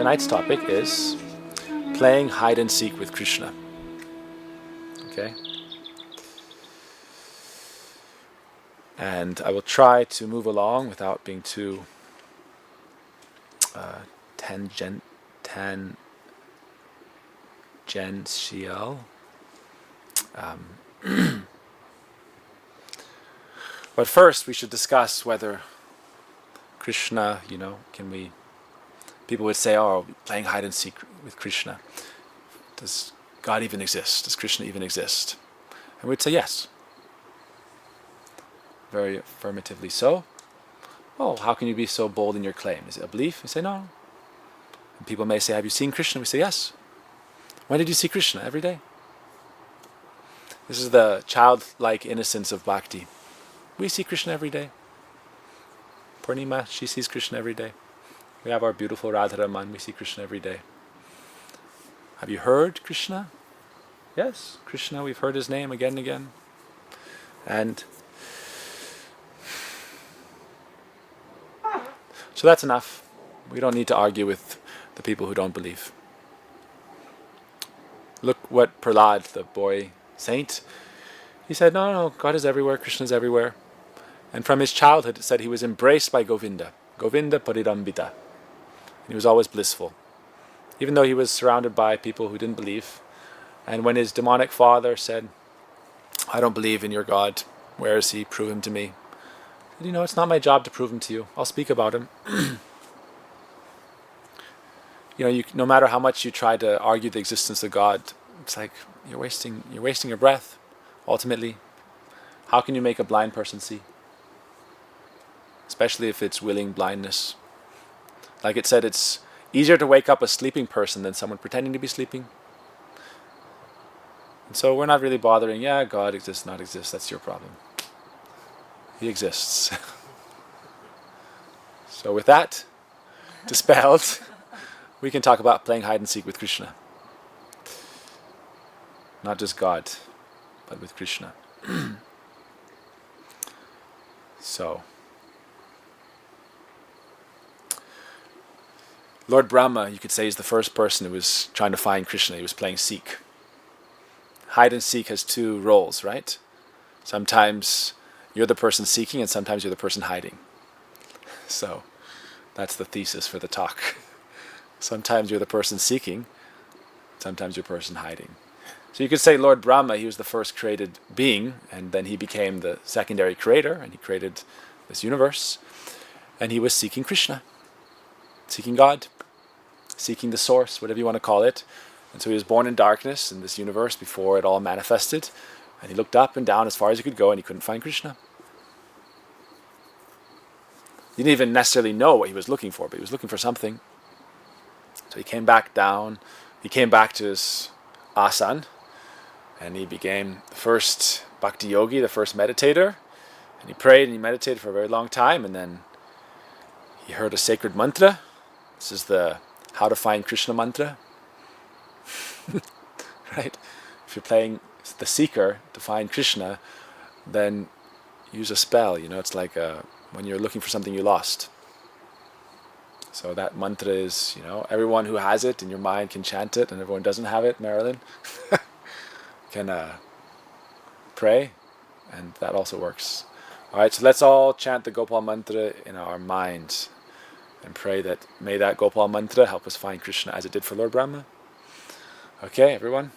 tonight's topic is playing hide and seek with Krishna. Okay? And I will try to move along without being too tangential. But first we should discuss whether Krishna, people would say, oh, playing hide and seek with Krishna. Does God even exist? Does Krishna even exist? And we'd say yes. Very affirmatively so. Oh, how can you be so bold in your claim? Is it a belief? We say no. And people may say, have you seen Krishna? We say yes. When did you see Krishna? Every day. This is the childlike innocence of bhakti. We see Krishna every day. Purnima, she sees Krishna every day. We have our beautiful Radharani, we see Krishna every day. Have you heard Krishna? Yes, Krishna, we've heard his name again and again. And so that's enough. We don't need to argue with the people who don't believe. Look what Prahlad, the boy saint, he said, no, God is everywhere, Krishna is everywhere. And from his childhood, it said he was embraced by Govinda. Govinda Parirambita. And he was always blissful. Even though he was surrounded by people who didn't believe. And when his demonic father said, I don't believe in your God, where is he? Prove him to me. He said, it's not my job to prove him to you. I'll speak about him. No matter how much you try to argue the existence of God, it's like you're wasting your breath, ultimately. How can you make a blind person see? Especially if it's willing blindness. Like it said, it's easier to wake up a sleeping person than someone pretending to be sleeping. And so we're not really bothering, God exists, not exists, that's your problem. He exists. So with that dispelled, we can talk about playing hide and seek with Krishna. Not just God, but with Krishna. So, Lord Brahma, you could say, is the first person who was trying to find Krishna. He was playing seek. Hide and seek has two roles, right? Sometimes you're the person seeking and sometimes you're the person hiding. So, that's the thesis for the talk. Sometimes you're the person seeking, sometimes you're the person hiding. So you could say Lord Brahma, he was the first created being, and then he became the secondary creator, and he created this universe, and he was seeking Krishna, seeking God, seeking the source, whatever you want to call it. And so he was born in darkness in this universe before it all manifested, and he looked up and down as far as he could go, and he couldn't find Krishna. He didn't even necessarily know what he was looking for, but he was looking for something. So he came back down, he came back to his asan, and he became the first bhakti yogi, the first meditator. And he prayed and he meditated for a very long time, and then he heard a sacred mantra. This is the how to find Krishna mantra. Right? If you're playing the seeker to find Krishna, then use a spell. It's like when you're looking for something you lost. So that mantra is, everyone who has it in your mind can chant it, and everyone who doesn't have it, Marilyn, can pray, and that also works. Alright, so let's all chant the Gopal mantra in our minds, and pray that, may that Gopal mantra help us find Krishna as it did for Lord Brahma. Okay, everyone?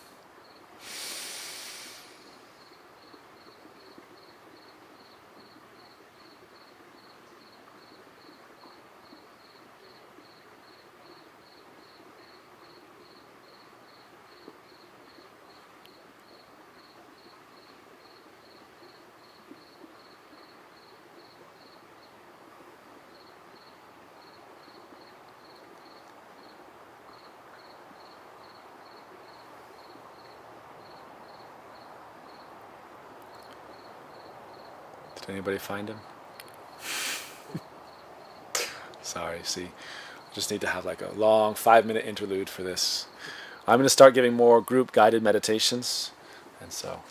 Did anybody find him? Sorry, see. Just need to have like a long 5-minute interlude for this. I'm going to start giving more group guided meditations. And so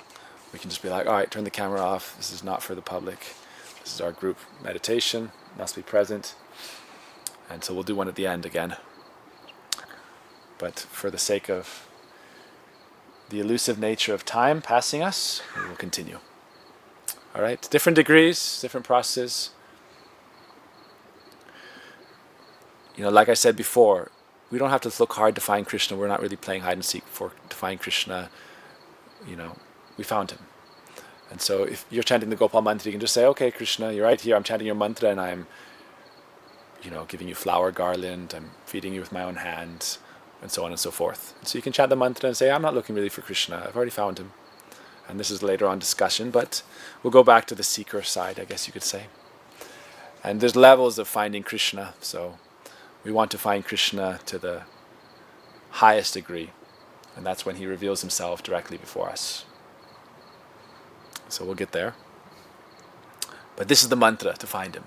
we can just be like, alright, turn the camera off. This is not for the public. This is our group meditation. Must be present. And so we'll do one at the end again. But for the sake of the elusive nature of time passing us, we will continue. All right, different degrees, different processes. Like I said before, we don't have to look hard to find Krishna. We're not really playing hide and seek to find Krishna. We found him. And so if you're chanting the Gopal mantra, you can just say, okay, Krishna, you're right here. I'm chanting your mantra and I'm, giving you flower garland. I'm feeding you with my own hands, and so on and so forth. And so you can chant the mantra and say, I'm not looking really for Krishna. I've already found him. And this is later on discussion, but we'll go back to the seeker side, I guess you could say. And there's levels of finding Krishna. So we want to find Krishna to the highest degree. And that's when he reveals himself directly before us. So we'll get there. But this is the mantra to find him.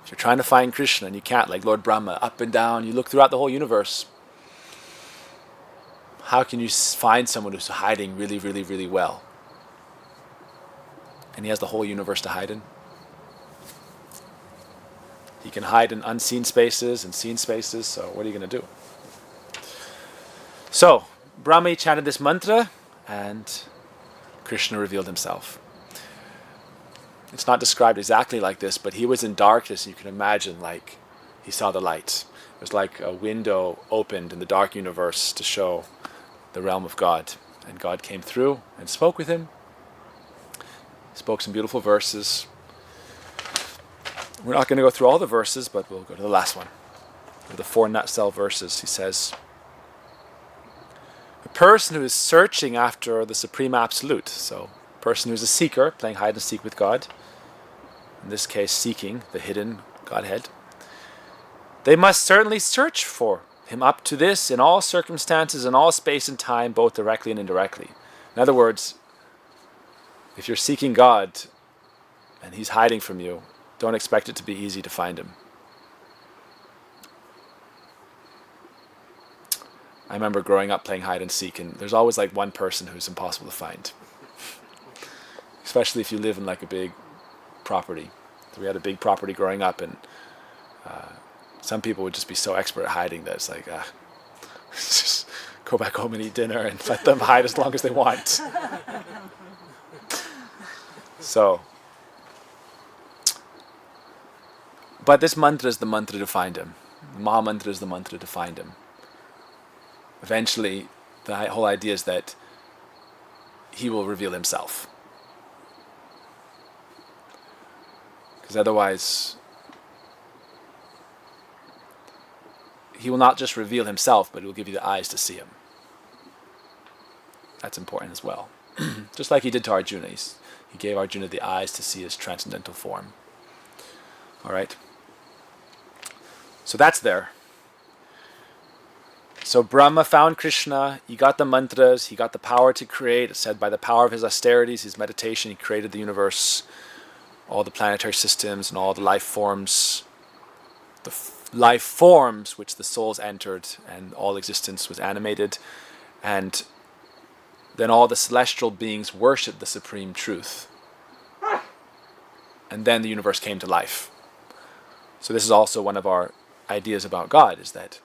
If you're trying to find Krishna and you can't, like Lord Brahma, up and down, you look throughout the whole universe. How can you find someone who's hiding really, really, really well? And he has the whole universe to hide in. He can hide in unseen spaces and seen spaces, so what are you going to do? So, Brahma chanted this mantra, and Krishna revealed himself. It's not described exactly like this, but he was in darkness, and you can imagine like he saw the light. It was like a window opened in the dark universe to show the realm of God. And God came through and spoke with him. Spoke some beautiful verses. We're not going to go through all the verses, but we'll go to the last one. The 4 nutshell verses. He says, a person who is searching after the Supreme Absolute, so a person who is a seeker, playing hide and seek with God, in this case seeking the hidden Godhead, they must certainly search for him up to this in all circumstances, in all space and time, both directly and indirectly. In other words, if you're seeking God and he's hiding from you, don't expect it to be easy to find him. I remember growing up playing hide and seek, and there's always like one person who's impossible to find. Especially if you live in like a big property. So we had a big property growing up, and some people would just be so expert at hiding that it's like, just go back home and eat dinner and let them hide as long as they want. So, but this mantra is the mantra to find him. The Maha mantra is the mantra to find him. Eventually, the whole idea is that he will reveal himself. Because otherwise, he will not just reveal himself, but he will give you the eyes to see him. That's important as well. Just like he did to Arjuna. He gave Arjuna the eyes to see his transcendental form. All right. So that's there. So Brahma found Krishna, he got the mantras, he got the power to create. It said by the power of his austerities, his meditation, he created the universe, all the planetary systems and all the life forms. The life forms which the souls entered, and all existence was animated. And then all the celestial beings worshipped the supreme truth. And then the universe came to life. So this is also one of our ideas about God, is that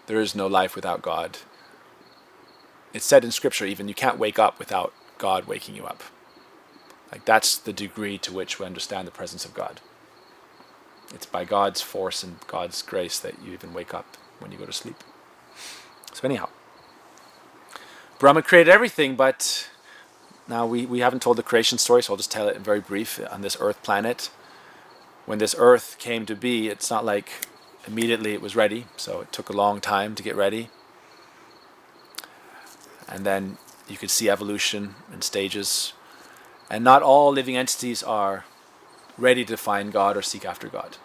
there is no life without God. It's said in scripture even, you can't wake up without God waking you up. Like that's the degree to which we understand the presence of God. It's by God's force and God's grace that you even wake up when you go to sleep. So anyhow, Brahma created everything, but now we haven't told the creation story, so I'll just tell it in very brief. On this earth planet, when this earth came to be, it's not like immediately it was ready, so it took a long time to get ready. And then you could see evolution in stages. And not all living entities are ready to find God or seek after God.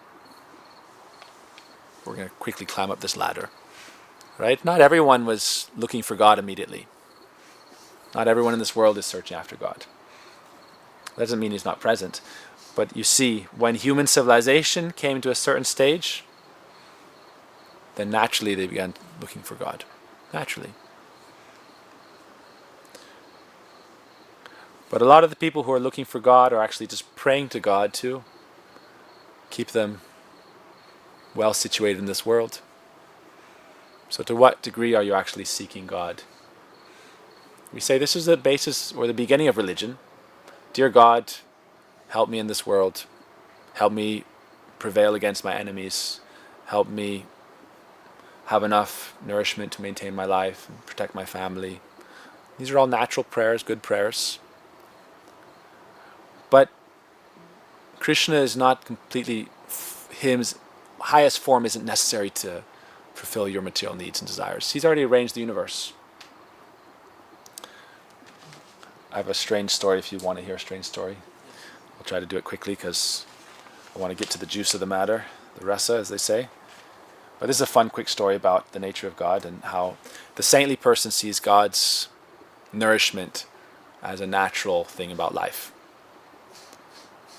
We're going to quickly climb up this ladder. Right? Not everyone was looking for God immediately. Not everyone in this world is searching after God. That doesn't mean he's not present. But you see, when human civilization came to a certain stage, then naturally they began looking for God. Naturally. But a lot of the people who are looking for God are actually just praying to God to keep them well situated in this world. So to what degree are you actually seeking God? We say this is the basis or the beginning of religion. Dear God, help me in this world. Help me prevail against my enemies. Help me have enough nourishment to maintain my life and protect my family. These are all natural prayers, good prayers. But Krishna is not completely, his highest form isn't necessary to fulfill your material needs and desires. He's already arranged the universe. I have a strange story if you want to hear a strange story. I'll try to do it quickly because I want to get to the juice of the matter, the rasa, as they say. But this is a fun, quick story about the nature of God and how the saintly person sees God's nourishment as a natural thing about life.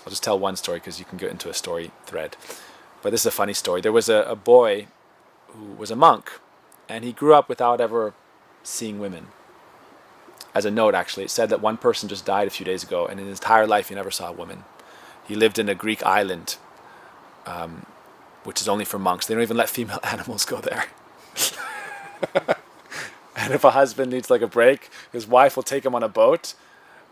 I'll just tell one story because you can get into a story thread. But this is a funny story. There was a boy who was a monk, and he grew up without ever seeing women. As a note, actually, it said that one person just died a few days ago, and in his entire life he never saw a woman. He lived in a Greek island, which is only for monks. They don't even let female animals go there. And if a husband needs like a break, his wife will take him on a boat,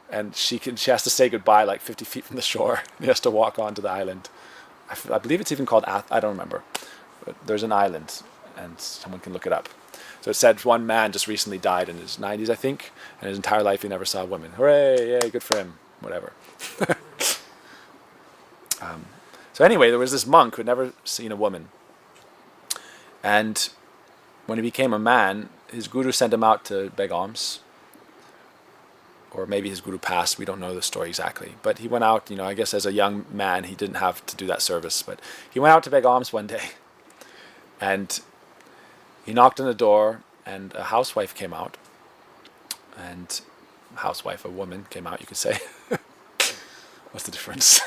and she has to say goodbye like 50 feet from the shore. He has to walk onto the island. I believe it's even called, I don't remember. But there's an island, and someone can look it up. So it said one man just recently died in his 90s, I think, and his entire life he never saw a woman. Hooray, yay, good for him, whatever. So anyway, there was this monk who had never seen a woman. And when he became a man, his guru sent him out to beg alms. Or maybe his guru passed, we don't know the story exactly. But he went out, I guess as a young man, he didn't have to do that service. But he went out to beg alms one day. And he knocked on the door, and a housewife came out. And a woman came out, you could say. What's the difference?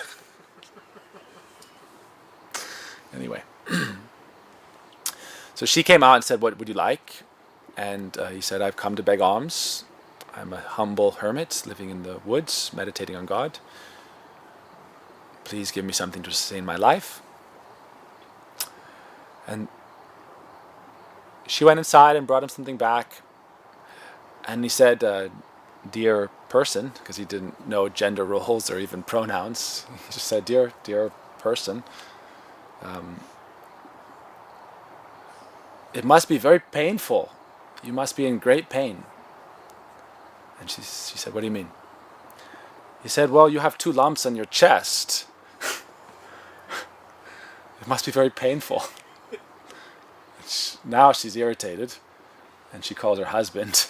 Anyway. So she came out and said, what would you like? And he said, I've come to beg alms. I'm a humble hermit living in the woods, meditating on God. Please give me something to sustain my life. And she went inside and brought him something back. And he said, dear person, because he didn't know gender roles or even pronouns. He just said, dear person, it must be very painful. You must be in great pain. And she said, what do you mean? He said, well, you have 2 lumps on your chest. It must be very painful. Now she's irritated, and she calls her husband.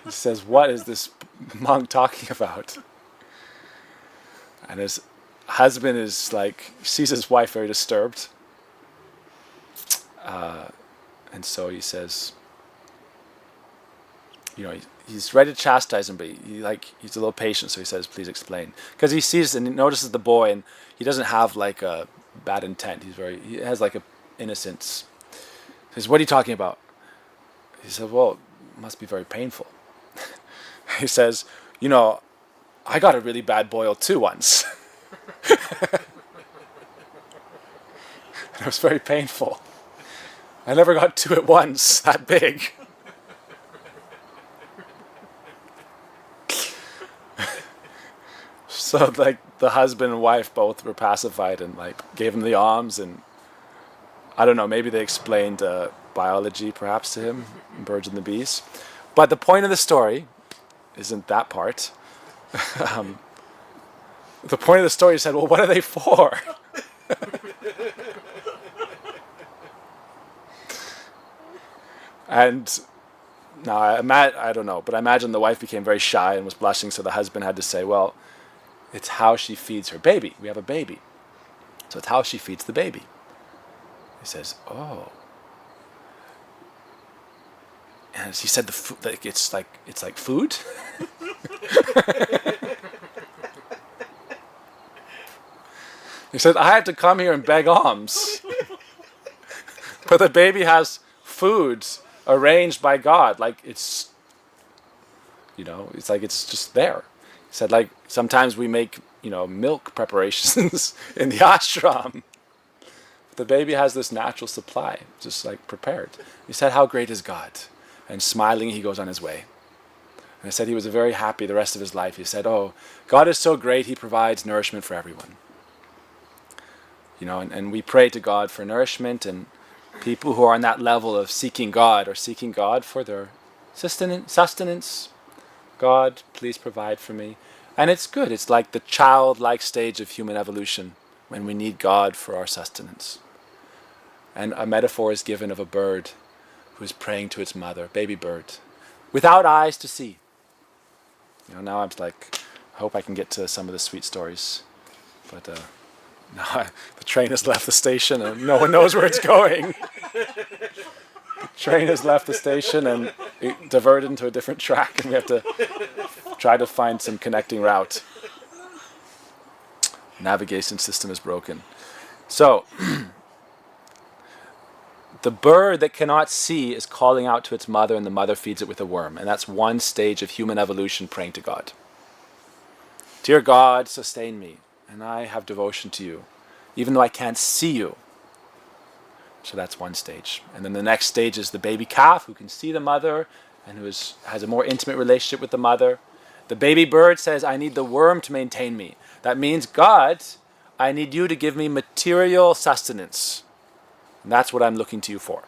He says, what is this monk talking about? And his husband is like, sees his wife very disturbed. And so he says, he's ready to chastise him, but he's a little patient, so he says, please explain. Because he sees and he notices the boy, and he doesn't have like a bad intent. He has like a innocence. He says, what are you talking about? He said, well, it must be very painful. He says, I got a really bad boil too once. And it was very painful. I never got 2 at once, that big. So the husband and wife both were pacified and gave him the alms, and I don't know, maybe they explained biology perhaps to him, birds and the bees. But the point of the story isn't that part. The point of the story said, well, what are they for? And now I don't know, but I imagine the wife became very shy and was blushing, so the husband had to say, well, it's how she feeds her baby. We have a baby. So it's how she feeds the baby. He says, oh. And he said, it's like food? He said, I had to come here and beg alms. But the baby has food arranged by God. It's just there. He said, sometimes we make, milk preparations in the ashram. the baby has this natural supply, just like prepared. He said, how great is God? And smiling, he goes on his way. And I said he was very happy the rest of his life. He said, oh, God is so great, he provides nourishment for everyone. And we pray to God for nourishment, and people who are on that level of seeking God are seeking God for their sustenance. God, please provide for me. And it's good. It's like the childlike stage of human evolution when we need God for our sustenance. And a metaphor is given of a bird who is praying to its mother, baby bird, without eyes to see. Now I'm like, I hope I can get to some of the sweet stories. But now the train has left the station and no one knows where it's going. The train has left the station and it diverted into a different track, and we have to try to find some connecting route. Navigation system is broken. So, the bird that cannot see is calling out to its mother, and the mother feeds it with a worm. And that's one stage of human evolution, praying to God. Dear God, sustain me, and I have devotion to you, even though I can't see you. So that's one stage. And then the next stage is the baby calf, who can see the mother and who has a more intimate relationship with the mother. The baby bird says, I need the worm to maintain me. That means, God, I need you to give me material sustenance. And that's what I'm looking to you for.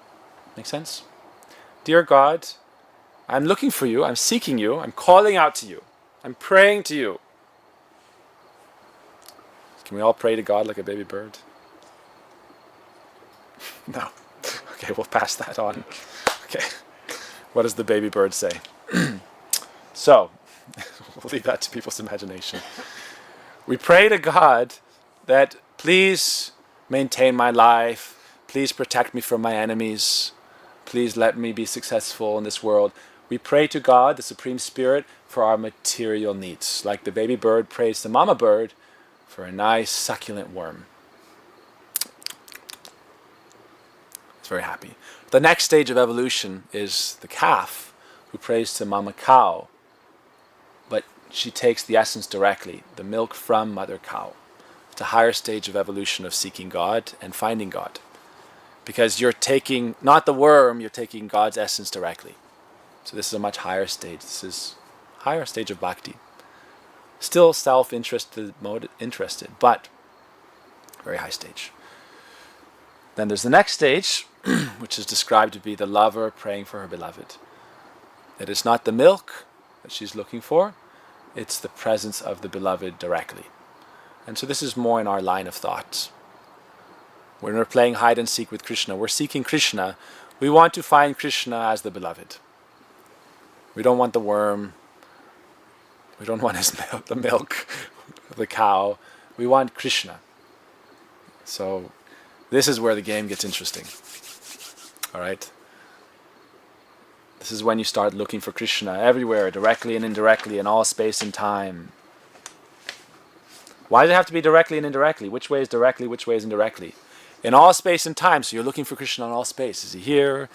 Make sense? Dear God, I'm looking for you, I'm seeking you, I'm calling out to you, I'm praying to you. Can we all pray to God like a baby bird? No. Okay, we'll pass that on. Okay. What does the baby bird say? So, we'll leave that to people's imagination. We pray to God that please maintain my life, please protect me from my enemies, please let me be successful in this world. We pray to God, the Supreme Spirit, for our material needs. Like the baby bird prays to mama bird for a nice succulent worm. It's very happy. The next stage of evolution is the calf, who prays to mama cow, but she takes the essence directly, the milk from mother cow. It's a higher stage of evolution of seeking God and finding God. Because you're taking, not the worm, you're taking God's essence directly. So this is a much higher stage. This is a higher stage of bhakti. Still self-interested, but very high stage. Then there's the next stage, which is described to be the lover praying for her beloved. It is not the milk that she's looking for, it's the presence of the beloved directly. And so this is more in our line of thought. When we're playing hide and seek with Krishna, we're seeking Krishna. We want to find Krishna as the beloved. We don't want the worm. We don't want the milk of the cow. We want Krishna. So this is where the game gets interesting. All right? This is when you start looking for Krishna everywhere, directly and indirectly, in all space and time. Why does it have to be directly and indirectly? Which way is directly, which way is indirectly? In all space and time, so you're looking for Krishna in all space. Is he here?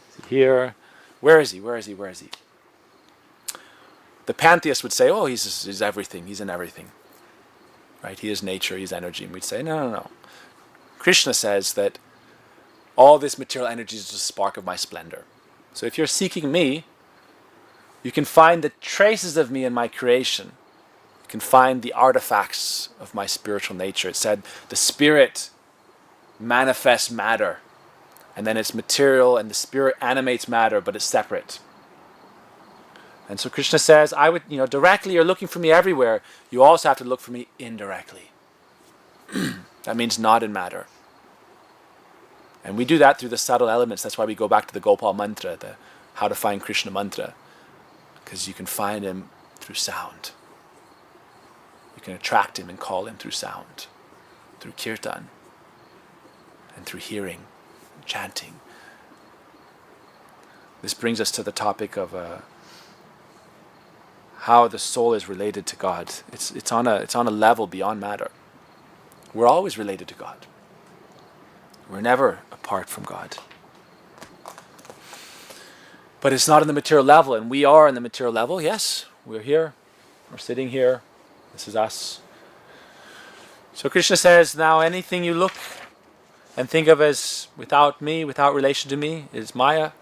Is he here? Where is he? Where is he? Where is he? The pantheist would say, oh, he's everything. He's in everything. Right? He is nature, he's energy. And we'd say, no. Krishna says that all this material energy is just a spark of my splendor. So if you're seeking me, you can find the traces of me in my creation. You can find the artifacts of my spiritual nature. It said the spirit manifests matter, and then it's material, and the spirit animates matter, but it's separate. And so Krishna says, directly you're looking for me everywhere. You also have to look for me indirectly. That means not in matter. And we do that through the subtle elements. That's why we go back to the Gopal mantra, the how to find Krishna mantra. Because you can find him through sound. You can attract him and call him through sound, through kirtan, and through hearing, and chanting. This brings us to the topic of how the soul is related to God. It's on a level beyond matter. We're always related to God. We're never apart from God. But it's not on the material level, and we are on the material level. Yes, we're here. We're sitting here. This is us. So Krishna says, now anything you look and think of as without me, without relation to me, is Maya.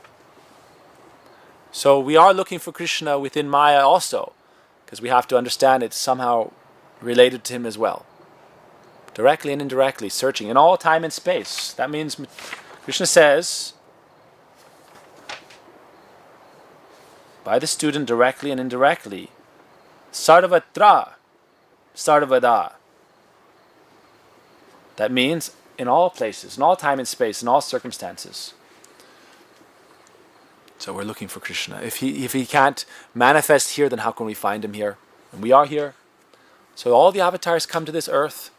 So we are looking for Krishna within Maya also, because we have to understand it's somehow related to him as well. Directly and indirectly, searching in all time and space. That means Krishna says, by the student directly and indirectly, sarvatra, sarvada. That means in all places, in all time and space, in all circumstances. So we're looking for Krishna. If he can't manifest here, then how can we find him here? And we are here. So all the avatars come to this earth.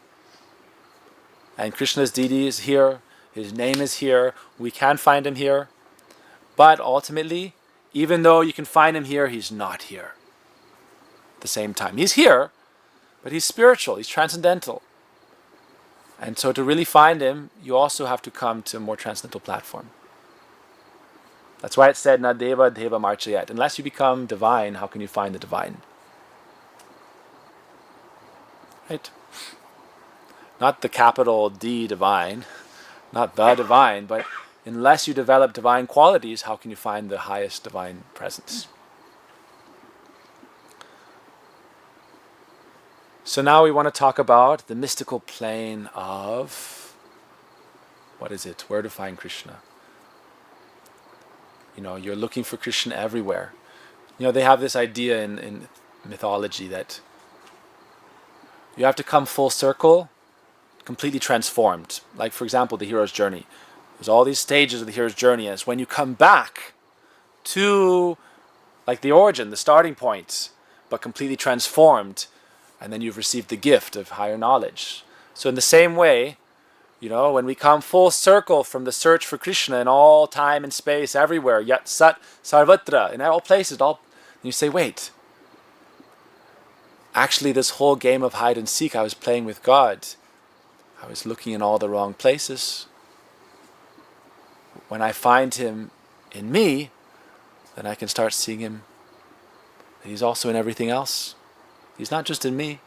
And Krishna's deity is here. His name is here. We can find him here. But ultimately, even though you can find him here, he's not here. At the same time. He's here, but he's spiritual. He's transcendental. And so to really find him, you also have to come to a more transcendental platform. That's why it said, Na deva deva marchayat. Unless you become divine, how can you find the divine? Right? Not the capital D divine, not the divine, but unless you develop divine qualities, how can you find the highest divine presence? So now we want to talk about the mystical plane of, what is it? Where to find Krishna? You know, you're looking for Krishna everywhere. You know, they have this idea in mythology that you have to come full circle, completely transformed. Like, for example, the hero's journey. There's all these stages of the hero's journey. And it's when you come back to, like, the origin, the starting point, but completely transformed, and then you've received the gift of higher knowledge. So in the same way, you know, when we come full circle from the search for Krishna in all time and space, everywhere, yat sat sarvatra, in all places, and you say, wait, actually this whole game of hide and seek, I was playing with God. I was looking in all the wrong places. When I find him in me, then I can start seeing him. He's also in everything else. He's not just in me.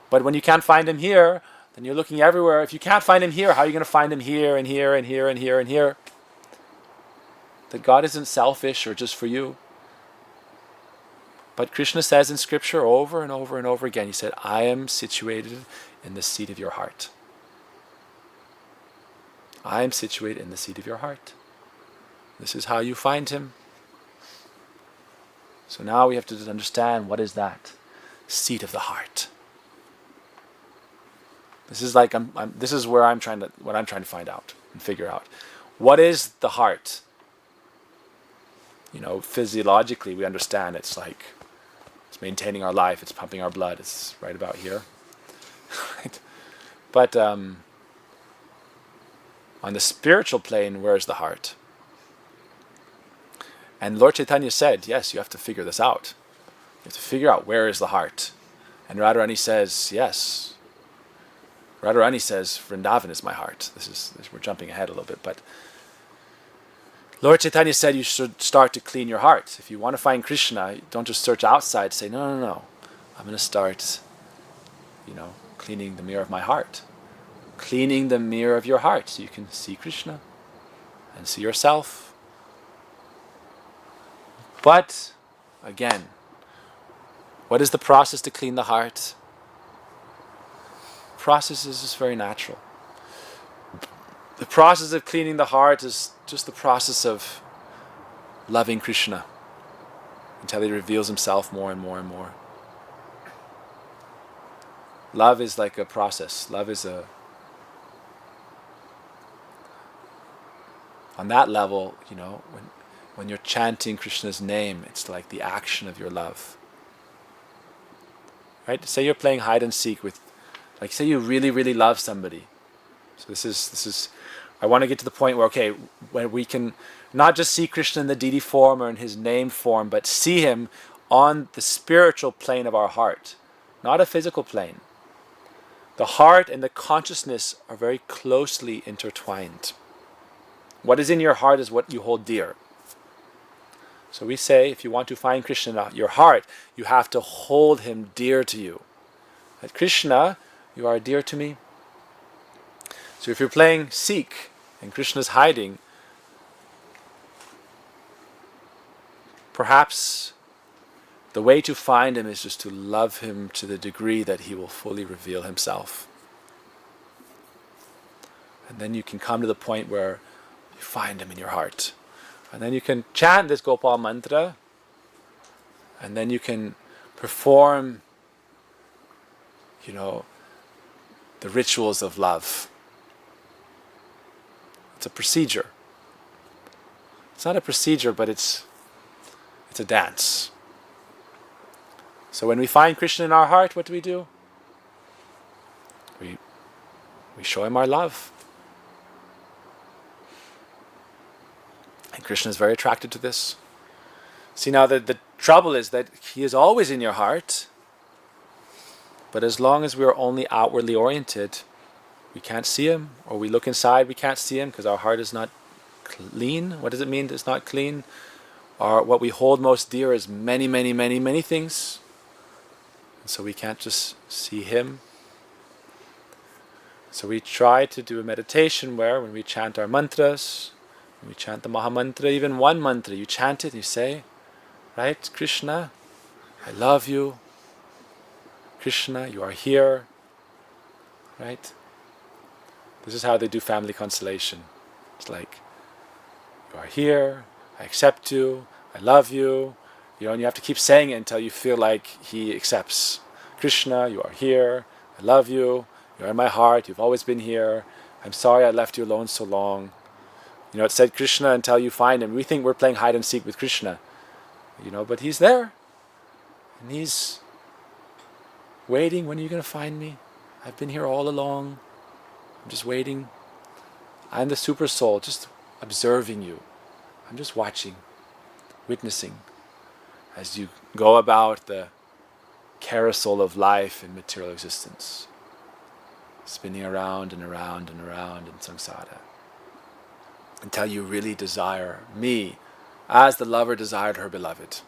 But when you can't find him here, then you're looking everywhere. If you can't find him here, how are you going to find him here and here and here and here and here? That God isn't selfish or just for you. But Krishna says in scripture over and over and over again, he said, I am situated in the seat of your heart. I am situated in the seat of your heart. This is how you find him. So now we have to understand, what is that? Seat of the heart. This is like this is where what I'm trying to find out and figure out. What is the heart? You know, physiologically we understand it's like it's maintaining our life, it's pumping our blood, it's right about here. Right? But on the spiritual plane, where's the heart? And Lord Chaitanya said, yes, you have to figure this out. You have to figure out where is the heart. And Radharani says, yes. Radharani says, Vrindavan is my heart. We're jumping ahead a little bit, but Lord Chaitanya said you should start to clean your heart. If you want to find Krishna, don't just search outside. Say, no. I'm going to start, cleaning the mirror of my heart. Cleaning the mirror of your heart so you can see Krishna and see yourself. But, again, what is the process to clean the heart? The process is just very natural. The process of cleaning the heart is just the process of loving Krishna until he reveals himself more and more and more. Love is like a process. Love is on that level, when you're chanting Krishna's name, it's like the action of your love. Right? Say you're playing hide and seek say you really, really love somebody. So this is I want to get to the point where we can not just see Krishna in the deity form or in his name form, but see him on the spiritual plane of our heart, not a physical plane. The heart and the consciousness are very closely intertwined. What is in your heart is what you hold dear. So we say, if you want to find Krishna in your heart, you have to hold him dear to you. That Krishna, you are dear to me. So if you're playing Seek and Krishna's hiding, perhaps the way to find him is just to love him to the degree that he will fully reveal himself. And then you can come to the point where you find him in your heart. And then you can chant this Gopal mantra, and then you can perform, the rituals of love. It's a procedure. It's not a procedure, but it's a dance. So when we find Krishna in our heart, what do? We show him our love. And Krishna is very attracted to this. See, now the trouble is that he is always in your heart, but as long as we are only outwardly oriented, we can't see him, or we look inside, we can't see him because our heart is not clean. What does it mean it's not clean? What we hold most dear is many, many, many, many things. And so we can't just see him. So we try to do a meditation where when we chant our mantras, when we chant the Mahamantra, even one mantra, you chant it and you say, right, Krishna, I love you. Krishna, you are here. Right? This is how they do family constellation. It's like, you are here, I accept you, I love you. And you have to keep saying it until you feel like he accepts. Krishna, you are here, I love you, you're in my heart, you've always been here. I'm sorry I left you alone so long. It said Krishna until you find him. We think we're playing hide and seek with Krishna. But he's there. And he's waiting. When are you going to find me? I've been here all along. I'm just waiting. I'm the super soul, just observing you. I'm just watching, witnessing as you go about the carousel of life in material existence, spinning around and around and around in samsara, until you really desire me as the lover desired her beloved.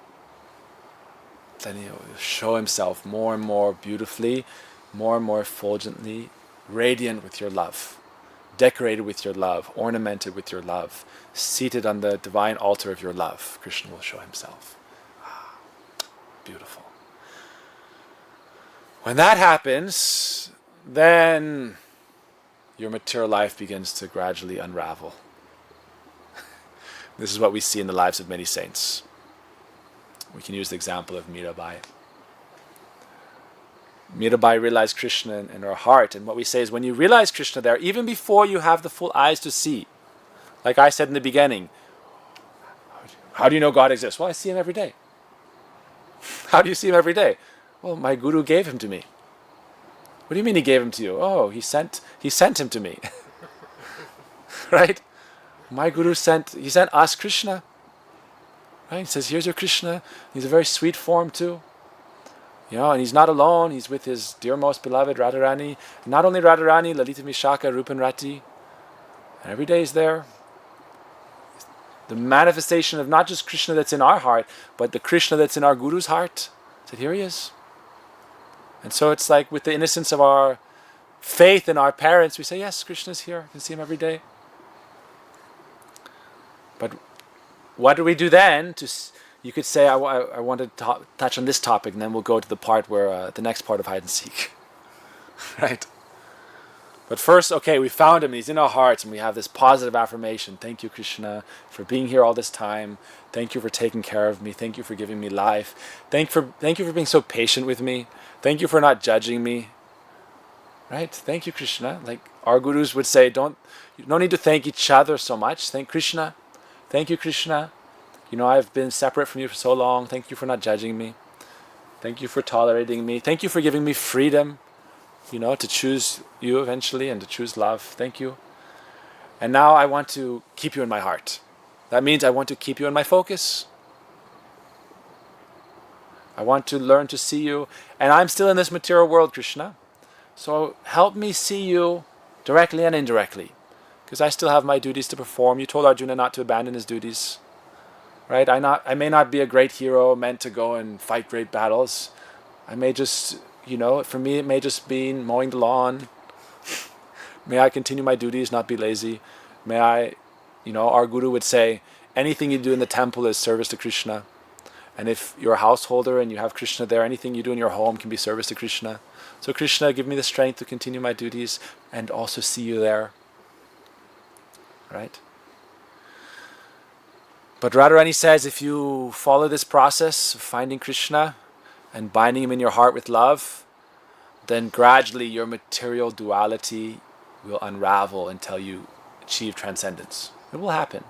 Then he'll show himself more and more beautifully, more and more effulgently, radiant with your love, decorated with your love, ornamented with your love, seated on the divine altar of your love. Krishna will show himself. Beautiful. When that happens, then your material life begins to gradually unravel. This is what we see in the lives of many saints. We can use the example of Mirabai. Mirabai realized Krishna in her heart, and what we say is when you realize Krishna there, even before you have the full eyes to see, like I said in the beginning, how do you know God exists? Well, I see him every day. How do you see him every day? Well, my guru gave him to me. What do you mean he gave him to you? Oh, he sent him to me. Right? My guru sent us Krishna. Right? He says, here's your Krishna. He's a very sweet form too. And he's not alone. He's with his dear most beloved Radharani. Not only Radharani, Lalita Vishaka, Rupan Rati. And every day he's there. The manifestation of not just Krishna that's in our heart, but the Krishna that's in our guru's heart. Said, here he is. And so it's like with the innocence of our faith in our parents, we say, yes, Krishna's here. I can see him every day. But what do we do then? You could say, I want to touch on this topic, and then we'll go to the part where the next part of hide and seek. Right? But first, okay, we found him, and he's in our hearts, and we have this positive affirmation. Thank you, Krishna, for being here all this time. Thank you for taking care of me. Thank you for giving me life. Thank you for being so patient with me. Thank you for not judging me. Right? Thank you, Krishna. Like our gurus would say, no need to thank each other so much. Thank Krishna. Thank you, Krishna. I've been separate from you for so long. Thank you for not judging me. Thank you for tolerating me. Thank you for giving me freedom, to choose you eventually and to choose love. Thank you. And now I want to keep you in my heart. That means I want to keep you in my focus. I want to learn to see you. And I'm still in this material world, Krishna. So help me see you directly and indirectly. Because I still have my duties to perform. You told Arjuna not to abandon his duties. Right? I may not be a great hero meant to go and fight great battles. I may just, for me it may just be mowing the lawn, May I continue my duties, not be lazy. May I, our Guru would say, anything you do in the temple is service to Krishna. And if you're a householder and you have Krishna there, anything you do in your home can be service to Krishna. So Krishna, give me the strength to continue my duties and also see you there. Right? But Radharani says, if you follow this process of finding Krishna and binding him in your heart with love, then gradually your material duality will unravel until you achieve transcendence. It will happen.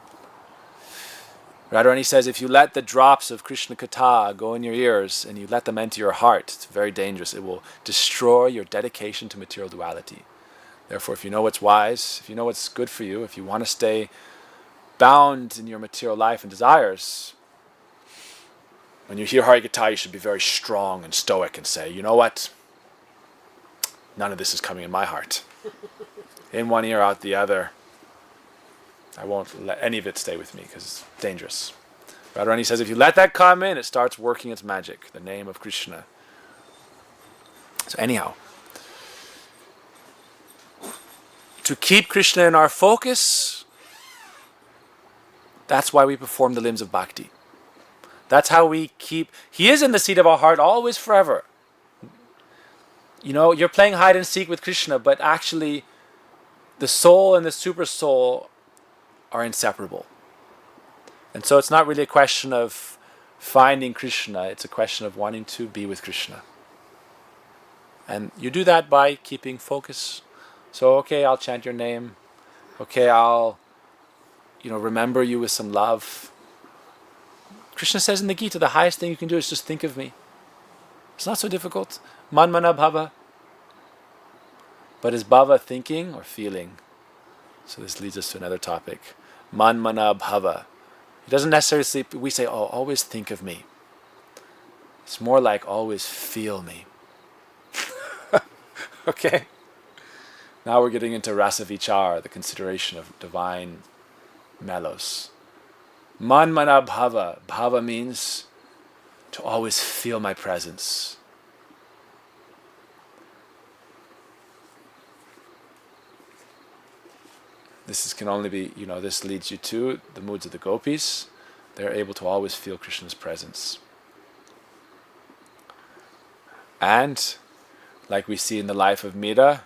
Radharani says, if you let the drops of Krishna Katha go in your ears and you let them enter your heart, it's very dangerous. It will destroy your dedication to material duality. Therefore, if you know what's wise, if you know what's good for you, if you want to stay bound in your material life and desires, when you hear Hari Katha, you should be very strong and stoic and say, you know what? None of this is coming in my heart. In one ear, out the other. I won't let any of it stay with me because it's dangerous. Radharani says if you let that come in, it starts working its magic, the name of Krishna. So anyhow, to keep Krishna in our focus, that's why we perform the limbs of bhakti. That's how we keep... He is in the seat of our heart always, forever. You're playing hide and seek with Krishna, but actually the soul and the super soul are inseparable. And so it's not really a question of finding Krishna, it's a question of wanting to be with Krishna. And you do that by keeping focus. So, okay, I'll chant your name. Okay, I'll, remember you with some love. Krishna says in the Gita, the highest thing you can do is just think of me. It's not so difficult. Man mana bhava. But is bhava thinking or feeling? So this leads us to another topic. Man mana bhava. It doesn't necessarily say, we say, oh, always think of me. It's more like always feel me. Okay? Now we're getting into rasa vichar, the consideration of divine mellows. Man mana bhava. Bhava means to always feel my presence. Can only be, this leads you to the moods of the Gopis. They're able to always feel Krishna's presence. And, like we see in the life of Mira,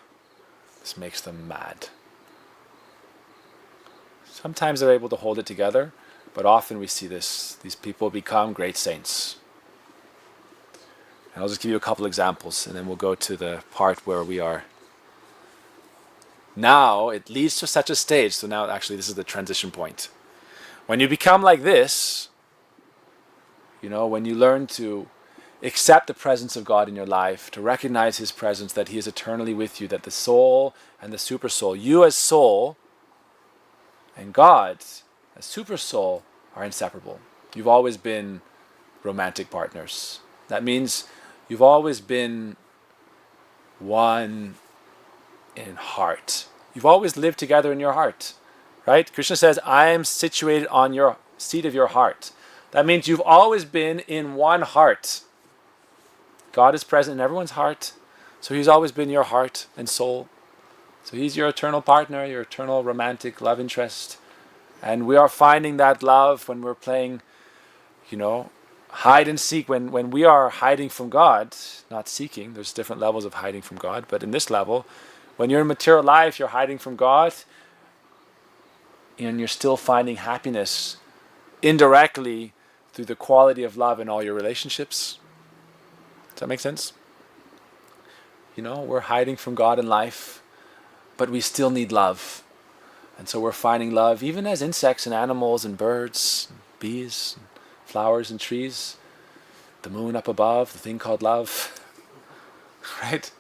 this makes them mad. Sometimes they're able to hold it together, but often we see these people become great saints. And I'll just give you a couple examples, and then we'll go to the part where we are. Now, it leads to such a stage, so now actually this is the transition point. When you become like this, when you learn to accept the presence of God in your life, to recognize His presence, that He is eternally with you, that the soul and the super soul, you as soul and God as super soul, are inseparable. You've always been romantic partners. That means you've always been one in heart. You've always lived together in your heart, right? Krishna says, I am situated on your seat of your heart. That means you've always been in one heart. God is present in everyone's heart, so He's always been your heart and soul. So He's your eternal partner, your eternal romantic love interest. And we are finding that love when we're playing, hide and seek. When we are hiding from God, not seeking, there's different levels of hiding from God, but in this level, when you're in material life, you're hiding from God, and you're still finding happiness indirectly through the quality of love in all your relationships. Does that make sense? We're hiding from God in life, but we still need love. And so we're finding love even as insects and animals and birds, and bees, and flowers and trees, the moon up above, the thing called love. Right?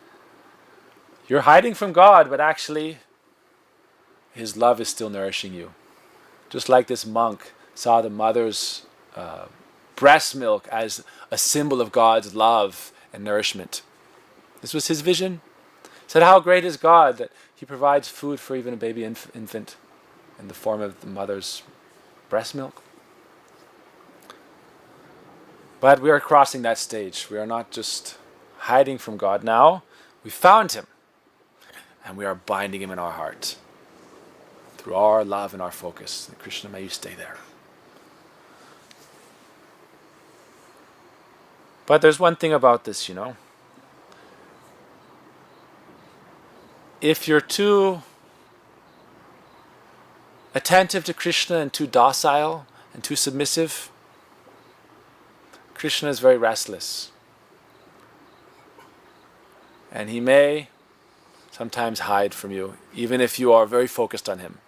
You're hiding from God, but actually His love is still nourishing you. Just like this monk saw the mother's breast milk as a symbol of God's love and nourishment. This was his vision. He said, how great is God that He provides food for even a baby infant in the form of the mother's breast milk. But we are crossing that stage. We are not just hiding from God now. We found Him. and we are binding him in our heart through our love and our focus. And Krishna, may you stay there. But there's one thing about this, If you're too attentive to Krishna and too docile and too submissive, Krishna is very restless. And he may sometimes hide from you, even if you are very focused on him.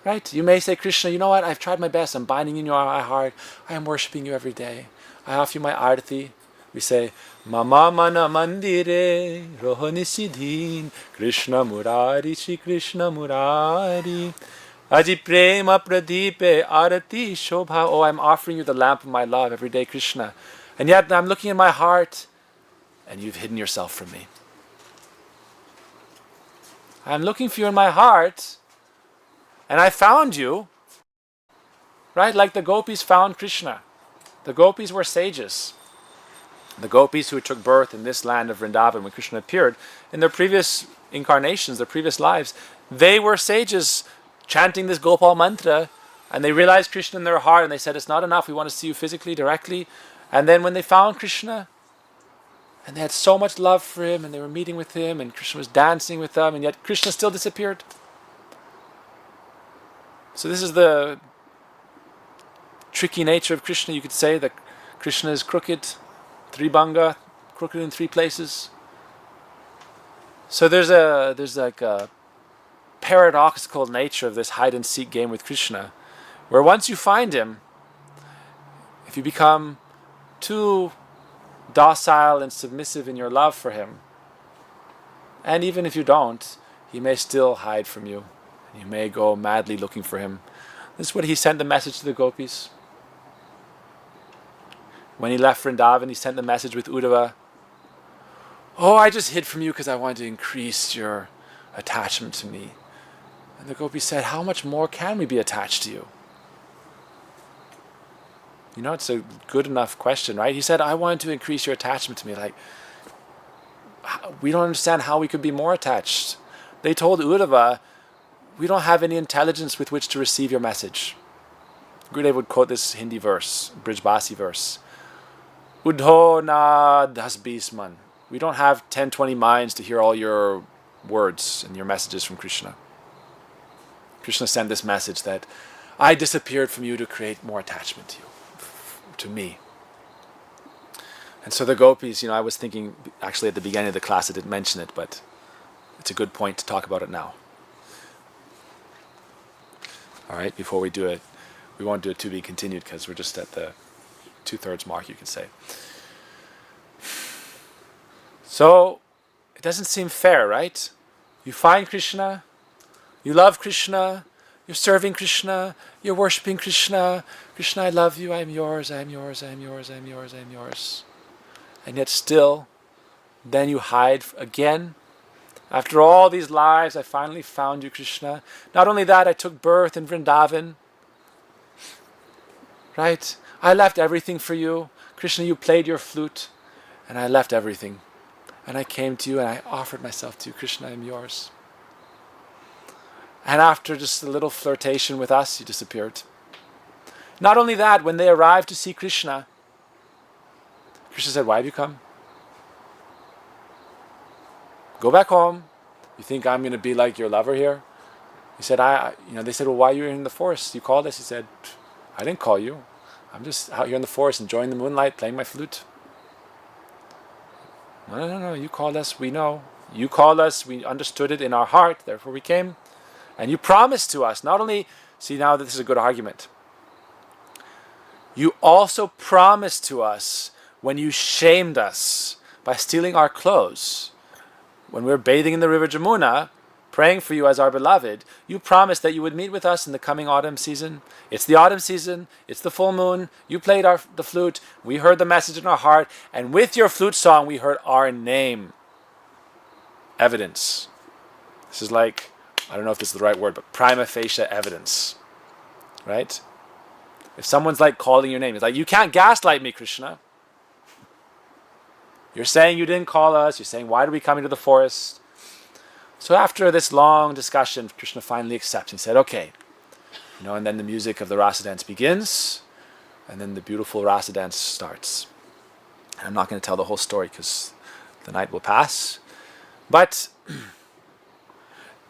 Right? You may say, Krishna, you know what? I've tried my best. I'm binding you in my heart. I am worshipping you every day. I offer you my arati. We say, Mama mana mandire rohani siddhin Krishna murari Shri Krishna murari Aji prema pradeepe arati shobha. Oh, I'm offering you the lamp of my love every day, Krishna. And yet I'm looking in my heart and you've hidden yourself from me. I'm looking for you in my heart and I found you. Right? Like the Gopis found Krishna. The Gopis were sages. The Gopis who took birth in this land of Vrindavan when Krishna appeared, in their previous incarnations, their previous lives, they were sages chanting this Gopal mantra, and they realized Krishna in their heart, and they said, it's not enough, we want to see you physically, directly. And then when they found Krishna, and they had so much love for him, and they were meeting with him, and Krishna was dancing with them, and yet Krishna still disappeared. So this is the tricky nature of Krishna. You could say that Krishna is crooked, Tribhanga, crooked in three places. So there's like a paradoxical nature of this hide and seek game with Krishna, where once you find him, if you become too docile and submissive in your love for him, and even if you don't, he may still hide from you, and you may go madly looking for him. This is what he sent the message to the Gopis. When he left Vrindavan, he sent the message with Uddhava. Oh, I just hid from you because I wanted to increase your attachment to me. And the Gopis said, how much more can we be attached to you? It's a good enough question, right? He said, I wanted to increase your attachment to me. Like, we don't understand how we could be more attached. They told Uddhava, we don't have any intelligence with which to receive your message. Gurudev would quote this Hindi verse, Brijbasi verse. Uddho na dasbisman. We don't have 10, 20 minds to hear all your words and your messages from Krishna. Krishna sent this message that I disappeared from you to create more attachment to you, to me. And so the Gopis, I was thinking, actually at the beginning of the class I didn't mention it, but it's a good point to talk about it now. All right, before we do it, we won't do it to be continued because we're just at the 2/3 mark, you could say. So, it doesn't seem fair, right? You find Krishna, you love Krishna, you're serving Krishna, you're worshipping Krishna. Krishna, I love you, I am yours, I am yours, I am yours, I am yours, I am yours. And yet still, then you hide again. After all these lives, I finally found you, Krishna. Not only that, I took birth in Vrindavan. Right? I left everything for you. Krishna, you played your flute, and I left everything. And I came to you, and I offered myself to you. Krishna, I am yours. And after just a little flirtation with us, you disappeared. Not only that, when they arrived to see Krishna, Krishna said, why have you come? Go back home. You think I'm going to be like your lover here? He said, they said, well, why are you in the forest? You called us. He said, I didn't call you. I'm just out here in the forest enjoying the moonlight, playing my flute. No, you called us, we know. You called us, we understood it in our heart, therefore we came. And you promised to us, not only, see now this is a good argument. You also promised to us when you shamed us by stealing our clothes. When we were bathing in the river Jamuna, praying for you as our beloved, you promised that you would meet with us in the coming autumn season. It's the autumn season, it's the full moon, you played the flute, we heard the message in our heart, and with your flute song we heard our name. Evidence. This is like, I don't know if this is the right word, but prima facie evidence. Right? If someone's like calling your name, it's like, you can't gaslight me, Krishna. You're saying you didn't call us. You're saying, why did we come into the forest? So after this long discussion, Krishna finally accepts. He said, okay. And then the music of the rasa dance begins, and then the beautiful rasa dance starts. And I'm not going to tell the whole story because the night will pass. But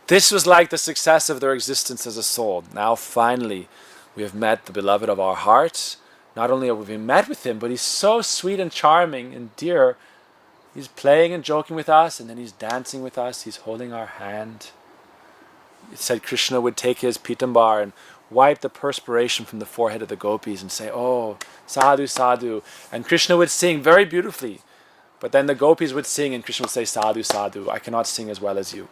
this was like the success of their existence as a soul. Now finally, we have met the beloved of our hearts. Not only have we met with him, but he's so sweet and charming and dear. He's playing and joking with us, and then he's dancing with us. He's holding our hand. It said Krishna would take his pitambar and wipe the perspiration from the forehead of the gopis and say, oh, sadhu, sadhu. And Krishna would sing very beautifully. But then the gopis would sing and Krishna would say, sadhu, sadhu, I cannot sing as well as you.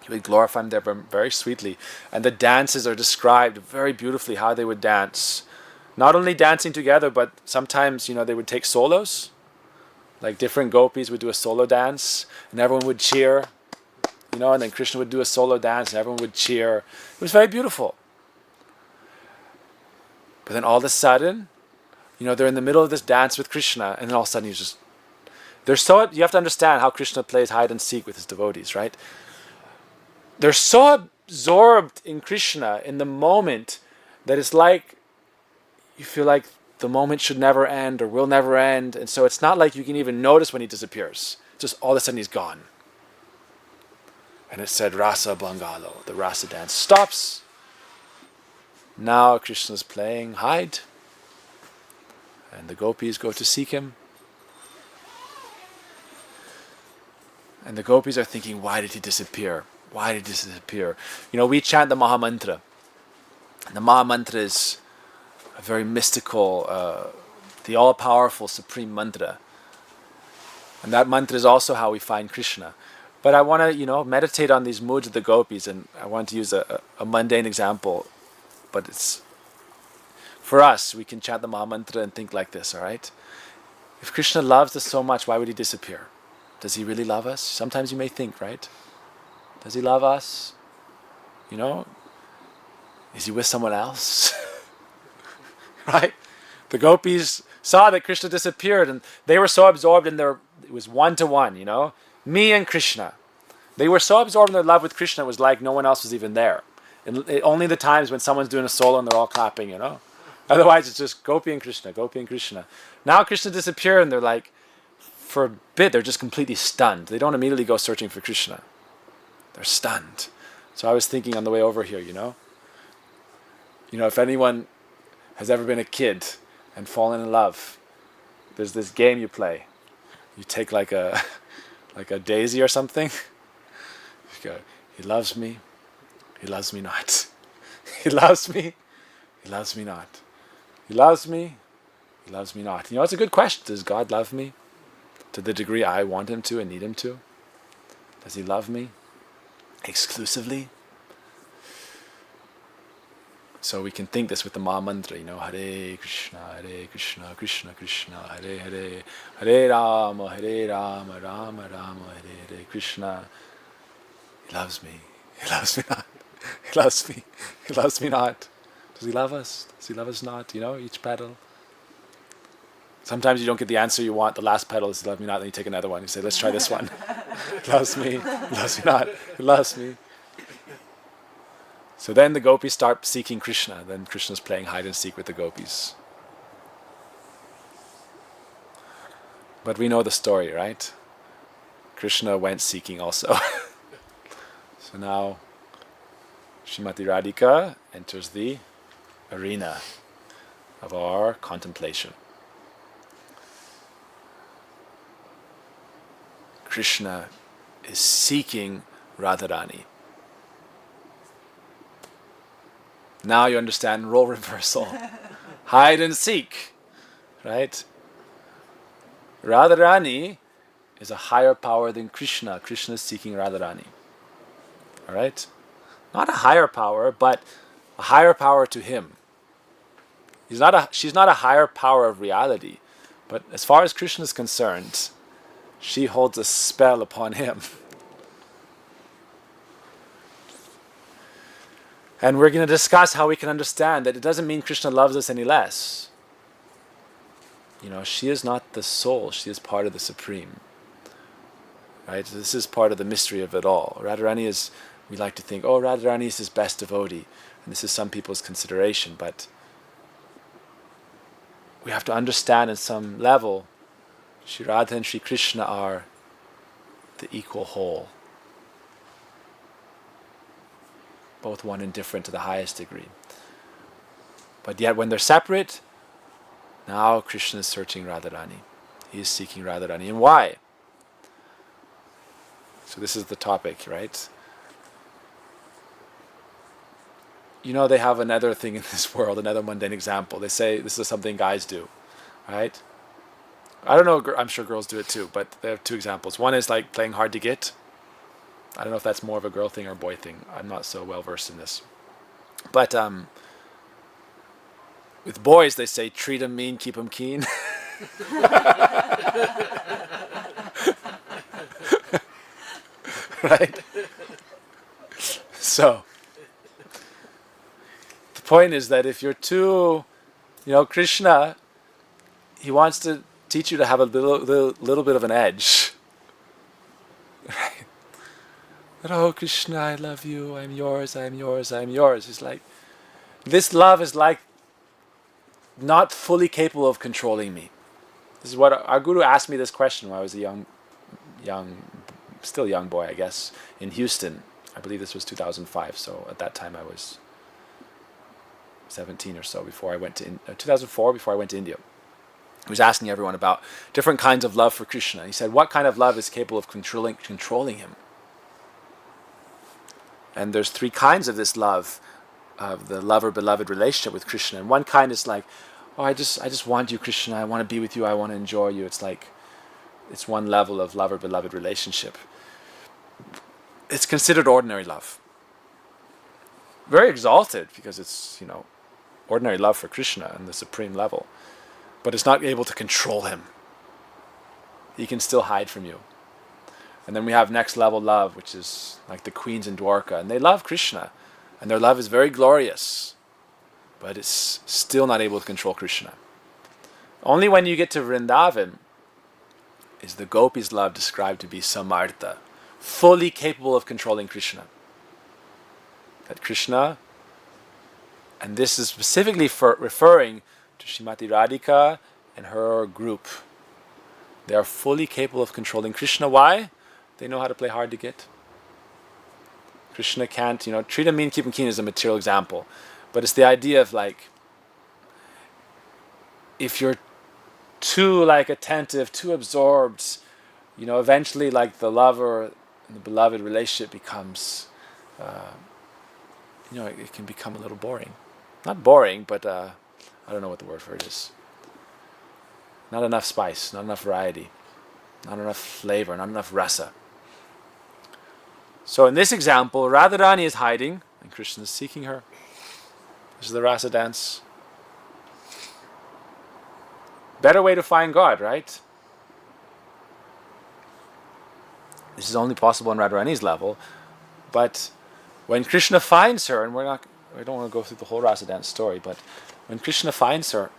He would glorify him there very sweetly. And the dances are described very beautifully, how they would dance. Not only dancing together, but sometimes, they would take solos. Like different gopis would do a solo dance and everyone would cheer. And then Krishna would do a solo dance and everyone would cheer. It was very beautiful. But then all of a sudden, they're in the middle of this dance with Krishna, and then all of a sudden you have to understand how Krishna plays hide and seek with his devotees, right? They're so absorbed in Krishna in the moment that it's like you feel like the moment should never end or will never end. And so it's not like you can even notice when he disappears. Just all of a sudden he's gone. And it said Rasa Bangalo, the Rasa dance stops. Now Krishna's playing hide. And the gopis go to seek him. And the gopis are thinking, why did he disappear? Why did he disappear? We chant the Maha Mantra. The Maha Mantra is a very mystical, the all-powerful supreme mantra. And that mantra is also how we find Krishna. But I want to, meditate on these moods of the gopis, and I want to use a mundane example. But it's, for us, we can chant the Maha Mantra and think like this, all right? If Krishna loves us so much, why would he disappear? Does he really love us? Sometimes you may think, right? Does he love us? Is he with someone else? Right? The gopis saw that Krishna disappeared and they were so absorbed in it was one-to-one, me and Krishna. They were so absorbed in their love with Krishna, it was like no one else was even there. And only the times when someone's doing a solo and they're all clapping, Otherwise it's just Gopi and Krishna, Gopi and Krishna. Now Krishna disappeared and they're like, for a bit, they're just completely stunned. They don't immediately go searching for Krishna. They're stunned. So I was thinking on the way over here, if anyone has ever been a kid and fallen in love, there's this game you play. You take like a daisy or something. You go, he loves me not. He loves me not. He loves me not. It's a good question. Does God love me to the degree I want him to and need him to? Does he love me exclusively? So we can think this with the Maha Mantra, Hare Krishna, Krishna Krishna, Hare Hare, Hare Rama, Rama Rama, Hare Hare, Krishna. He loves me not. He loves me not. Does he love us? Does he love us not? Each petal. Sometimes you don't get the answer you want. The last petal is love me not, then you take another one. You say, let's try this one. He loves me not. He loves me. So then the gopis start seeking Krishna. Then Krishna's playing hide and seek with the gopis. But we know the story, right? Krishna went seeking also. So now Srimati Radhika enters the arena of our contemplation. Krishna is seeking Radharani. Now you understand role reversal. Hide and seek, right? Radharani is a higher power than Krishna. Krishna is seeking Radharani. All right? Not a higher power, but a higher power to him. She's not a higher power of reality. But as far as Krishna is concerned, she holds a spell upon him. And we're going to discuss how we can understand that it doesn't mean Krishna loves us any less. she is not the soul, she is part of the Supreme. Right? This is part of the mystery of it all. Radharani is, we like to think, oh, Radharani is his best devotee. And this is some people's consideration, but we have to understand in some level, Sri Radha and Sri Krishna are the equal whole. Both one and different to the highest degree. But yet when they're separate, now Krishna is searching Radharani. He is seeking Radharani. And why? So this is the topic, right? They have another thing in this world, another mundane example. They say this is something guys do, right? I don't know, I'm sure girls do it too, but they have two examples. One is like playing hard to get. I don't know if that's more of a girl thing or a boy thing. I'm not so well versed in this. But with boys, they say treat 'em mean, keep 'em keen. Right? So, the point is that if you're too, Krishna, he wants to teach you to have a little bit of an edge. Right? That, oh, Krishna, I love you, I'm yours, I'm yours, I'm yours. It's like, this love is like not fully capable of controlling me. This is what our guru asked me this question when I was a still young boy, I guess, in Houston. I believe this was 2005, so at that time I was 17 or so before I went to 2004, before I went to India. He was asking everyone about different kinds of love for Krishna. He said, what kind of love is capable of controlling him? And there's three kinds of this love, of the lover-beloved relationship with Krishna. And one kind is like, oh, I just want you, Krishna. I want to be with you. I want to enjoy you. It's like, it's one level of lover-beloved relationship. It's considered ordinary love. Very exalted because it's, ordinary love for Krishna and the supreme level. But it's not able to control him. He can still hide from you. And then we have next level love, which is like the queens in Dwarka. And they love Krishna. And their love is very glorious. But it's still not able to control Krishna. Only when you get to Vrindavan is the Gopis' love described to be samartha, fully capable of controlling Krishna. That Krishna, and this is specifically referring to Srimati Radhika and her group. They are fully capable of controlling Krishna. Why? They know how to play hard to get. Krishna can't, treat him mean, keep him keen is a material example. But it's the idea of like, if you're too attentive, too absorbed, eventually like the lover and the beloved relationship becomes, it can become a little boring. Not boring, but I don't know what the word for it is. Not enough spice, not enough variety, not enough flavor, not enough rasa. So in this example, Radharani is hiding and Krishna is seeking her. This is the rasa dance. Better way to find God, right? This is only possible on Radharani's level, but when Krishna finds her, and we don't want to go through the whole rasa dance story, but when Krishna finds her,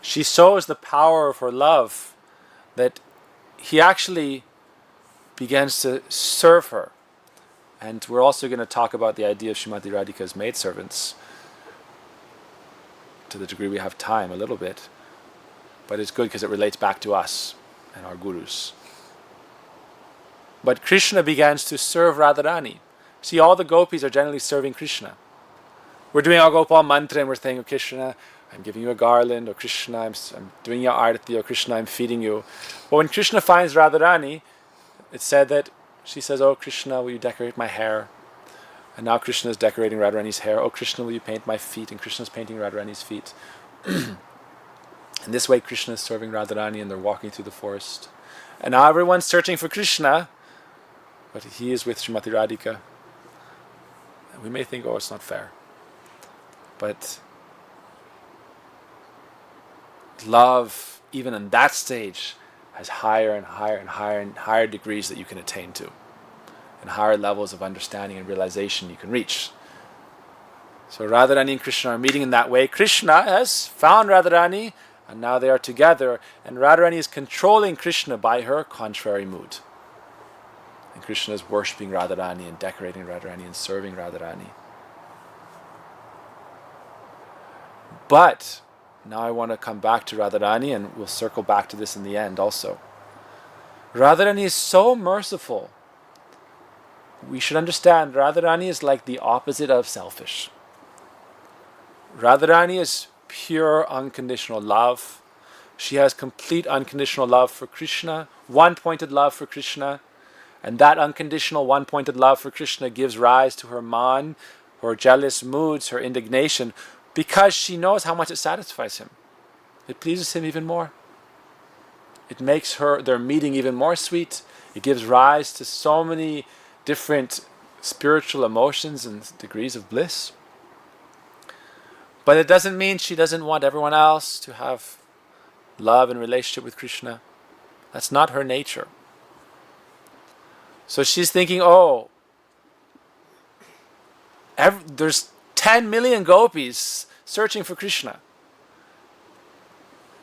she shows the power of her love that he actually begins to serve her. And we're also going to talk about the idea of Srimati Radhika's maidservants to the degree we have time a little bit. But it's good because it relates back to us and our gurus. But Krishna begins to serve Radharani. See, all the gopis are generally serving Krishna. We're doing our Gopal mantra and we're saying, oh, Krishna, I'm giving you a garland, or Krishna, I'm doing your arati, or Krishna, I'm feeding you. But when Krishna finds Radharani, it's said that she says, oh, Krishna, will you decorate my hair? And now Krishna is decorating Radharani's hair. Oh, Krishna, will you paint my feet? And Krishna is painting Radharani's feet. And this way Krishna is serving Radharani and they're walking through the forest. And now everyone's searching for Krishna, but he is with Srimati Radhika. And we may think, oh, it's not fair. But love, even in that stage, has higher and higher and higher and higher degrees that you can attain to, and higher levels of understanding and realization you can reach. So Radharani and Krishna are meeting in that way. Krishna has found Radharani, and now they are together, and Radharani is controlling Krishna by her contrary mood. And Krishna is worshipping Radharani and decorating Radharani and serving Radharani. But now I want to come back to Radharani, and we'll circle back to this in the end also. Radharani is so merciful. We should understand Radharani is like the opposite of selfish. Radharani is pure unconditional love. She has complete unconditional love for Krishna, one-pointed love for Krishna, and that unconditional one-pointed love for Krishna gives rise to her man, her jealous moods, her indignation, because she knows how much it satisfies him. It pleases him even more. It makes their meeting even more sweet. It gives rise to so many different spiritual emotions and degrees of bliss. But it doesn't mean she doesn't want everyone else to have love and relationship with Krishna. That's not her nature. So she's thinking, there's 10 million gopis searching for Krishna.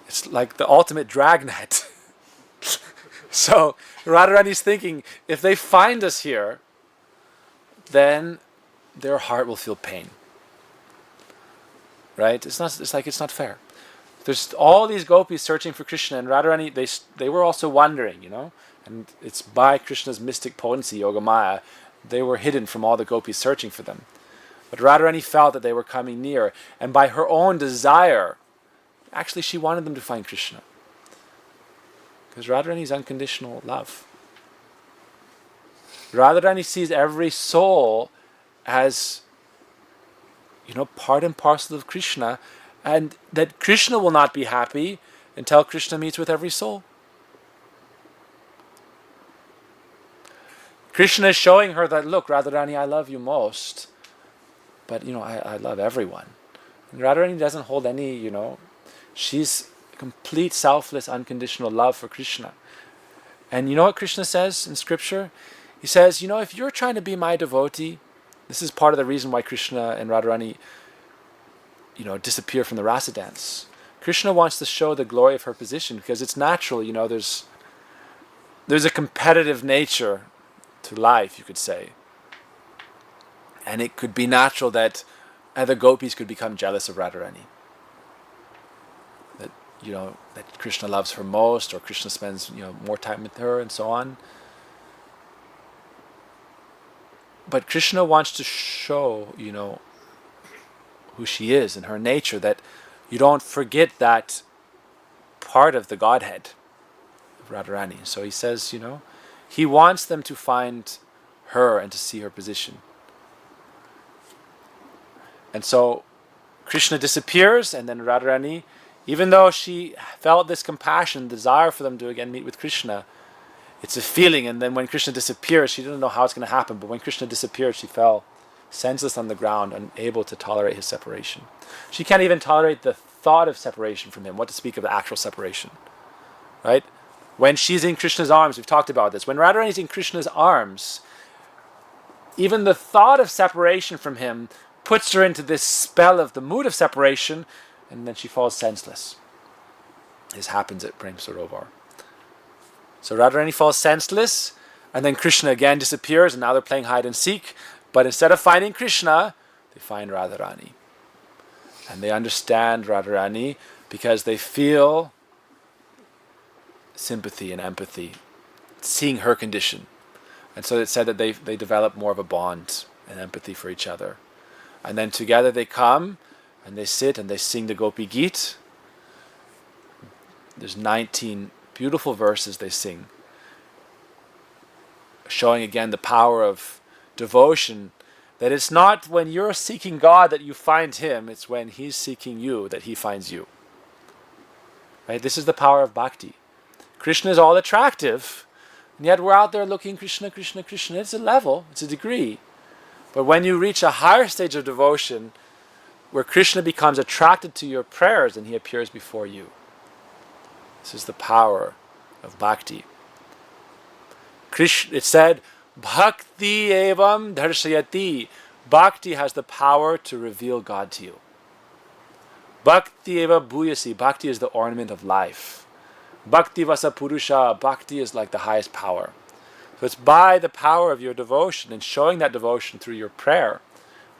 It's like the ultimate dragnet. So Radharani's thinking, if they find us here, then their heart will feel pain. Right? It's not fair. There's all these gopis searching for Krishna, and Radharani, they were also wondering, and it's by Krishna's mystic potency, Yogamaya, they were hidden from all the gopis searching for them. But Radharani felt that they were coming near, and by her own desire, actually she wanted them to find Krishna. Because Radharani is unconditional love. Radharani sees every soul as, part and parcel of Krishna, and that Krishna will not be happy until Krishna meets with every soul. Krishna is showing her that, look, Radharani, I love you most, but, I love everyone. And Radharani doesn't hold any, she's complete selfless, unconditional love for Krishna. And you know what Krishna says in scripture? He says, if you're trying to be my devotee, this is part of the reason why Krishna and Radharani, disappear from the rasa dance. Krishna wants to show the glory of her position because it's natural, there's a competitive nature to life, you could say. And it could be natural that other gopis could become jealous of Radharani. That Krishna loves her most, or Krishna spends, more time with her and so on. But Krishna wants to show, who she is and her nature, that you don't forget that part of the Godhead of Radharani. So he says, he wants them to find her and to see her position. And so Krishna disappears, and then Radharani, even though she felt this compassion, desire for them to again meet with Krishna, it's a feeling. And then when Krishna disappears, she didn't know how it's going to happen, but when Krishna disappeared, she fell senseless on the ground, unable to tolerate his separation. She can't even tolerate the thought of separation from him, what to speak of the actual separation. Right? When she's in Krishna's arms, we've talked about this, when Radharani is in Krishna's arms, even the thought of separation from him puts her into this spell of the mood of separation, and then she falls senseless. This happens at Prem Sarovar. So Radharani falls senseless, and then Krishna again disappears, and now they're playing hide and seek. But instead of finding Krishna, they find Radharani. And they understand Radharani because they feel sympathy and empathy, seeing her condition. And so it's said that they develop more of a bond and empathy for each other. And then together they come, and they sit and they sing the Gopi Geet. There's 19 beautiful verses they sing, showing again the power of devotion, that it's not when you're seeking God that you find him, it's when he's seeking you that he finds you. Right? This is the power of bhakti. Krishna is all attractive, and yet we're out there looking Krishna, Krishna, Krishna. It's a level, it's a degree. But when you reach a higher stage of devotion, where Krishna becomes attracted to your prayers and he appears before you. This is the power of bhakti. Krishna, it said, Bhakti evam darshayati. Bhakti has the power to reveal God to you. Bhakti eva bhuyasi. Bhakti is the ornament of life. Bhakti vasa purusha. Bhakti is like the highest power. So it's by the power of your devotion and showing that devotion through your prayer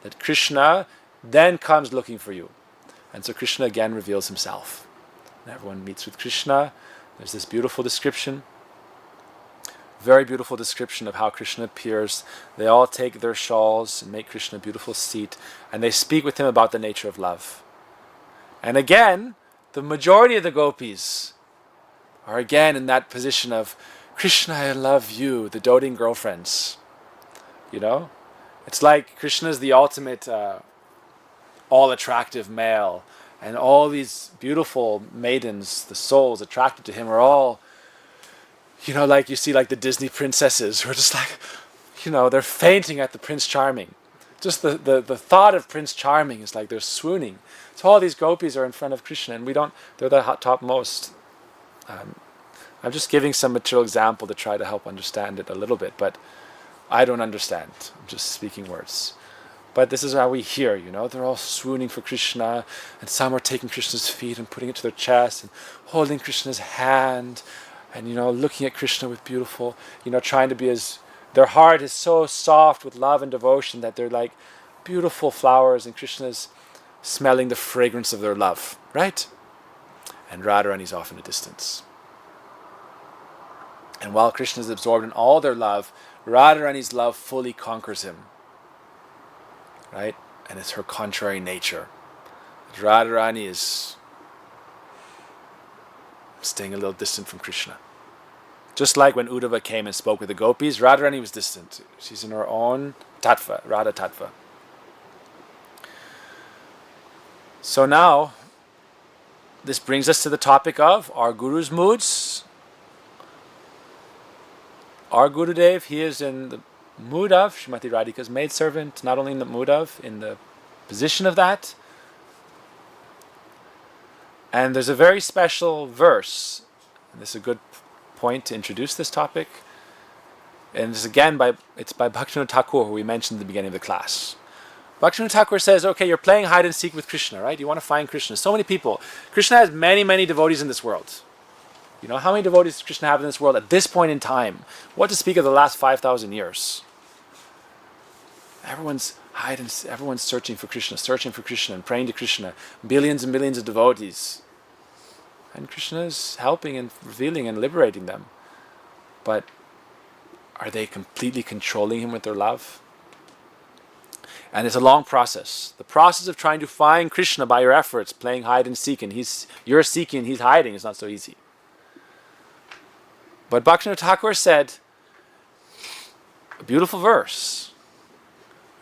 that Krishna then comes looking for you. And so Krishna again reveals himself. And everyone meets with Krishna. There's this beautiful description. Very beautiful description of how Krishna appears. They all take their shawls and make Krishna a beautiful seat. And they speak with him about the nature of love. And again, the majority of the gopis are again in that position of, Krishna, I love you, the doting girlfriends. You know? It's like Krishna is the ultimate all-attractive male. And all these beautiful maidens, the souls attracted to him are all, you know, like you see like the Disney princesses who are just like, you know, they're fainting at the Prince Charming. Just the thought of Prince Charming is like they're swooning. So all these gopis are in front of Krishna and they're the topmost. I'm just giving some material example to try to help understand it a little bit, but I don't understand. I'm just speaking words. But this is how we hear, you know, they're all swooning for Krishna, and some are taking Krishna's feet and putting it to their chest and holding Krishna's hand and, you know, looking at Krishna with beautiful, you know, trying to be their heart is so soft with love and devotion that they're like beautiful flowers and Krishna's smelling the fragrance of their love, right? And Radharani's off in the distance. And while Krishna is absorbed in all their love, Radharani's love fully conquers him. Right? And it's her contrary nature. Radharani is staying a little distant from Krishna. Just like when Uddhava came and spoke with the gopis, Radharani was distant. She's in her own tattva, Radha tattva. So now, this brings us to the topic of our Guru's moods. Our Gurudev, he is in the mood of Srimati Radhika's maidservant, not only in the mood of, in the position of that. And there's a very special verse, and this is a good point to introduce this topic. And it's again it's by Bhaktivinoda Thakur, who we mentioned at the beginning of the class. Bhaktivinoda Thakur says, okay, you're playing hide and seek with Krishna, right? You want to find Krishna. So many people. Krishna has many, many devotees in this world. You know, how many devotees does Krishna have in this world at this point in time? What to speak of the last 5,000 years? Everyone's searching for Krishna and praying to Krishna. Billions and billions of devotees. And Krishna is helping and revealing and liberating them. But are they completely controlling him with their love? And it's a long process. The process of trying to find Krishna by your efforts, playing hide and seek, and you're seeking, he's hiding, is not so easy. But Bhaktivinoda Thakur said, a beautiful verse,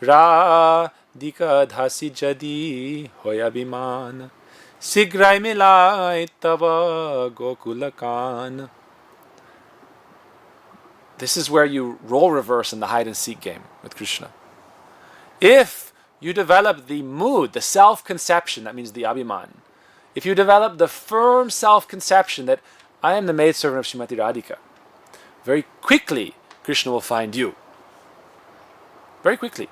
Radhika dhasi jadi hoya biman, sigrai milai tava gokulakan. This is where you role reverse in the hide and seek game with Krishna. If you develop the mood, the self-conception, that means the abhiman, if you develop the firm self-conception that I am the maidservant of Srimati Radhika, very quickly Krishna will find you. Very quickly.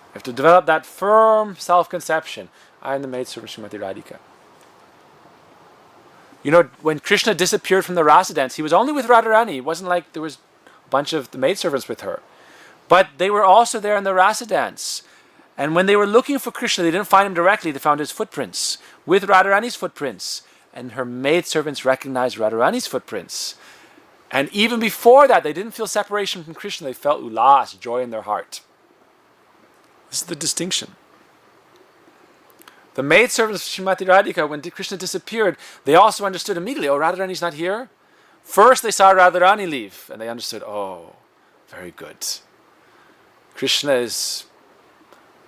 You have to develop that firm self-conception. I am the maidservant of Srimati Radhika. You know, when Krishna disappeared from the rasa dance, he was only with Radharani. It wasn't like there was a bunch of the maidservants with her. But they were also there in the rasa dance. And when they were looking for Krishna, they didn't find him directly. They found his footprints with Radharani's footprints. And her maidservants recognized Radharani's footprints. And even before that, they didn't feel separation from Krishna. They felt ulas, joy in their heart. This is the distinction. The maidservants of Srimati Radhika, when Krishna disappeared, they also understood immediately, oh, Radharani's not here. First they saw Radharani leave, and they understood, oh, very good. Krishna is,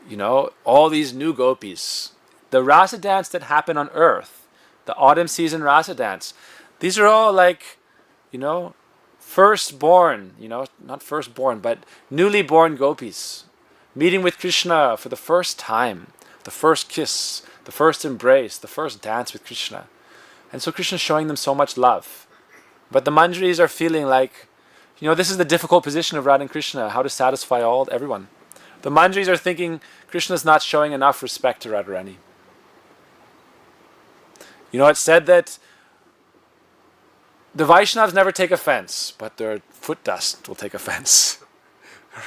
you know, all these new gopis. The rasa dance that happened on earth, the autumn season rasa dance, these are all like, you know, firstborn, you know, not firstborn, but newly born gopis, meeting with Krishna for the first time, the first kiss, the first embrace, the first dance with Krishna. And so Krishna is showing them so much love. But the manjaris are feeling like, This is the difficult position of Radha and Krishna, how to satisfy everyone. The Manjaris are thinking Krishna's not showing enough respect to Radharani. It's said that the Vaishnavas never take offense, but their foot dust will take offense.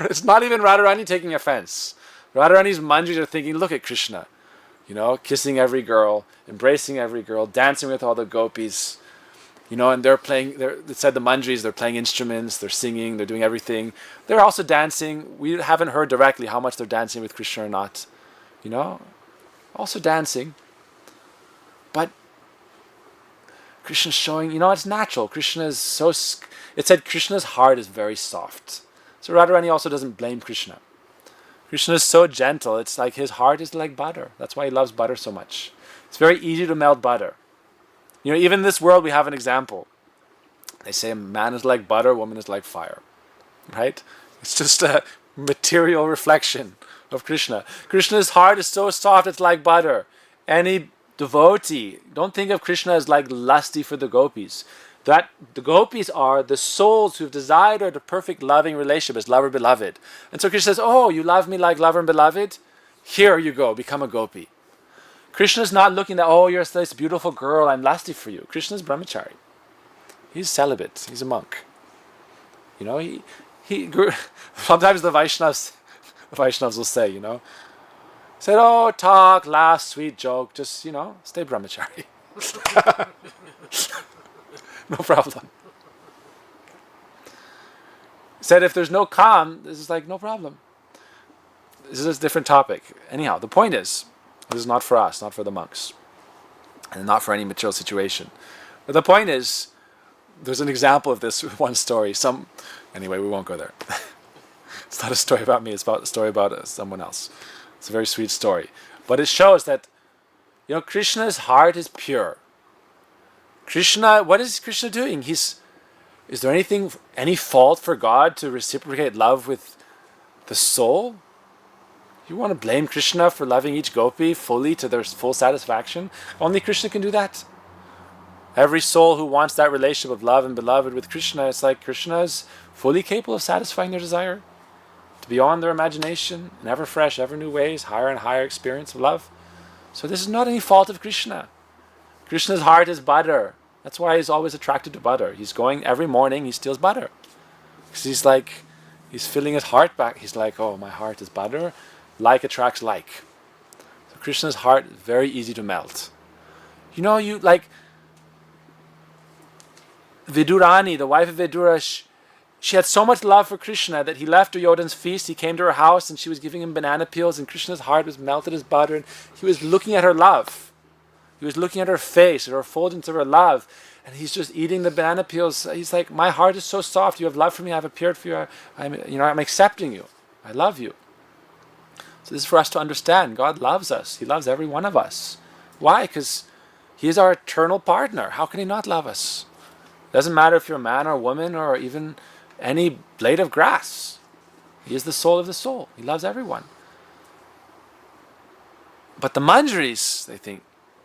It's not even Radharani taking offense. Radharani's Manjaris are thinking, look at Krishna, kissing every girl, embracing every girl, dancing with all the gopis, and they're playing, it said the Manjaris, they're playing instruments, they're singing, they're doing everything. They're also dancing. We haven't heard directly how much they're dancing with Krishna or not. Also dancing. But Krishna's showing, it's natural. Krishna is it said Krishna's heart is very soft. So Radharani also doesn't blame Krishna. Krishna is so gentle. It's like his heart is like butter. That's why he loves butter so much. It's very easy to melt butter. Even in this world we have an example. They say a man is like butter, a woman is like fire. Right? It's just a material reflection of Krishna. Krishna's heart is so soft, it's like butter. Any devotee, don't think of Krishna as like lusty for the gopis. That the gopis are the souls who've desired the perfect loving relationship as lover beloved. And so Krishna says, oh, you love me like lover and beloved? Here you go, become a gopi. Krishna's not looking at, oh, you're this beautiful girl, I'm lusty for you. Krishna's brahmachari. He's celibate. He's a monk. Sometimes the Vaishnavas will say, said, oh, talk, laugh, sweet joke, just, stay brahmachari. No problem. Said if there's no calm, this is like, no problem. This is a different topic. Anyhow, the point is, this is not for us, not for the monks, and not for any material situation. But the point is, there's an example of this one story. Anyway, we won't go there. It's not a story about me, it's a story about someone else. It's a very sweet story. But it shows that, Krishna's heart is pure. Krishna, what is Krishna doing? Is there any fault for God to reciprocate love with the soul? You want to blame Krishna for loving each gopi fully to their full satisfaction? Only Krishna can do that. Every soul who wants that relationship of love and beloved with Krishna, it's like Krishna is fully capable of satisfying their desire. To beyond their imagination, in ever fresh, ever new ways, higher and higher experience of love. So this is not any fault of Krishna. Krishna's heart is butter. That's why he's always attracted to butter. He's going every morning, he steals butter. Because he's filling his heart back. He's like, oh, my heart is butter. Like attracts like. So Krishna's heart is very easy to melt. Vidurani, the wife of Vidura, she had so much love for Krishna that he left Duryodhana's feast, he came to her house and she was giving him banana peels and Krishna's heart was melted as butter and he was looking at her love. He was looking at her face, at her effulgence of her love, and he's just eating the banana peels. He's like, my heart is so soft, you have love for me, I've appeared for you, I'm accepting you, I love you. So this is for us to understand, God loves us, He loves every one of us. Why? Because He is our eternal partner. How can He not love us? It doesn't matter if you're a man or a woman or even any blade of grass. He is the soul of the soul. He loves everyone. But the Manjaris, they think,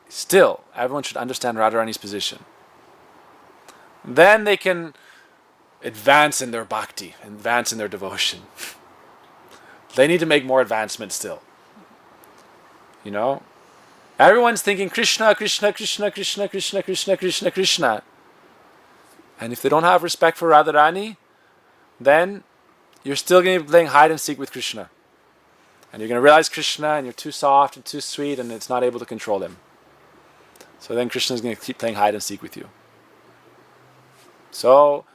still, everyone should understand Radharani's position. Then they can advance in their bhakti, advance in their devotion. They need to make more advancement still. Everyone's thinking Krishna, Krishna, Krishna, Krishna, Krishna, Krishna, Krishna, Krishna. And if they don't have respect for Radharani, then you're still going to be playing hide and seek with Krishna. And you're going to realize Krishna and you're too soft and too sweet and it's not able to control him. So then Krishna is going to keep playing hide and seek with you. So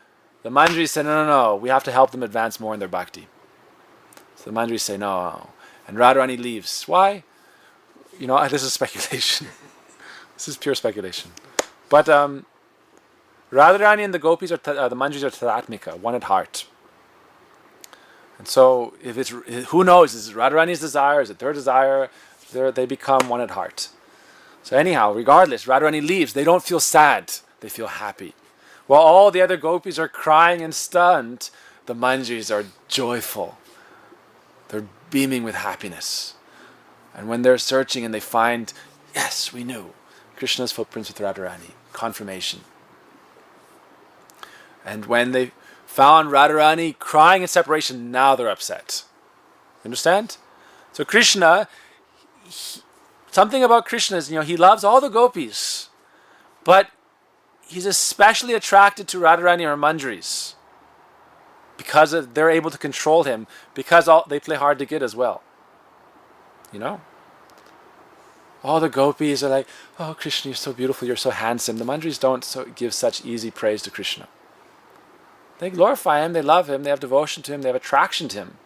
the Manjaris say, no, we have to help them advance more in their bhakti. So the Manjaris say, no. And Radharani leaves. Why? This is speculation. This is pure speculation. But Radharani and the Gopis, the Manjaris are tadatmika, one at heart. And so, who knows, is it Radharani's desire, is it their desire? They become one at heart. So anyhow, regardless, Radharani leaves. They don't feel sad. They feel happy. While all the other gopis are crying and stunned, the Manjaris are joyful. They're beaming with happiness. And when they're searching and they find, yes, we knew, Krishna's footprints with Radharani, confirmation. And when they found Radharani crying in separation. Now they're upset. Understand? So Krishna, something about Krishna is, he loves all the gopis, but he's especially attracted to Radharani or Manjaris because they're able to control him, because they play hard to get as well. All the gopis are like, oh, Krishna, you're so beautiful, you're so handsome. The Manjaris don't give such easy praise to Krishna. They glorify him, they love him, they have devotion to him, they have attraction to him.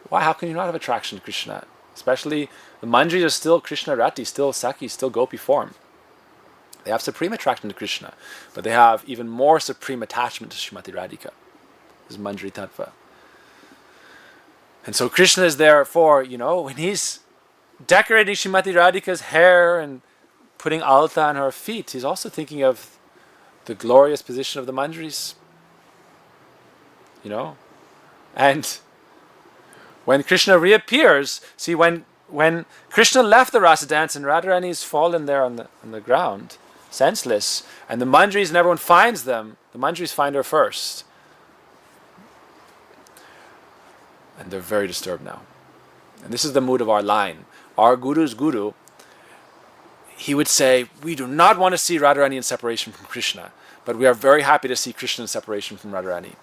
Why? How can you not have attraction to Krishna? Especially the Manjaris are still Krishna Rati, still Saki, still Gopi form. They have supreme attraction to Krishna, but they have even more supreme attachment to Srimati Radhika. This is Manjari Tattva. And so Krishna is therefore, when he's decorating Srimati Radhika's hair and putting alta on her feet, he's also thinking of the glorious position of the Manjaris. And when Krishna reappears, see, when Krishna left the Rasa dance and Radharani is fallen there on the ground, senseless, and the Manjaris and everyone finds them, the Manjaris find her first. And they're very disturbed now. And this is the mood of our line. Our Guru's Guru, he would say, we do not want to see Radharani in separation from Krishna, but we are very happy to see Krishna in separation from Radharani.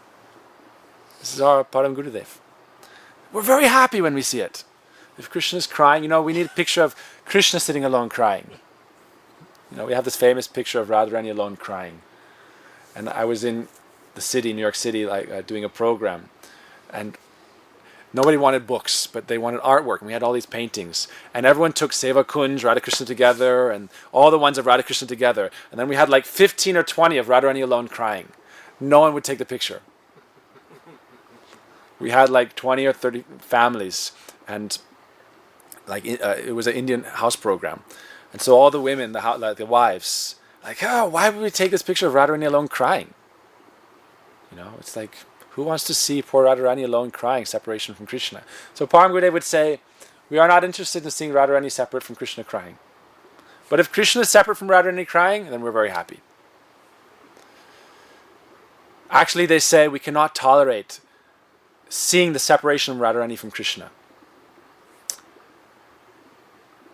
This is our Param Gurudev. We're very happy when we see it. If Krishna is crying, we need a picture of Krishna sitting alone crying. We have this famous picture of Radharani alone crying. And I was in the city, New York City, doing a program. And nobody wanted books, but they wanted artwork. And we had all these paintings. And everyone took Seva Kunj, Radhakrishna together, and all the ones of Radhakrishna together. And then we had 15 or 20 of Radharani alone crying. No one would take the picture. We had 20 or 30 families. And it was an Indian house program. And so all the women, the wives, why would we take this picture of Radharani alone crying? It's who wants to see poor Radharani alone crying, separation from Krishna? So Param Gurudev would say, we are not interested in seeing Radharani separate from Krishna crying. But if Krishna is separate from Radharani crying, then we're very happy. Actually, they say we cannot tolerate seeing the separation of Radharani from Krishna.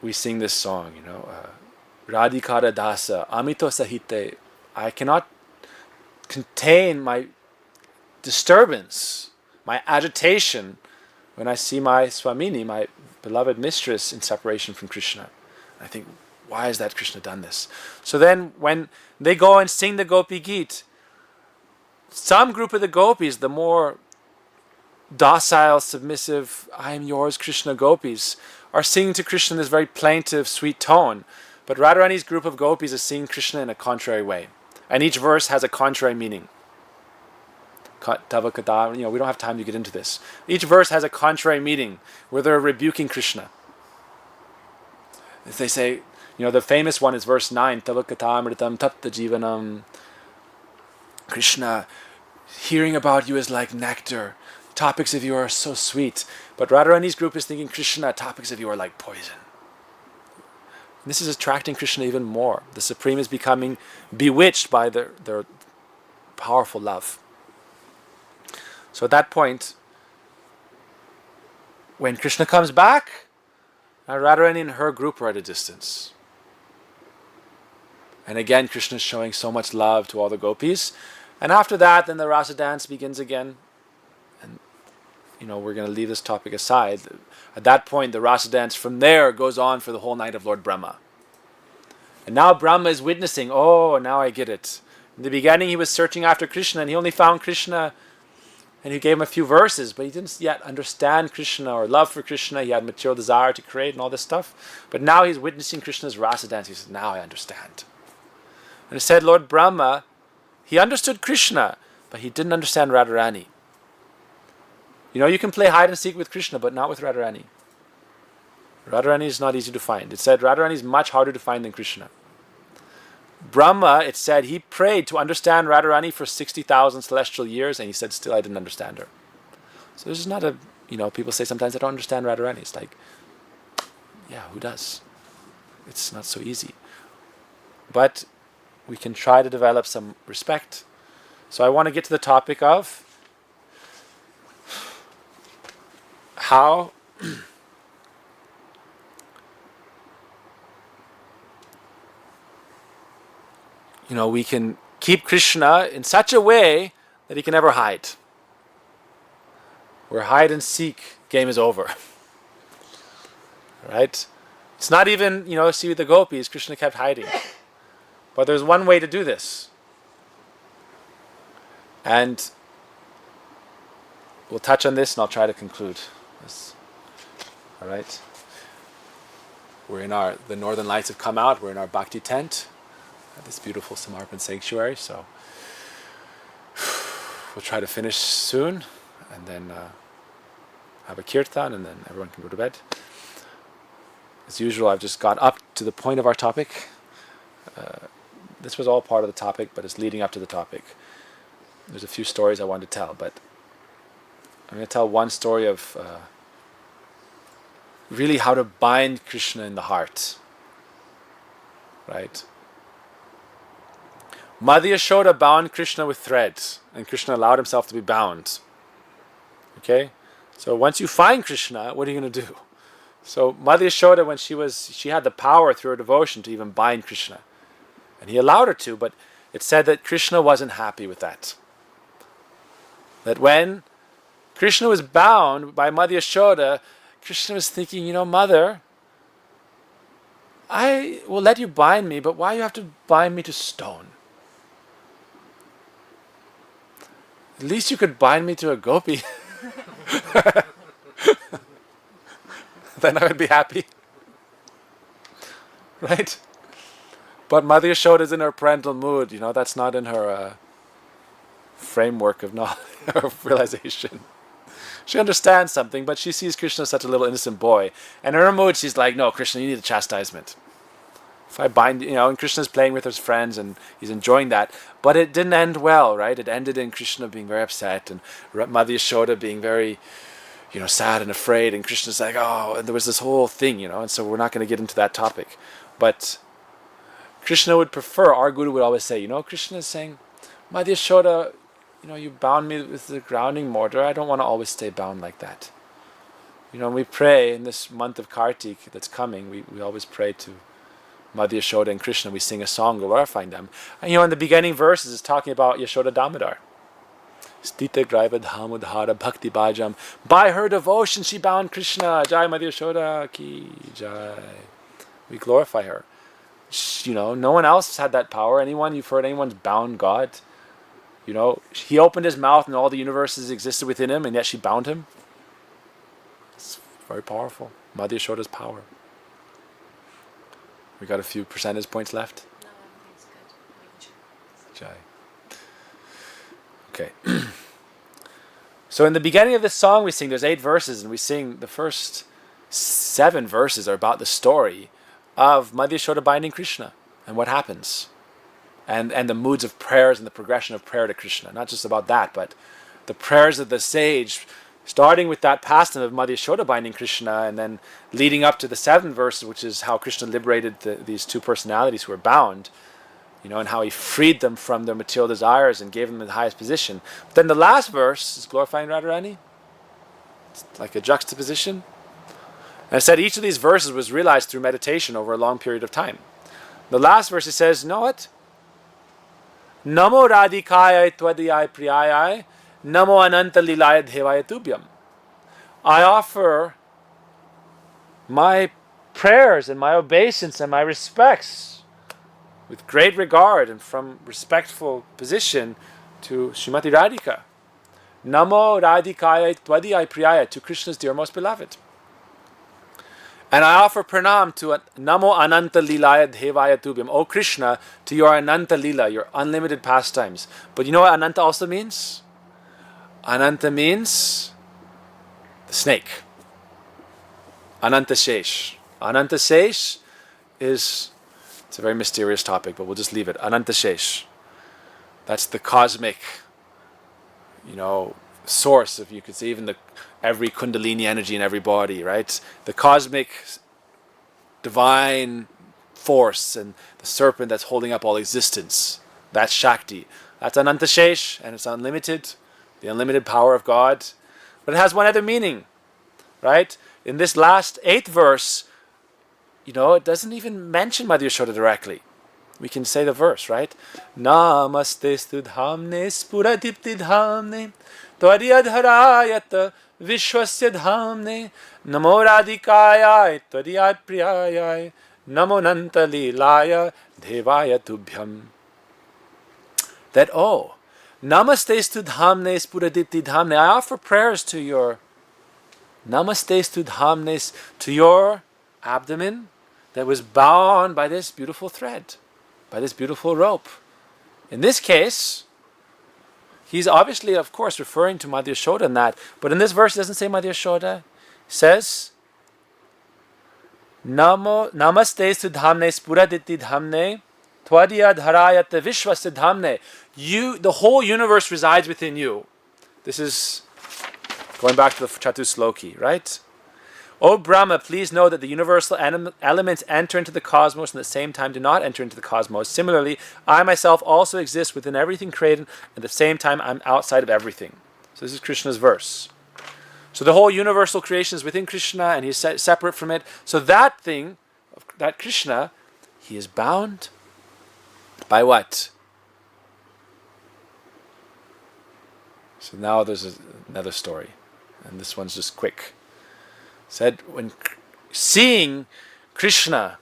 We sing this song, Radhikara Dasa, Amito Sahite. I cannot contain my disturbance, my agitation, when I see my Swamini, my beloved mistress, in separation from Krishna. I think, why has that Krishna done this? So then when they go and sing the Gopi Geet, some group of the gopis, the more docile, submissive, I am yours, Krishna gopis, are singing to Krishna in this very plaintive, sweet tone. But Radharani's group of gopis is singing Krishna in a contrary way. And each verse has a contrary meaning. We don't have time to get into this. Each verse has a contrary meaning where they're rebuking Krishna. As they say, the famous one is verse 9, Tavakatamritam tapta jivanam. Krishna, hearing about you is like nectar. Topics of you are so sweet. But Radharani's group is thinking, Krishna, topics of you are like poison. And this is attracting Krishna even more. The Supreme is becoming bewitched by their powerful love. So at that point, when Krishna comes back, Radharani and her group are at a distance. And again, Krishna is showing so much love to all the gopis. And after that, then the rasa dance begins again. And, we're going to leave this topic aside. At that point, the rasa dance from there goes on for the whole night of Lord Brahma. And now Brahma is witnessing, now I get it. In the beginning, he was searching after Krishna, and he only found Krishna, and he gave him a few verses, but he didn't yet understand Krishna or love for Krishna. He had material desire to create and all this stuff. But now he's witnessing Krishna's rasa dance. He says, now I understand. And he said, Lord Brahma, he understood Krishna, but he didn't understand Radharani. You can play hide and seek with Krishna, but not with Radharani. Radharani is not easy to find. It said Radharani is much harder to find than Krishna. Brahma, it said, he prayed to understand Radharani for 60,000 celestial years, and he said, still I didn't understand her. So this is not people say sometimes I don't understand Radharani. It's who does? It's not so easy. But we can try to develop some respect. So I want to get to the topic of how we can keep Krishna in such a way that he can never hide. Where hide and seek game is over. Right? It's not even, see with the Gopis, Krishna kept hiding. But there's one way to do this. And we'll touch on this and I'll try to conclude. All right? We're in the Northern Lights have come out. We're in our Bhakti tent at this beautiful Samarpan sanctuary. So we'll try to finish soon and then have a kirtan and then everyone can go to bed. As usual, I've just got up to the point of our topic. This was all part of the topic, but it's leading up to the topic. There's a few stories I wanted to tell, but I'm going to tell one story of really how to bind Krishna in the heart. Right? Mother Yashoda bound Krishna with threads, and Krishna allowed himself to be bound. Okay? So once you find Krishna, what are you going to do? So Mother Yashoda, when she had the power through her devotion to even bind Krishna. And he allowed her to, but it said that Krishna wasn't happy with that. That when Krishna was bound by Mother Yashoda, Krishna was thinking, Mother, I will let you bind me, but why do you have to bind me to stone? At least you could bind me to a gopi. Then I would be happy. Right? But Mother Yashoda is in her parental mood. That's not in her framework of knowledge, of realization. She understands something, but she sees Krishna as such a little innocent boy. And in her mood, she's like, no, Krishna, you need a chastisement. If I bind, and Krishna's playing with his friends and he's enjoying that. But it didn't end well, right? It ended in Krishna being very upset and Mother Yashoda being very, sad and afraid. And Krishna's like, oh, and there was this whole thing, and so we're not going to get into that topic. But Krishna would prefer, our Guru would always say, Krishna is saying, Mother Yashoda, you bound me with the grounding mortar. I don't want to always stay bound like that. When we pray in this month of Kartik that's coming, we always pray to Mother Yashoda and Krishna. We sing a song glorifying them. And in the beginning verses, it's talking about Yashoda Damodar. Stita Graiva Dhamudhara Bhakti Bhajam. By her devotion, she bound Krishna. Jai Mother Yashoda Ki Jai. We glorify her. No one else has had that power. You've heard anyone's bound God? He opened his mouth and all the universes existed within him, and yet she bound him. It's very powerful. Mother Yashoda's power. We got a few percentage points left. No, everything's good. Okay. So in the beginning of this song we sing, there's 8 verses, and we sing the first 7 verses are about the story of Mother Yashoda binding Krishna and what happens. And the moods of prayers and the progression of prayer to Krishna. Not just about that, but the prayers of the sage, starting with that pastime of Mother Yashoda binding Krishna, and then leading up to the 7th verse, which is how Krishna liberated these 2 personalities who were bound, and how he freed them from their material desires and gave them the highest position. But then the last verse is glorifying Radharani. It's like a juxtaposition. And I said each of these verses was realized through meditation over a long period of time. The last verse, it says, know what? Namo Radhikaya Twadiyai Priyayai Namo Ananta Lilaya Devaya Tubhyam. I offer my prayers and my obeisance and my respects with great regard and from respectful position to Srimati Radhika. Namo Radhikaya Twadiyai Priyaya, to Krishna's dear most beloved. And I offer pranam to Namo Ananta Lilaya Devaya Tubhyam. O Krishna, to your Ananta Lila, your unlimited pastimes. But you know what Ananta also means? Ananta means the snake. Ananta Shesh. Ananta Shesh it's a very mysterious topic, but we'll just leave it. Ananta Shesh. That's the cosmic, source, if you could say, even every kundalini energy in every body, right? The cosmic divine force and the serpent that's holding up all existence. That's Shakti. That's Ananta Shesh, and it's unlimited, the unlimited power of God. But it has one other meaning. right? In this last 8th verse, it doesn't even mention Mother Yashoda directly. We can say the verse, right? Namaste studhamne spuradipti dhamne tvaryadharayata vishwasya dhamne namo radhikayai tvaryad priyayai namo nanta lilaya devaya tubhyam. That, namaste studhamne spuradipti dhamne. I offer prayers to your namaste studhamne, to your abdomen that was bound by this beautiful thread, by this beautiful rope. In this case, he's obviously, of course, referring to Mother Yashoda in that, but in this verse it doesn't say Mother Yashoda. It says, Namaste sudhamne spuraditi dhamne twadya dharayata vishwasya dhamne. The whole universe resides within you. This is going back to the Chatusloki, right? O Brahma, please know that the universal elements enter into the cosmos and at the same time do not enter into the cosmos. Similarly, I myself also exist within everything created and at the same time I'm outside of everything. So this is Krishna's verse. So the whole universal creation is within Krishna and he's separate from it. So that thing, that Krishna, he is bound by what? So now there's another story. And this one's just quick. Said when seeing Krishna,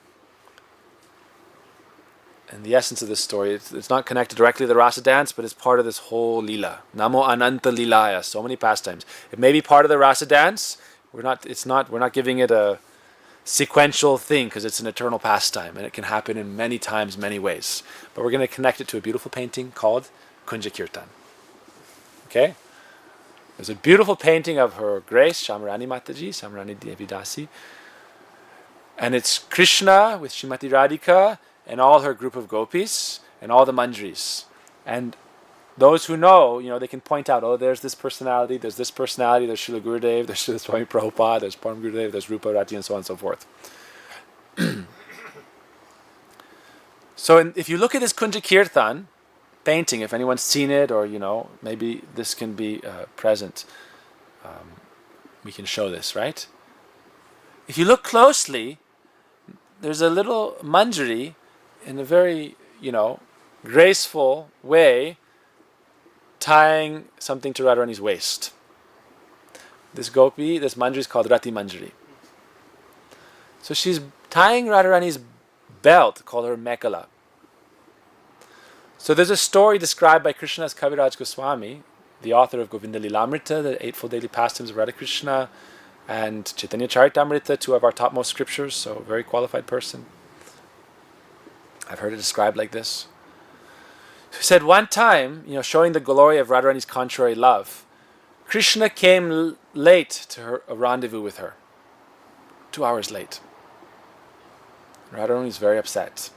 and the essence of this story, it's not connected directly to the rasa dance, but it's part of this whole lila. Namo ananta lilaya, so many pastimes. It may be part of the rasa dance. We're not giving it a sequential thing because it's an eternal pastime and it can happen in many times, many ways. But we're going to connect it to a beautiful painting called Kunja Kirtan. Okay? There's a beautiful painting of Her Grace, Shamarani Mataji, Shamarani Devi Dasi. And it's Krishna with Srimati Radhika and all her group of gopis and all the manjaris. And those who know, they can point out, there's this personality, there's Srila Gurudev, there's Srila Swami Prabhupada, there's Param Gurudev, there's Rupa Rati, and so on and so forth. So if you look at this Kunja Kirtan painting, if anyone's seen it, or maybe this can be present, we can show this, right? If you look closely, there's a little manjari in a very graceful way tying something to Radharani's waist. This manjari is called Rati Manjari. So she's tying Radharani's belt called her mekhala. So there's a story described by Krishna's Kaviraj Goswami, the author of Govinda Lilamrita, the Eightfold Daily Pastimes of Radha Krishna, and Chaitanya Charitamrita, two of our topmost scriptures, so a very qualified person. I've heard it described like this. He said one time, showing the glory of Radharani's contrary love, Krishna came late to a rendezvous with her. 2 hours late. Radharani is very upset.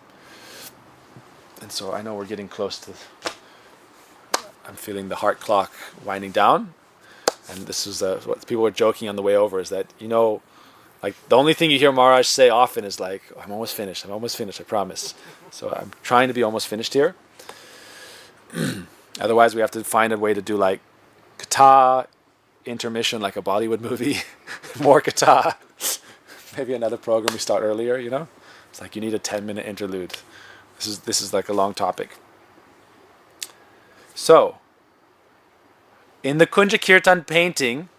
And so I know we're getting close to... I'm feeling the heart clock winding down. And this is what people were joking on the way over, is that, like the only thing you hear Maharaj say often is like, I'm almost finished, I promise. So I'm trying to be almost finished here. Otherwise we have to find a way to do like katha, intermission like a Bollywood movie, more katha. Maybe another program we start earlier, It's like you need a 10-minute interlude. This is like a long topic. So, in the Kunja Kirtan painting,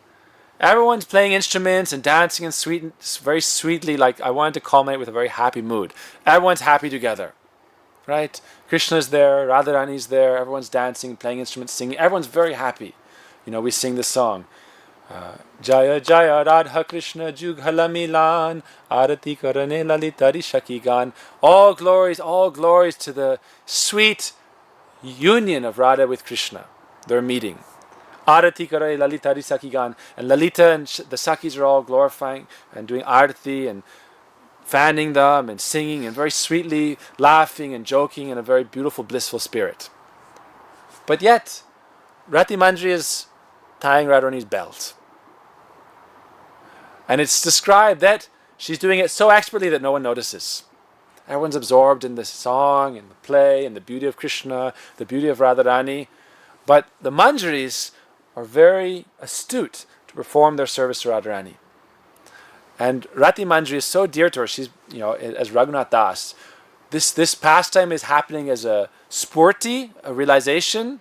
everyone's playing instruments and dancing and very sweetly, like I wanted to culminate with a very happy mood. Everyone's happy together, right? Krishna's there, Radharani's there, everyone's dancing, playing instruments, singing. Everyone's very happy. We sing this song. Jaya Jaya Radha Krishna Jughala Milan Arati Karane Lalitari Shakigan. All glories to the sweet union of Radha with Krishna, their meeting. Arati Karane Lalitari Sakigan. And Lalita and the Sakis are all glorifying and doing arati and fanning them and singing and very sweetly laughing and joking in a very beautiful, blissful spirit. But yet, Rati Manjari is tying Radharani's belt. And it's described that she's doing it so expertly that no one notices. Everyone's absorbed in the song and the play and the beauty of Krishna, the beauty of Radharani. But the Manjaris are very astute to perform their service to Radharani. And Rati Manjari is so dear to her. She's, as Raghunath Das, this pastime is happening as a spurti, a realization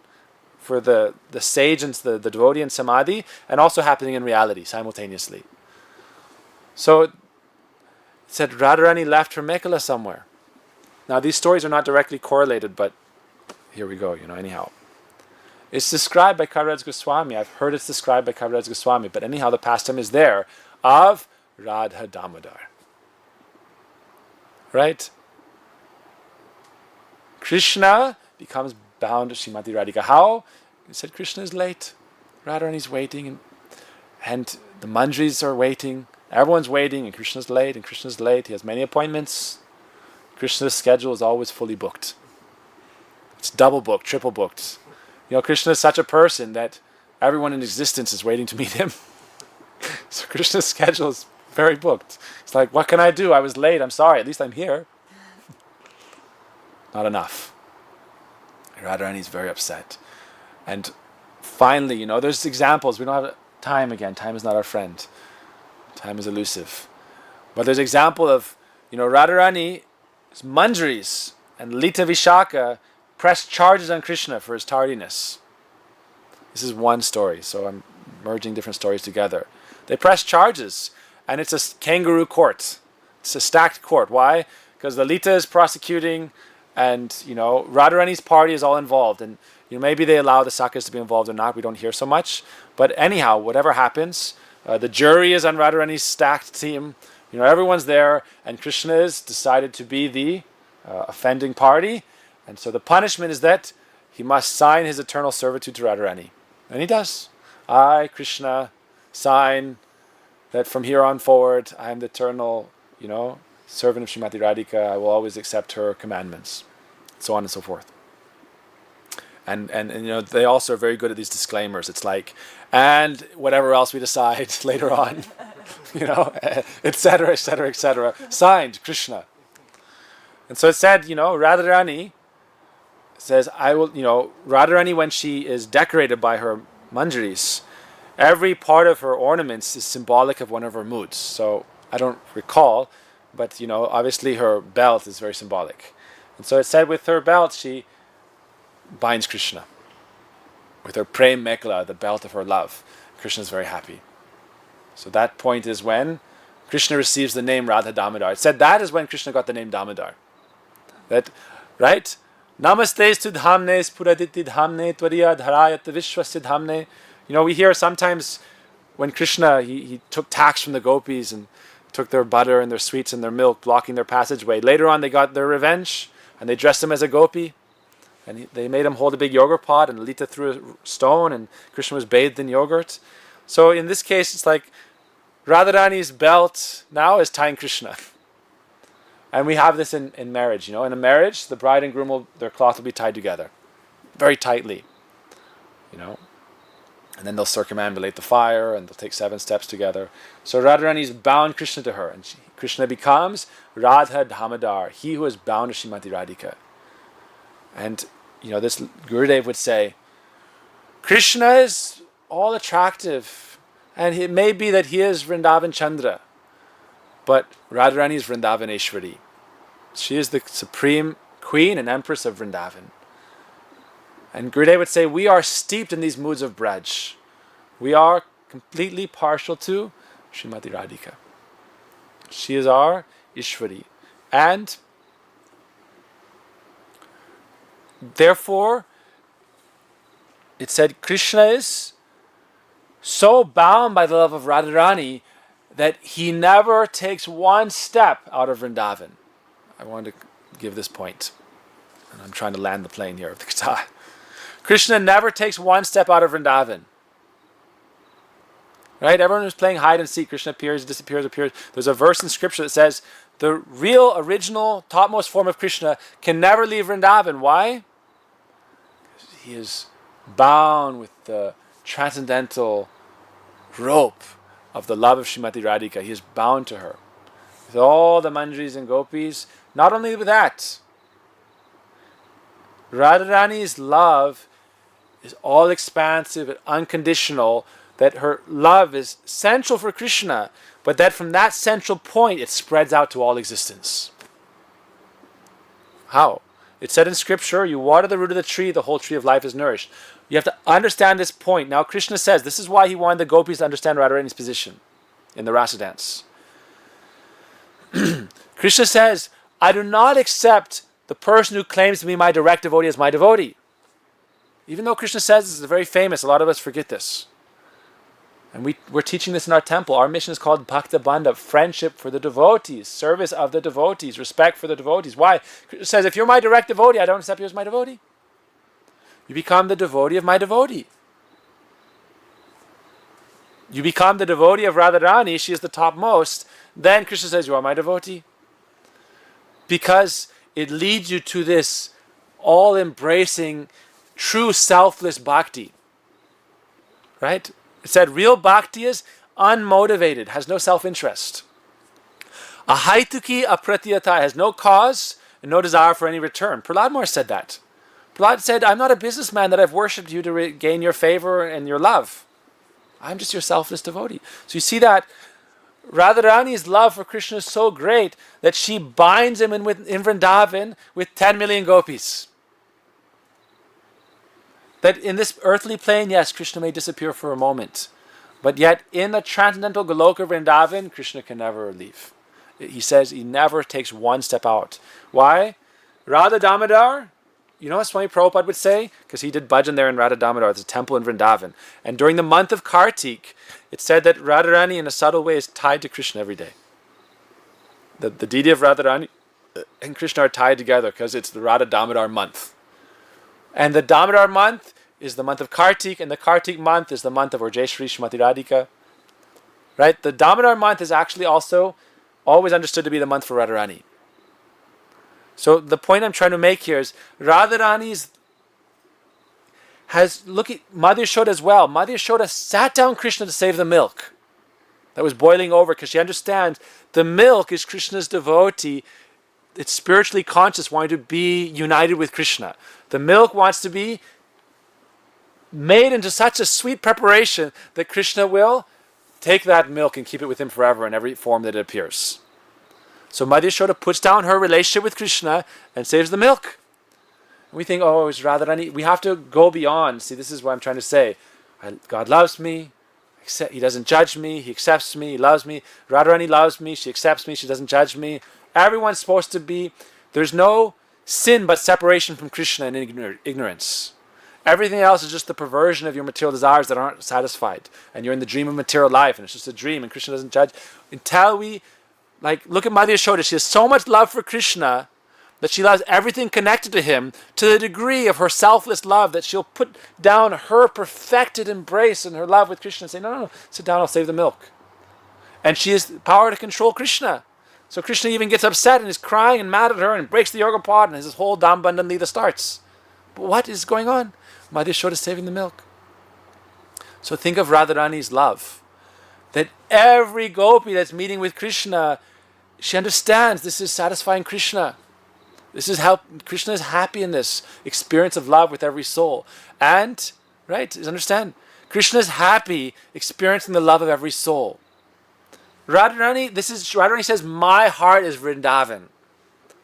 for the sage and the devotee in samadhi, and also happening in reality simultaneously. So it said Radharani left her Mekhala somewhere. Now these stories are not directly correlated, but here we go, anyhow. It's described by Kaviraj Goswami. I've heard it's described by Kaviraj Goswami, but anyhow the pastime is there of Radha Damodar. Right? Krishna becomes bound to Srimati Radhika. How? He said Krishna is late. Radharani's waiting, and the Manjaris are waiting. Everyone's waiting, and Krishna's late, He has many appointments. Krishna's schedule is always fully booked. It's double booked, triple booked. Krishna is such a person that everyone in existence is waiting to meet him. So Krishna's schedule is very booked. It's like, what can I do? I was late, I'm sorry, at least I'm here. Not enough. Radharani is very upset. And finally, there's examples. We don't have time again. Time is not our friend. Time is elusive. But there's example of, Radharani's Manjaris and Lita Vishaka pressed charges on Krishna for his tardiness. This is one story, so I'm merging different stories together. They pressed charges, and it's a kangaroo court. It's a stacked court. Why? Because the Lita is prosecuting, and Radharani's party is all involved, and maybe they allow the Sakhas to be involved or not. We don't hear so much, but anyhow, whatever happens, the jury is on Radharani's stacked team. Everyone's there, and Krishna is decided to be the offending party, and so the punishment is that he must sign his eternal servitude to Radharani, and he does. I, Krishna, sign that from here on forward, I am the eternal, servant of Srimati Radhika. I will always accept her commandments, so on and so forth. And they also are very good at these disclaimers. It's like, and whatever else we decide later on, etc., etc., etc. Signed, Krishna. And so it said, Radharani says, I will, Radharani, when she is decorated by her manjaris, every part of her ornaments is symbolic of one of her moods. So I don't recall, but obviously her belt is very symbolic. And so it said with her belt she binds Krishna. With her prem mekhala, the belt of her love, Krishna is very happy. So that point is when Krishna receives the name Radha Damodar. It said that is when Krishna got the name Damodar. That, right? Namaste studhamne spuraditi dhamne tvariya dharayat vishwasya dhamne. We hear sometimes when Krishna, he took tax from the Gopis and took their butter and their sweets and their milk, blocking their passageway. Later on they got their revenge and they dressed him as a gopi. And they made him hold a big yogurt pot, and Lita threw a stone, and Krishna was bathed in yogurt. So in this case, it's like Radharani's belt now is tying Krishna. And we have this in marriage. In a marriage, the bride and groom, their cloth will be tied together, very tightly. And then they'll circumambulate the fire, and they'll take 7 steps together. So Radharani's bound Krishna to her, and Krishna becomes Radha Damodar, he who is bound to Srimati Radhika. And this Gurudev would say, Krishna is all attractive, and it may be that he is Vrindavan Chandra, but Radharani is Vrindavaneshwari. She is the supreme queen and empress of Vrindavan. And Gurudev would say, we are steeped in these moods of Braj. We are completely partial to Srimati Radhika. She is our Ishwari. And therefore, it said Krishna is so bound by the love of Radharani that he never takes one step out of Vrindavan. I wanted to give this point. And I'm trying to land the plane here of the Katha. Krishna never takes one step out of Vrindavan. Right? Everyone who's playing hide and seek, Krishna appears, disappears, appears. There's a verse in scripture that says the real, original, topmost form of Krishna can never leave Vrindavan. Why? Because he is bound with the transcendental rope of the love of Srimati Radhika. He is bound to her. With all the manjaris and gopis. Not only with that, Radharani's love is all expansive and unconditional. that her love is central for Krishna, but that from that central point it spreads out to all existence. How? It's said in scripture, you water the root of the tree, the whole tree of life is nourished. You have to understand this point. Now Krishna says, this is why he wanted the gopis to understand Radharani's position in the rasa dance. Krishna says, I do not accept the person who claims to be my direct devotee as my devotee. Even though Krishna says this is very famous, a lot of us forget this. And we're teaching this in our temple. Our mission is called Bhakta Bandha, friendship for the devotees, service of the devotees, respect for the devotees. Why? Krishna says, if you're my direct devotee, I don't accept you as my devotee. You become the devotee of my devotee. You become the devotee of Radharani, she is the topmost. Then Krishna says, you are my devotee. Because it leads you to this all-embracing, true selfless bhakti. Right? It said real bhakti is unmotivated, has no self-interest. Ahaituki apratiyata, has no cause and no desire for any return. Prahlad Maharaj said that. Prahlad said, I'm not a businessman that I've worshipped you to gain your favor and your love. I'm just your selfless devotee. So you see that Radharani's love for Krishna is so great that she binds him in Vrindavan with 10 million gopis. That in this earthly plane, yes, Krishna may disappear for a moment. But yet in the transcendental Goloka Vrindavan, Krishna can never leave. He says he never takes one step out. Why? Radha Damodar, you know what Swami Prabhupada would say? Because he did bhajan there in Radha Damodar, it's a temple in Vrindavan. And during the month of Kartik, it said that Radharani in a subtle way is tied to Krishna every day. The deity of Radharani and Krishna are tied together because it's the Radha Damodar month. And the Damodar month is the month of Kartik, and the Kartik month is the month of Urjeshri Shrimati Radhika. Right? The Damodar month is actually also always understood to be the month for Radharani. So the point I'm trying to make here is Radharani's look at Madhya Yashoda as well. Madhya Yashoda sat down Krishna to save the milk that was boiling over because she understands the milk is Krishna's devotee. It's spiritually conscious, wanting to be united with Krishna. The milk wants to be made into such a sweet preparation that Krishna will take that milk and keep it with him forever in every form that it appears. So Madhya Yashoda puts down her relationship with Krishna and saves the milk. And we think, oh, it's Radharani. We have to go beyond. See, this is what I'm trying to say. God loves me. He doesn't judge me. He accepts me. He loves me. Radharani loves me. She accepts me. She doesn't judge me. Everyone's supposed to be. There's no sin but separation from Krishna and ignorance. Everything else is just the perversion of your material desires that aren't satisfied. And you're in the dream of material life, and it's just a dream, and Krishna doesn't judge. Until we, look at Madhya Yashoda. She has so much love for Krishna that she loves everything connected to him to the degree of her selfless love that she'll put down her perfected embrace and her love with Krishna and say, no, sit down, I'll save the milk. And she has the power to control Krishna. So Krishna even gets upset and is crying and mad at her and breaks the yoga pot and his whole Dambandhan Leela starts. But what is going on? Madhya Yashoda is saving the milk. So think of Radharani's love. That every gopi that's meeting with Krishna, she understands this is satisfying Krishna. This is how Krishna is happy in this experience of love with every soul. And, right, understand, Krishna is happy experiencing the love of every soul. Radharani says, my heart is Vrindavan.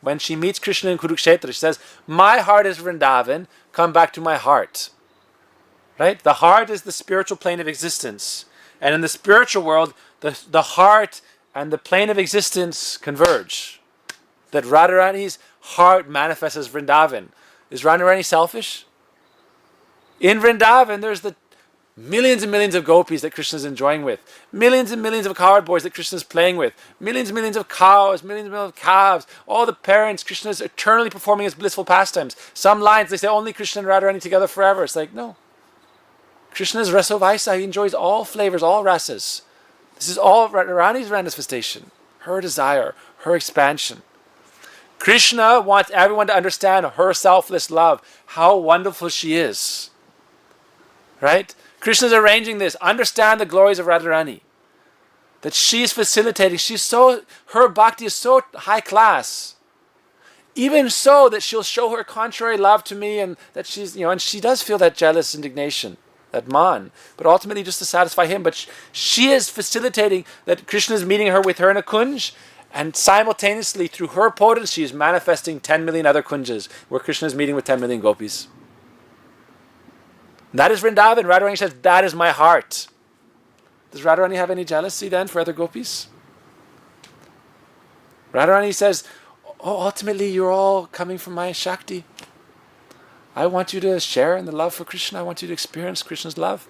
When she meets Krishna in Kurukshetra, she says, my heart is Vrindavan, come back to my heart. Right? The heart is the spiritual plane of existence. And in the spiritual world, the heart and the plane of existence converge. That Radharani's heart manifests as Vrindavan. Is Radharani selfish? In Vrindavan, there's the millions and millions of gopis that Krishna is enjoying with. Millions and millions of cowherd boys that Krishna is playing with. Millions and millions of cows, millions and millions of calves. All the parents, Krishna is eternally performing his blissful pastimes. Some lines, they say only Krishna and Radharani together forever. It's like, no. Krishna is Raso Vaisa. He enjoys all flavors, all rasas. This is all Radharani's manifestation. Her desire, her expansion. Krishna wants everyone to understand her selfless love. How wonderful she is. Right? Krishna is arranging this. Understand the glories of Radharani. That she's facilitating. Her bhakti is so high class. Even so that she'll show her contrary love to me and that she's, and she does feel that jealous indignation. that man, but ultimately just to satisfy him. But she is facilitating that Krishna is meeting her with her in a kunj, and simultaneously through her potency is manifesting 10 million other kunjas where Krishna is meeting with 10 million gopis. That is Vrindavan. Radharani says, that is my heart. Does Radharani have any jealousy then for other gopis? Radharani says, oh, ultimately you're all coming from my Shakti. I want you to share in the love for Krishna. I want you to experience Krishna's love.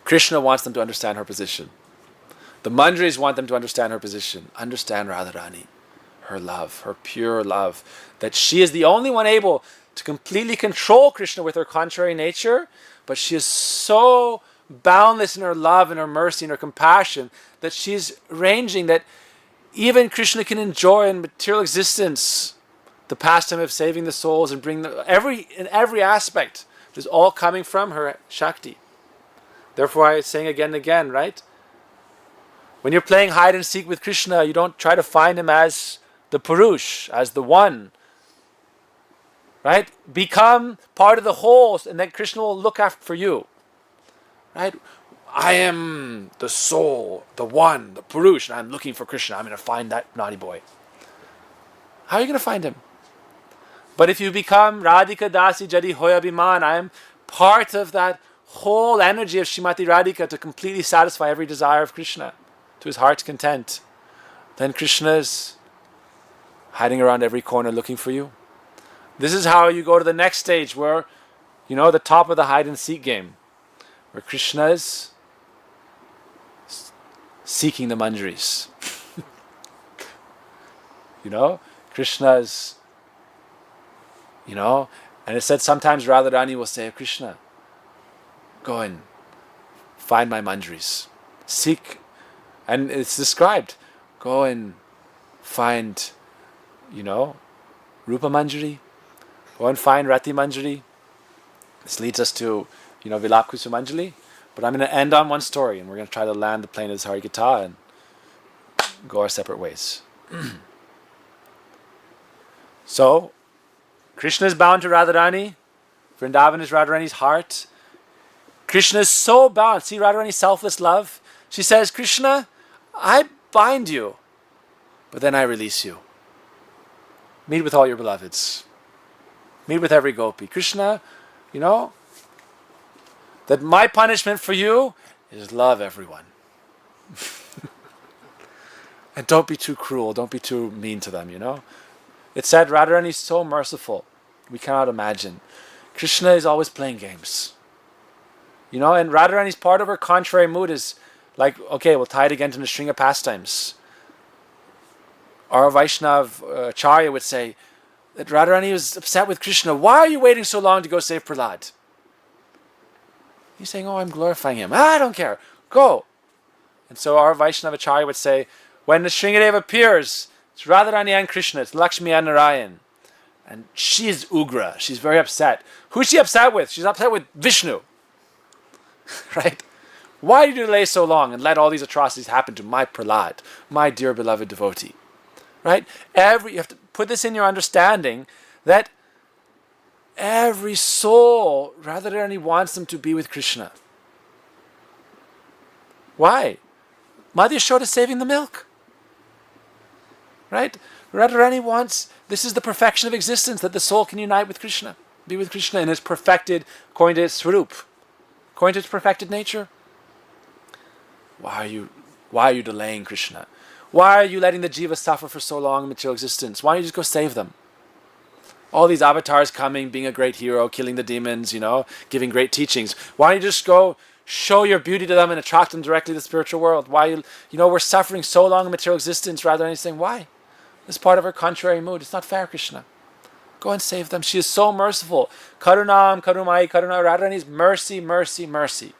Krishna wants them to understand her position. The Manjaris want them to understand her position. Understand Radharani, her love, her pure love. That she is the only one able to completely control Krishna with her contrary nature, but she is so boundless in her love and her mercy and her compassion that she's ranging that even Krishna can enjoy in material existence the pastime of saving the souls and bring in every aspect. It is all coming from her Shakti. Therefore I saying again and again, right? When you're playing hide and seek with Krishna, you don't try to find him as the Purush, as the one. Right? Become part of the whole, and then Krishna will look after for you. Right? I am the soul, the one, the Purush, and I'm looking for Krishna. I'm going to find that naughty boy. How are you going to find him? But if you become Radhika Dasi Jadi Hoya Biman, I am part of that whole energy of Srimati Radhika to completely satisfy every desire of Krishna to his heart's content. Then Krishna is hiding around every corner looking for you. This is how you go to the next stage where, the top of the hide and seek game, where Krishna is seeking the manjaris. Krishna is, and it said sometimes Radharani will say, Krishna, go and find my manjaris. Seek, and it's described, go and find, Rupa Manjari, go and find Rati Manjari. This leads us to, Vilap Kusumanjali. But I'm going to end on one story, and we're going to try to land the plane of this Harikatha and go our separate ways. So, Krishna is bound to Radharani. Vrindavan is Radharani's heart. Krishna is so bound. See Radharani's selfless love? She says, Krishna, I bind you, but then I release you. Meet with all your beloveds. Meet with every gopi. Krishna, that my punishment for you is love everyone. And don't be too cruel. Don't be too mean to them, It said Radharani is so merciful. We cannot imagine. Krishna is always playing games. And Radharani's part of her contrary mood is like, okay, we'll tie it again to the string of pastimes. Our Vaishnav Acharya would say that Radharani was upset with Krishna. Why are you waiting so long to go save Prahlad? He's saying, I'm glorifying him. I don't care. Go. And so our Vaishnava Acharya would say, when the Shringadev appears, it's Radharani and Krishna, it's Lakshmi and Narayan. And she's Ugra. She's very upset. Who's she upset with? She's upset with Vishnu. Right? Why did you delay so long and let all these atrocities happen to my Prahlad, my dear beloved devotee? Right? You have to put this in your understanding that every soul, Radharani wants them to be with Krishna. Why? Madhya Yashoda is saving the milk. Right? Radharani wants, this is the perfection of existence, that the soul can unite with Krishna, be with Krishna in his perfected, according to his swarup, according to his perfected nature. Why are you delaying Krishna? Why are you letting the jiva suffer for so long in material existence? Why don't you just go save them? All these avatars coming, being a great hero, killing the demons, giving great teachings. Why don't you just go show your beauty to them and attract them directly to the spiritual world? Why, we're suffering so long in material existence rather than anything. Why? This is part of her contrary mood. It's not fair, Krishna. Go and save them. She is so merciful. Karunam, Karumai, Karuna, Radharani's mercy, mercy, mercy.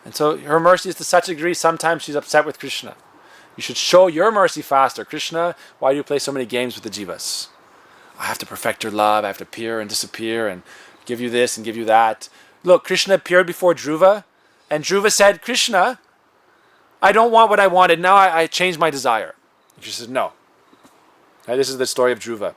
And so her mercy is to such a degree, sometimes she's upset with Krishna. You should show your mercy faster. Krishna, why do you play so many games with the jivas? I have to perfect your love. I have to appear and disappear and give you this and give you that. Look, Krishna appeared before Dhruva, and Dhruva said, Krishna, I don't want what I wanted. Now I changed my desire. And Krishna said, no. Now, this is the story of Dhruva.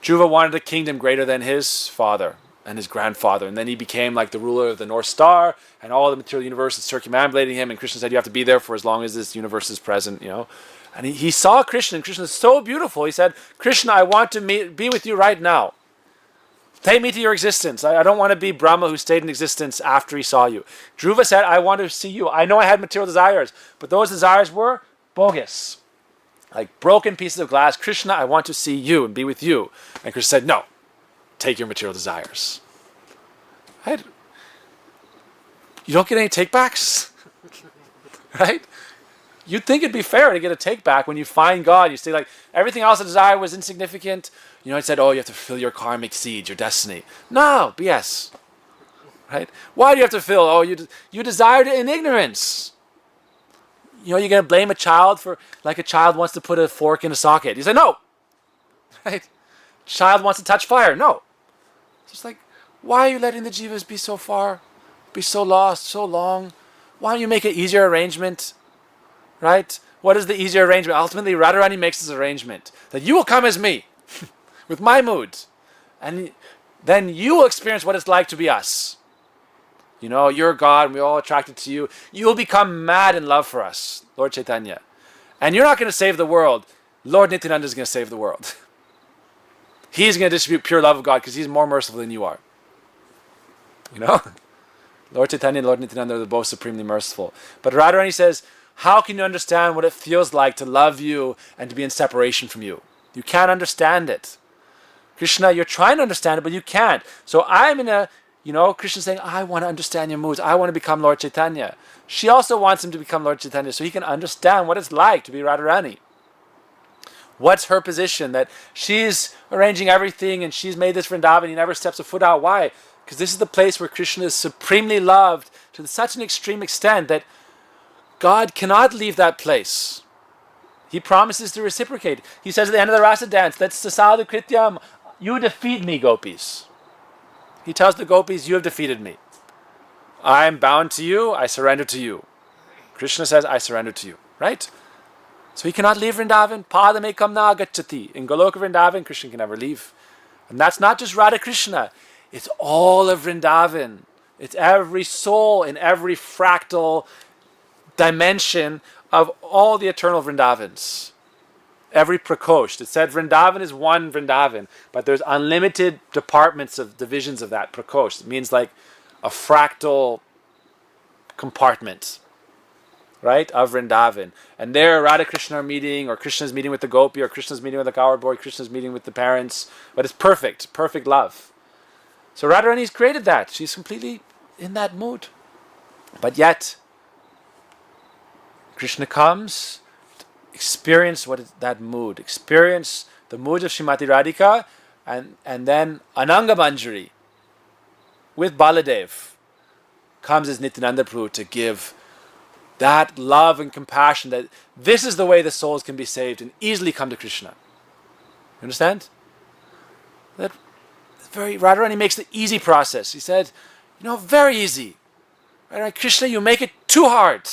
Dhruva wanted a kingdom greater than his father, and his grandfather. And then he became like the ruler of the North Star, and all the material universe is circumambulating him. And Krishna said, you have to be there for as long as this universe is present, And he saw Krishna, and Krishna is so beautiful. He said, Krishna, I want to be with you right now. Take me to your existence. I don't want to be Brahma who stayed in existence after he saw you. Dhruva said, I want to see you. I know I had material desires, but those desires were bogus. Like broken pieces of glass. Krishna, I want to see you and be with you. And Krishna said, no, take your material desires. Right? You don't get any take-backs? Right? You'd think it'd be fair to get a take-back when you find God. You say, like, everything else I desire was insignificant. It said, oh, you have to fulfill your karmic seed, your destiny. No, BS. Right? Why do you have to fulfill? Oh, you desired it in ignorance. You're going to blame a child for, like a child wants to put a fork in a socket. You say, no. Right? Child wants to touch fire. No. It's just like, why are you letting the jivas be so far, be so lost, so long? Why don't you make an easier arrangement? Right? What is the easier arrangement? Ultimately, Radharani makes this arrangement that you will come as me, with my mood, and then you will experience what it's like to be us. You're God, and we're all attracted to you. You will become mad in love for us, Lord Chaitanya. And you're not going to save the world. Lord Nityananda is going to save the world. He's going to distribute pure love of God because he's more merciful than you are. Lord Chaitanya and Lord Nityananda are both supremely merciful. But Radharani says, how can you understand what it feels like to love you and to be in separation from you? You can't understand it. Krishna, you're trying to understand it, but you can't. So I'm in a, Krishna's saying, I want to understand your moods. I want to become Lord Chaitanya. She also wants him to become Lord Chaitanya so he can understand what it's like to be Radharani. What's her position? That she's arranging everything and she's made this Vrindavan. He never steps a foot out. Why? Because this is the place where Krishna is supremely loved to such an extreme extent that God cannot leave that place. He promises to reciprocate. He says at the end of the Rasa dance, that's Sasadu Krityam, you defeat me, Gopis. He tells the Gopis, you have defeated me. I'm bound to you, I surrender to you. Krishna says, I surrender to you. Right? So he cannot leave Vrindavan. Padamekam na agacchati. In Goloka Vrindavan, Krishna can never leave. And that's not just Radha Krishna. It's all of Vrindavan. It's every soul in every fractal dimension of all the eternal Vrindavans. Every Prakosh. It said Vrindavan is one Vrindavan, but there's unlimited departments of divisions of that Prakosh. It means like a fractal compartment, right, of Vrindavan. And there Radha Krishna are meeting, or Krishna's meeting with the Gopi, or Krishna's meeting with the cowherd boy, Krishna's meeting with the parents. But it's perfect love. So Radharani's created that. She's completely in that mood. But yet, Krishna comes, experience what is that mood, experience the mood of Srimati Radhika, and then Ananga Manjari with Baladev comes as Nityananda Prabhu to give that love and compassion that this is the way the souls can be saved and easily come to Krishna. You understand? That Radharani makes the easy process. He said, very easy. Right? Krishna, you make it too hard.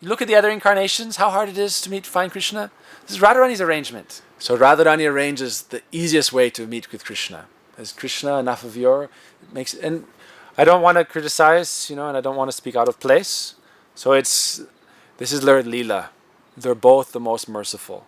You look at the other incarnations, how hard it is to find Krishna. This is Radharani's arrangement. So Radharani arranges the easiest way to meet with Krishna. As Krishna, enough of your and I don't want to criticize, and I don't want to speak out of place. So this is Lord Lila. They're both the most merciful.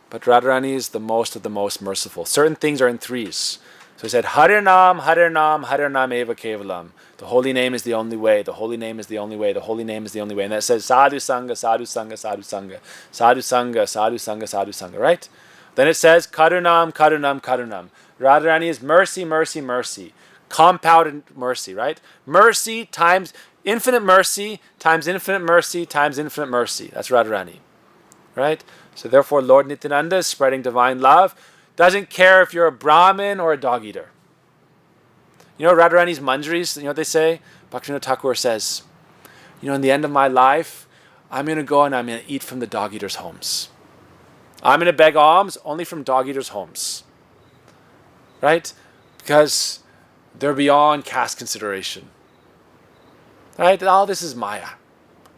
But Radharani is the most of the most merciful. Certain things are in threes. So he said, Harinam, Harinam, Harinam eva kevalam. The holy name is the only way. The holy name is the only way. The holy name is the only way. And that says Sadhu Sangha, Sadhu Sangha, Sadhu Sangha, Sadhu Sangha, Sadhu Sangha, Sadhu Sangha, right? Then it says Karunam, Karunam, Karunam. Radharani is mercy, mercy, mercy. Compounded mercy, right? Mercy times infinite mercy times infinite mercy times infinite mercy. That's Radharani, right? So therefore Lord Nityananda is spreading divine love. Doesn't care if you're a Brahmin or a dog eater. Radharani's manjaris, what they say? Bhaktivinoda Thakur says, in the end of my life, I'm going to go and I'm going to eat from the dog eaters' homes. I'm going to beg alms only from dog eaters' homes. Right? Because they're beyond caste consideration. Right? All this is Maya.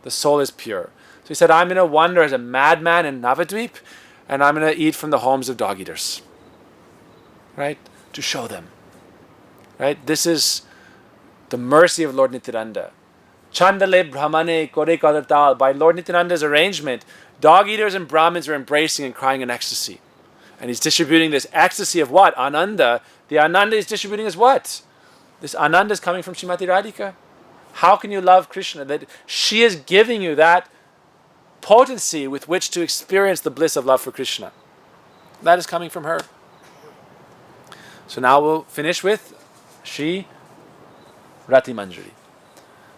The soul is pure. So he said, I'm going to wander as a madman in Navadvip, and I'm going to eat from the homes of dog eaters. Right? To show them. Right? This is the mercy of Lord Nityananda. Chandale Brahmane Kore Kadatal. By Lord Nityananda's arrangement, dog eaters and Brahmins are embracing and crying in ecstasy. And he's distributing this ecstasy of what? Ananda. The Ananda is distributing as what? This Ananda is coming from Srimati Radhika. How can you love Krishna? That she is giving you that potency with which to experience the bliss of love for Krishna. That is coming from her. So now we'll finish with Shri Rati Manjari.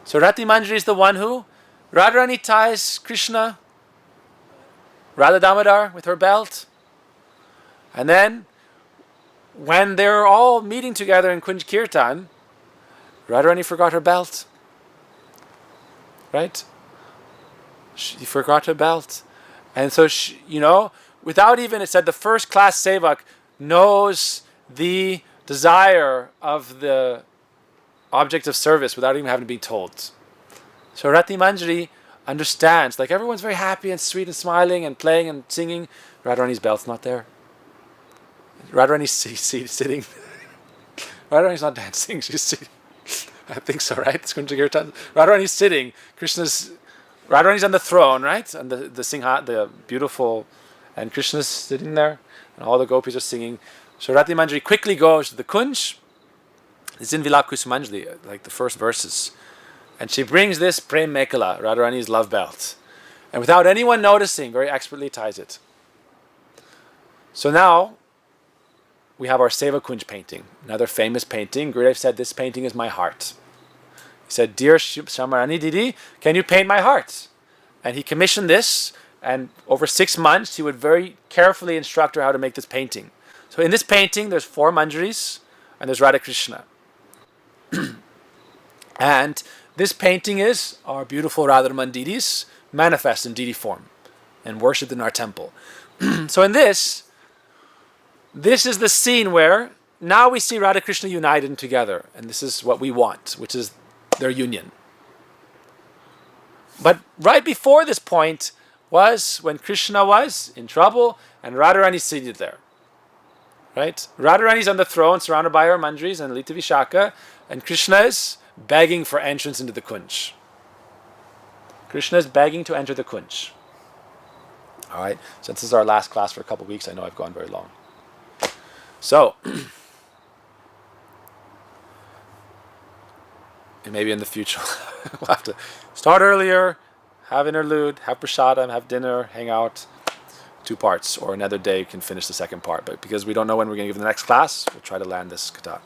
So Rati Manjari is the one who Radharani ties Krishna, Radha Damodar with her belt. And then when they're all meeting together in Kunj Kirtan, Radharani forgot her belt. Right? She forgot her belt. And so, she, without even, it said the first class sevak knows the desire of the object of service without even having to be told. So Rati Manjari understands, like everyone's very happy and sweet and smiling and playing and singing. Radharani's belt's not there. Radharani's sitting. Radharani's not dancing, she's sitting. I think so, right? It's Radharani's sitting. Radharani's on the throne, right? And the Singha, the beautiful, and Krishna's sitting there, and all the gopis are singing. So Rati Manjari quickly goes to the Kunj. It's in Vilap Kusumanjali, like the first verses. And she brings this Prem Mekhala, Radharani's love belt. And without anyone noticing, very expertly ties it. So now, we have our Seva Kunj painting, another famous painting. Gurudev said, this painting is my heart. He said, dear Shamarani Didi, can you paint my heart? And he commissioned this, and over 6 months, he would very carefully instruct her how to make this painting. So in this painting, there's 4 manjaris, and there's Radha Krishna. And this painting is our beautiful Radharani Didis manifest in Didi form and worshipped in our temple. So in this is the scene where now we see Radha Krishna united together, and this is what we want, which is their union. But right before this point was when Krishna was in trouble and Radharani seated there. Right? Radharani's on the throne surrounded by her manjaris and Lita Vishaka, and Krishna is begging for entrance into the Kunj. Krishna is begging to enter the Kunj. Alright, since this is our last class for a couple of weeks, I know I've gone very long. So, and maybe in the future we'll have to start earlier, have interlude, have prasadam, have dinner, hang out. 2 parts, or another day you can finish the second part. But because we don't know when we're going to give the next class, we'll try to land this kata.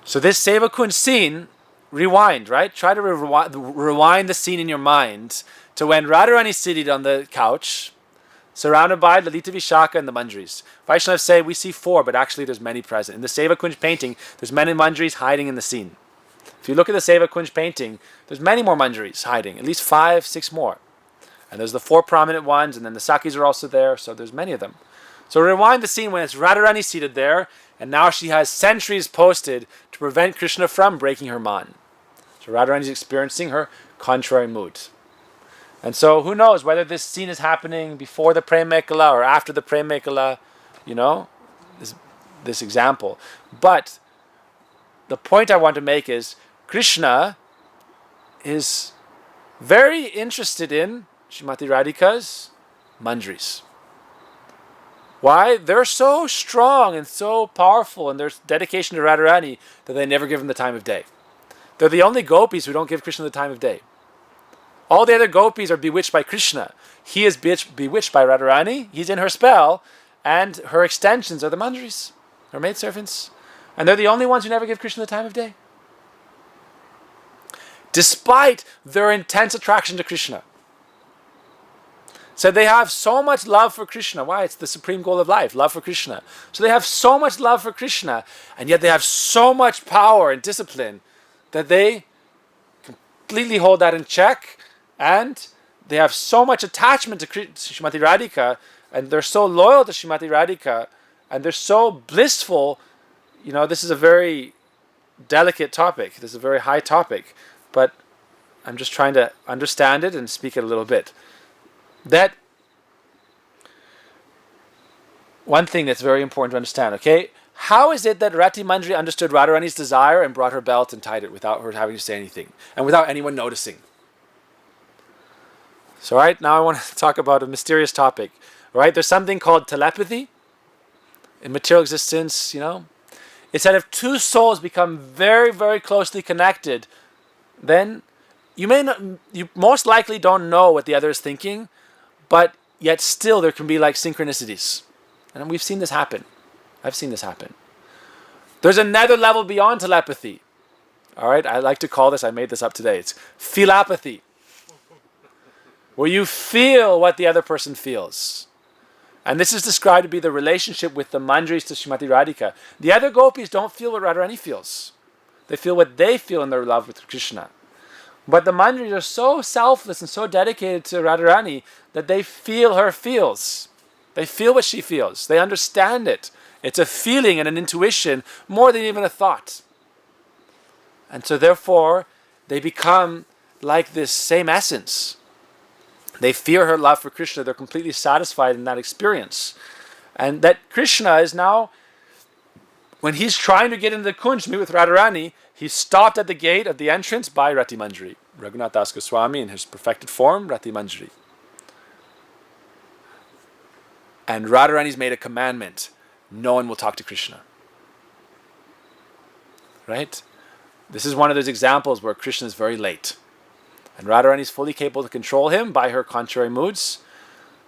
So this Seva Kunj scene, rewind, right? Try to rewind the scene in your mind to when Radharani is seated on the couch, surrounded by Lalita Vishaka and the manjaris. Vaishnavas say we see 4, but actually there's many present. In the Seva Kunj painting, there's many manjaris hiding in the scene. If you look at the Seva Kunj painting, there's many more manjaris hiding, at least 5, 6 more. And there's the 4 prominent ones, and then the Sakis are also there, so there's many of them. So rewind the scene when it's Radharani seated there, and now she has sentries posted to prevent Krishna from breaking her man. So Radharani is experiencing her contrary mood. And so who knows whether this scene is happening before the Prem Mekhala or after the Prem Mekhala, this example. But the point I want to make is Krishna is very interested in Srimati Radhika's manjaris. Why? They're so strong and so powerful in their dedication to Radharani that they never give him the time of day. They're the only gopis who don't give Krishna the time of day. All the other gopis are bewitched by Krishna. He is bewitched by Radharani. He's in her spell, and her extensions are the manjaris, her maidservants. And they're the only ones who never give Krishna the time of day. Despite their intense attraction to Krishna. So they have so much love for Krishna. Why? It's the supreme goal of life, love for Krishna. So they have so much love for Krishna, and yet they have so much power and discipline that they completely hold that in check, and they have so much attachment to Srimati Radhika, and they're so loyal to Srimati Radhika, and they're so blissful. This is a very delicate topic. This is a very high topic, but I'm just trying to understand it and speak it a little bit. That one thing that's very important to understand, okay? How is it that Rati Manjari understood Radharani's desire and brought her belt and tied it without her having to say anything and without anyone noticing? So, right, now I want to talk about a mysterious topic, right? There's something called telepathy in material existence, It's that if two souls become very, very closely connected, then you most likely don't know what the other is thinking, but yet still there can be like synchronicities. And we've seen this happen. I've seen this happen. There's another level beyond telepathy. All right, I like to call this, I made this up today, it's philapathy. Where you feel what the other person feels. And this is described to be the relationship with the Manjaris to Srimati Radhika. The other gopis don't feel what Radharani feels. They feel what they feel in their love with Krishna. But the Manjaris are so selfless and so dedicated to Radharani that they feel her feels. They feel what she feels. They understand it. It's a feeling and an intuition more than even a thought. And so therefore, they become like this same essence. They feel her love for Krishna. They're completely satisfied in that experience. And that Krishna is now, when he's trying to get into the Kunj to meet with Radharani, he's stopped at the gate of the entrance by Rati Manjari. Raghunath Das Goswami in his perfected form, Rati Manjari. And Radharani's made a commandment. No one will talk to Krishna. Right? This is one of those examples where Krishna is very late. And Radharani is fully capable to control him by her contrary moods.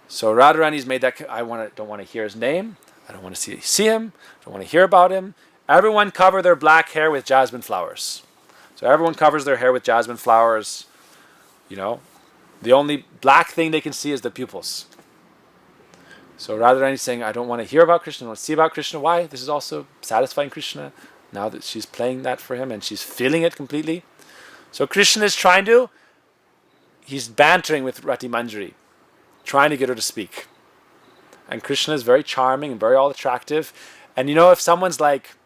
So Radharani's made that, don't want to hear his name. I don't want to see him. I don't want to hear about him. Everyone cover their black hair with jasmine flowers. So everyone covers their hair with jasmine flowers. The only black thing they can see is the pupils. So Radharani is saying, I don't want to hear about Krishna. I don't want to see about Krishna. Why? This is also satisfying Krishna. Now that she's playing that for him and she's feeling it completely. So Krishna is he's bantering with Rati Manjari, trying to get her to speak. And Krishna is very charming and very all attractive. And if someone's like,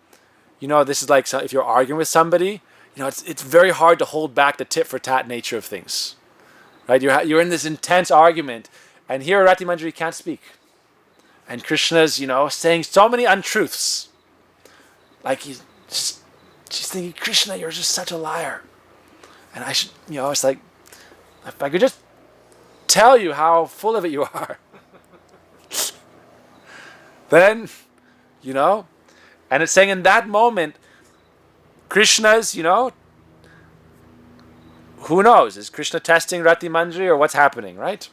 this is like if you're arguing with somebody, it's very hard to hold back the tit for tat nature of things. Right? You're in this intense argument, and here Rati Manjari can't speak. And Krishna's, saying so many untruths. Like she's thinking, Krishna, you're just such a liar. And I should, it's like, if I could just tell you how full of it you are. Then, and it's saying in that moment, Krishna's, who knows? Is Krishna testing Rati Manjari or what's happening, right?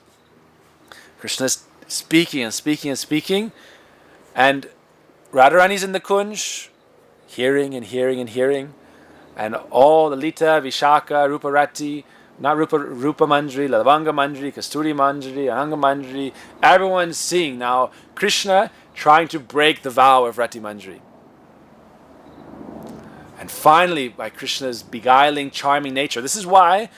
Krishna's speaking and speaking and speaking. And Radharani's in the Kunj, hearing and hearing and hearing. And all the Lita, Vishaka, Rupa Rati, not Rupa Manjari, Lavanga Manjari, Kasturi Manjari, Ahanga Manjari, everyone's seeing now Krishna trying to break the vow of Rati Manjari. And finally, by Krishna's beguiling, charming nature, this is why,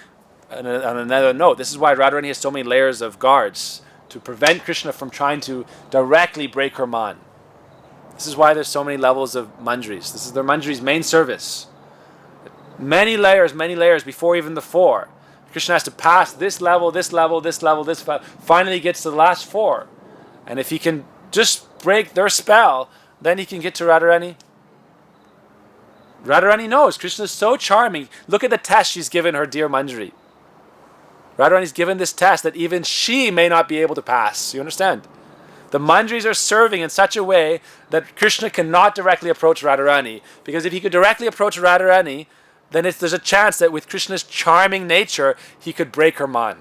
on another note, this is why Radharani has so many layers of guards to prevent Krishna from trying to directly break her man. This is why there's so many levels of Manjaris. This is their Manjari's main service. Many layers before even the four. Krishna has to pass this level, finally he gets to the last four. And if he can just break their spell, then he can get to Radharani. Radharani knows Krishna is so charming. Look at the test she's given her dear Manjari. Radharani's given this test that even she may not be able to pass. You understand? The Manjaris are serving in such a way that Krishna cannot directly approach Radharani. Because if he could directly approach Radharani, then there's a chance that with Krishna's charming nature, he could break her man.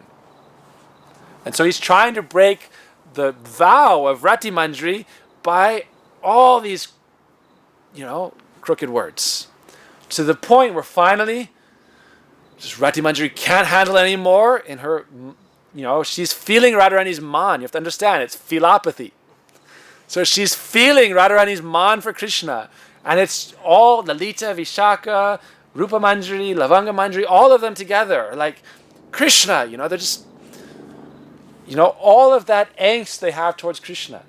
And so he's trying to break the vow of Rati Manjari by all these, crooked words. To the point where finally, just Rati Manjari can't handle it anymore in her, she's feeling Radharani's man. You have to understand, it's philapathy. So she's feeling Radharani's man for Krishna. And it's all Lalita, Vishaka, Rupa Manjari, Lavanga Manjari, all of them together. Like Krishna, they're just, all of that angst they have towards Krishna.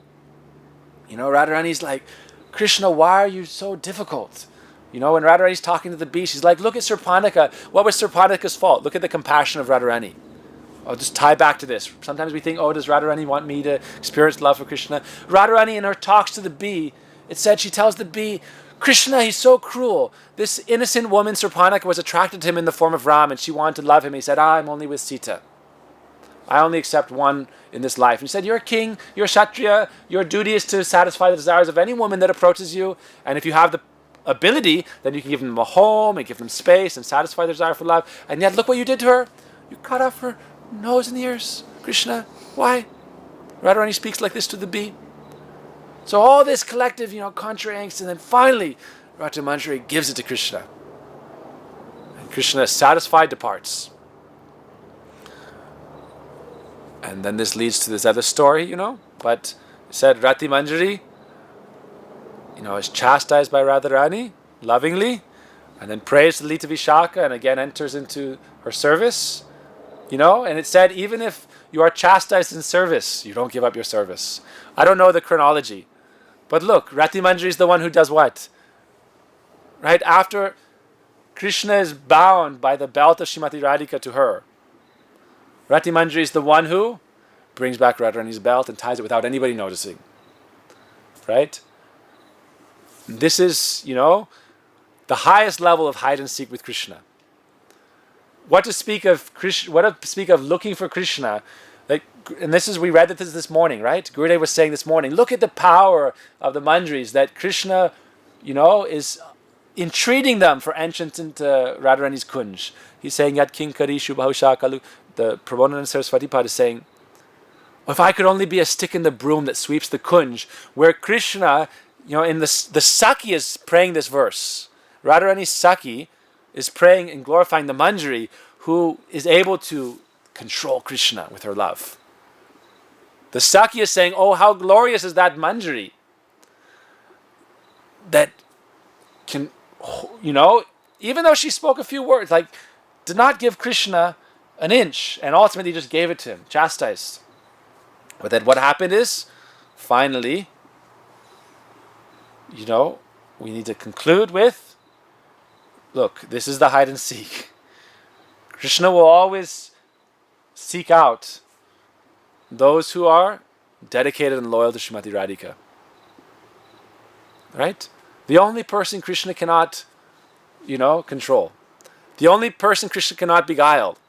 Radharani's like, Krishna, why are you so difficult? When Radharani's talking to the beast, she's like, look at Surpanaka. What was Surpanaka's fault? Look at the compassion of Radharani. I'll just tie back to this. Sometimes we think, oh, does Radharani want me to experience love for Krishna? Radharani, in her talks to the bee, it said she tells the bee, Krishna, he's so cruel. This innocent woman, Surpanaka, was attracted to him in the form of Ram, and she wanted to love him. He said, I'm only with Sita. I only accept one in this life. And he said, you're a king, you're a Kshatriya, your duty is to satisfy the desires of any woman that approaches you, and if you have the ability, then you can give them a home and give them space and satisfy their desire for love. And yet, look what you did to her. You cut off her nose and ears, Krishna. Why? Radharani speaks like this to the bee. So all this collective, contrary angst, and then finally, Radha Manjari gives it to Krishna. And Krishna, satisfied, departs. And then this leads to this other story, but it said Rati Manjari, is chastised by Radharani, lovingly, and then prays to Lita Vishaka and again enters into her service, and it said even if you are chastised in service, you don't give up your service. I don't know the chronology, but look, Rati Manjari is the one who does what? Right after Krishna is bound by the belt of Srimati Radhika to her, Rati Manjari is the one who brings back Radharani's belt and ties it without anybody noticing. Right? This is, the highest level of hide and seek with Krishna. What to speak of Krishna? What to speak of looking for Krishna? And we read this morning, right? Gurudev was saying this morning, look at the power of the manjaris that Krishna, is entreating them for entrance into Radharani's kunj. He's saying, Yat Kinkari Shubhausha Kalu. The Prabodhananda Saraswati Pad is saying, if I could only be a stick in the broom that sweeps the kunj, where Krishna, in the Saki is praying this verse. Radharani's Saki is praying and glorifying the Manjari, who is able to control Krishna with her love. The Saki is saying, oh, how glorious is that Manjari that can, even though she spoke a few words, did not give Krishna an inch, and ultimately just gave it to him, chastised. But then what happened is, finally, we need to conclude with, look, this is the hide and seek. Krishna will always seek out those who are dedicated and loyal to Srimati Radhika. Right? The only person Krishna cannot, control. The only person Krishna cannot beguile.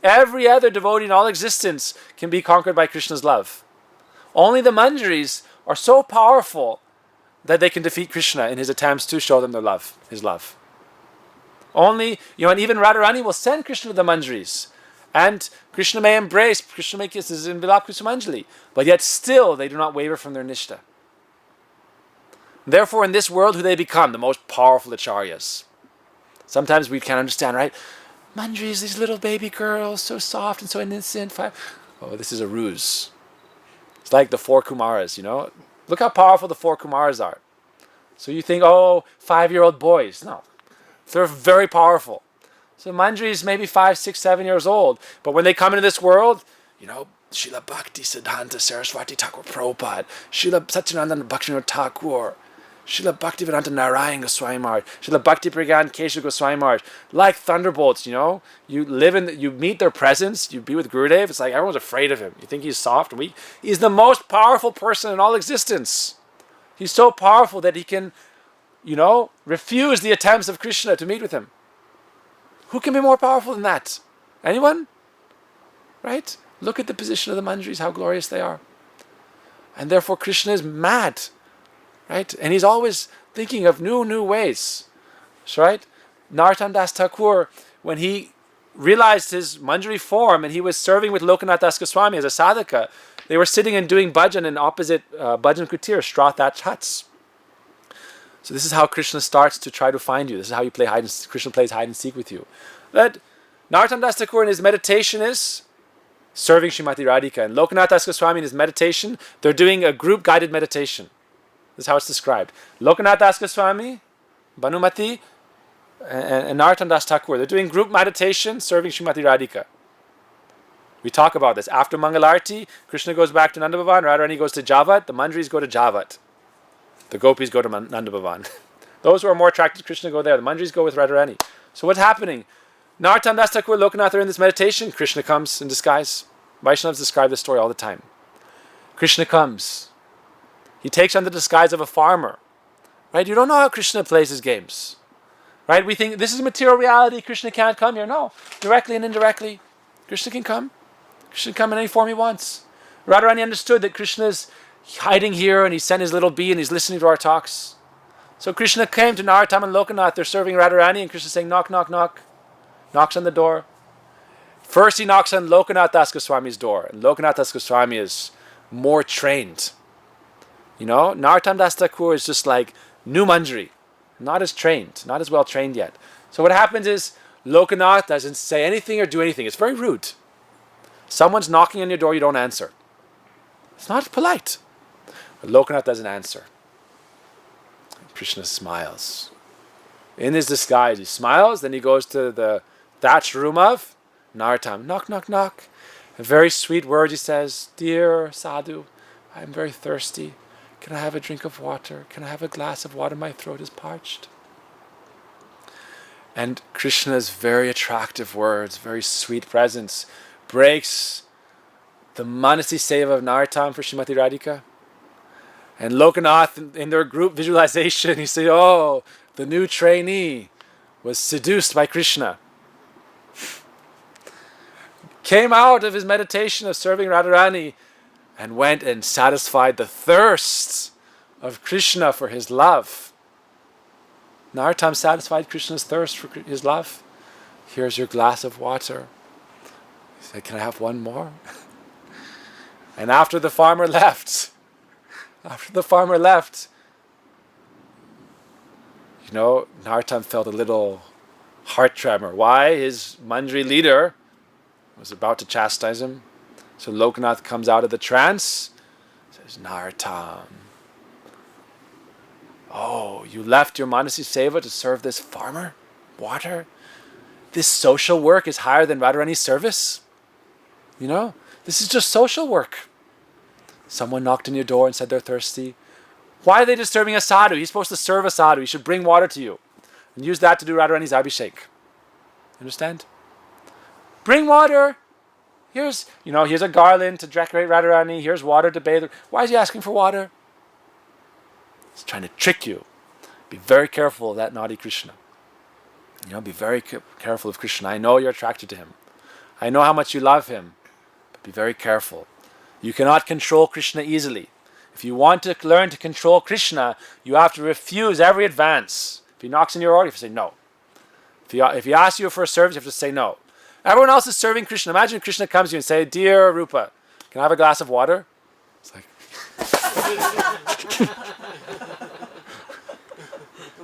Every other devotee in all existence can be conquered by Krishna's love. Only the manjaris are so powerful that they can defeat Krishna in his attempts to show them their love, his love. Only, and even Radharani will send Krishna to the manjaris. And Krishna may embrace, Krishna may kiss, this is in Vilap Kusumanjali. But yet still, they do not waver from their nishta. Therefore, in this world, who they become? The most powerful acharyas. Sometimes we can't understand, right? Manjaris, these little baby girls, so soft and so innocent. Oh, this is a ruse. It's like the four Kumaras, Look how powerful the four Kumaras are. So you think, 5-year-old boys. No. They're very powerful. So Manjari is maybe 5, 6, 7 years old. But when they come into this world, Srila Bhakti Siddhanta Saraswati Thakur Prabhupada, Srila Satyananda Bhaktivinoda Thakur, Srila Bhaktivedanta Narayan Goswami Maharaj, Srila Bhakti Pragyan Keshav Goswami Maharaj, like thunderbolts, you you meet their presence, you be with Gurudev, it's like everyone's afraid of him. You think he's soft and weak. He's the most powerful person in all existence. He's so powerful that he can, refuse the attempts of Krishna to meet with him. Who can be more powerful than that? Anyone? Right? Look at the position of the manjaris, how glorious they are. And therefore Krishna is mad. Right? And he's always thinking of new ways. Right? Narottam Das Thakur, when he realized his manjari form and he was serving with Lokanath Das Goswami as a sadhaka, they were sitting and doing bhajan in opposite bhajan kutir, straw thatched huts. So this is how Krishna starts to try to find you. This is how you play Krishna plays hide and seek with you. That Narottam Das Thakur in his meditation is serving Srimati Radhika. And Lokanath Das Goswami in his meditation, they're doing a group guided meditation. This is how it's described. Lokanath Das Goswami, Bhanumati, and Narottam Das Thakur, they're doing group meditation serving Srimati Radhika. We talk about this. After Mangalarti, Krishna goes back to Nanda Bhavan, Radharani goes to Javat, the manjaris go to Javat. The Gopis go to Nanda Bhavan. Those who are more attracted to Krishna go there. The manjaris go with Radharani. So what's happening? Narottam Das Thakur, Lokanath are in this meditation. Krishna comes in disguise. Vaishnavas describe this story all the time. Krishna comes. He takes on the disguise of a farmer. Right? You don't know how Krishna plays his games. Right? We think this is material reality. Krishna can't come here. No. Directly and indirectly, Krishna can come. Krishna can come in any form he wants. Radharani understood that Krishna is hiding here and he sent his little bee and he's listening to our talks. So Krishna came to Narottam and Lokanath. They're serving Radharani and Krishna saying, knock, knock, knock. Knocks on the door. First he knocks on Lokanath Das Goswami's door. And Lokanath Das Goswami is more trained. Narottam Das Thakur is just like new Manjari. Not as trained. Not as well trained yet. So what happens is Lokanath doesn't say anything or do anything. It's very rude. Someone's knocking on your door, you don't answer. It's not polite. But Lokanath doesn't answer. Krishna smiles. In his disguise, he smiles, then he goes to the thatched room of Narottam. Knock, knock, knock. A very sweet word he says, dear sadhu, I'm very thirsty. Can I have a drink of water? Can I have a glass of water? My throat is parched. And Krishna's very attractive words, very sweet presence, breaks the Manasi Seva of Narottam for Srimati Radhika. And Lokanath, in their group visualization, he said, oh, the new trainee was seduced by Krishna. Came out of his meditation of serving Radharani and went and satisfied the thirst of Krishna for his love. Narottam satisfied Krishna's thirst for his love. Here's your glass of water. He said, can I have one more? And after the farmer left, Narottam felt a little heart tremor. Why? His Manjari leader was about to chastise him. So Lokanath comes out of the trance, says, Narottam, oh, you left your Manasi Seva to serve this farmer? Water? This social work is higher than Radharani's service? This is just social work. Someone knocked on your door and said they're thirsty. Why are they disturbing a sadhu? He's supposed to serve a sadhu. He should bring water to you. And use that to do Radharani's abhishek. Understand? Bring water. Here's a garland to decorate Radharani. Here's water to bathe. Why is he asking for water? He's trying to trick you. Be very careful of that naughty Krishna. Be very careful of Krishna. I know you're attracted to him. I know how much you love him. But be very careful. You cannot control Krishna easily. If you want to learn to control Krishna, you have to refuse every advance. If he knocks on your door, you have to say no. If he asks you for a service, you have to say no. Everyone else is serving Krishna. Imagine Krishna comes to you and say, dear Rupa, can I have a glass of water? It's like,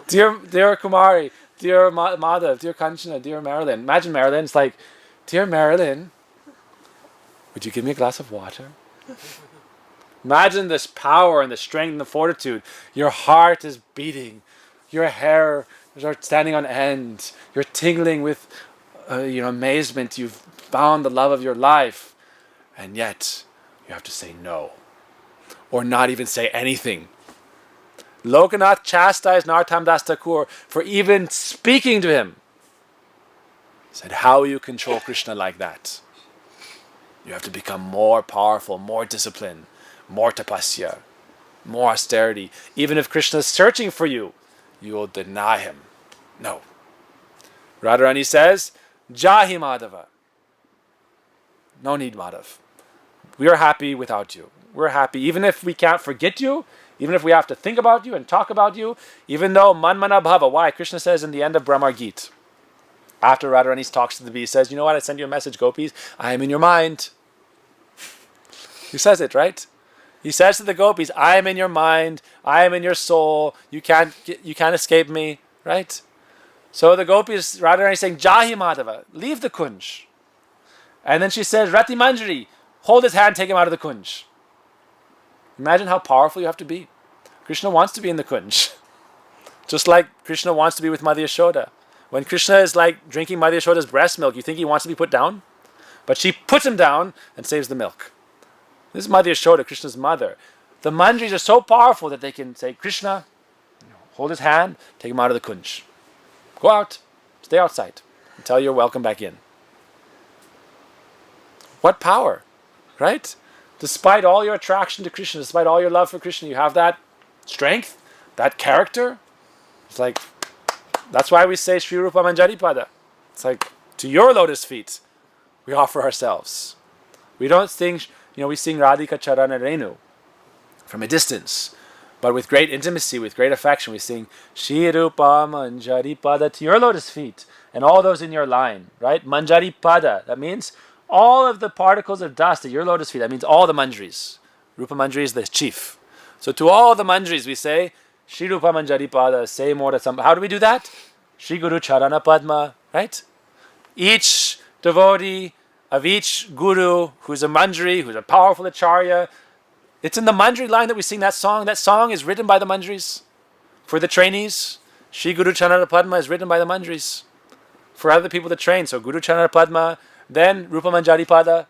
dear Kumari, dear Madhav, dear Kanchana, dear Marilyn. Imagine Marilyn. It's like, dear Marilyn, would you give me a glass of water? Imagine this power and the strength and the fortitude. Your heart is beating. Your hair is standing on end. You're tingling with amazement. You've found the love of your life. And yet, you have to say no. Or not even say anything. Lokanath chastised Narottam Das Thakur for even speaking to him. He said, how will you control Krishna like that? You have to become more powerful, more disciplined, more tapasya, more austerity. Even if Krishna is searching for you, you will deny him. No. Radharani says, Jahi Madhava. No need, Madhav. We are happy without you. We're happy. Even if we can't forget you, even if we have to think about you and talk about you, even though Manmana Bhava. Why? Krishna says in the end of Brahma Gita, after Radharani talks to the bee, he says, you know what? I send you a message, Gopis. I am in your mind. He says it, right? He says to the Gopis, I am in your mind. I am in your soul. You can't escape me, right? So the Gopis, Radharani is saying, Jahi Madhava, leave the kunj. And then she says, Rati Manjari, hold his hand, take him out of the kunj. Imagine how powerful you have to be. Krishna wants to be in the kunj. Just like Krishna wants to be with Mother Yashoda. When Krishna is like drinking Mother Yashoda's breast milk, you think he wants to be put down? But she puts him down and saves the milk. This is Mother Yashoda, Krishna's mother. The manjaris are so powerful that they can say, Krishna, hold his hand, take him out of the kunj. Go out, stay outside. until you're welcome back in. What power, right? Despite all your attraction to Krishna, despite all your love for Krishna, you have that strength, that character. It's like, that's why we say Sri Rupa Manjari Pada. It's like, to your lotus feet, we offer ourselves. We don't sing, we sing Radhika Charana Renu from a distance. But with great intimacy, with great affection, we sing Shri Rupa Manjari Pada, to your lotus feet, and all those in your line, right? Manjari Pada, that means all of the particles of dust at your lotus feet. That means all the manjaris. Rupa Manjari is the chief. So to all the manjaris we say, Shri Rupa Manjari Pada, say more to some. How do we do that? Shri Guru Charana Padma, right? Each devotee of each guru who's a manjari, who's a powerful acharya, it's in the manjari line that we sing that song. That song is written by the manjaris. For the trainees, Shri Guru Charana Padma is written by the manjaris. For other people to train, so Guru Charana Padma, then Rupa Manjari Pada.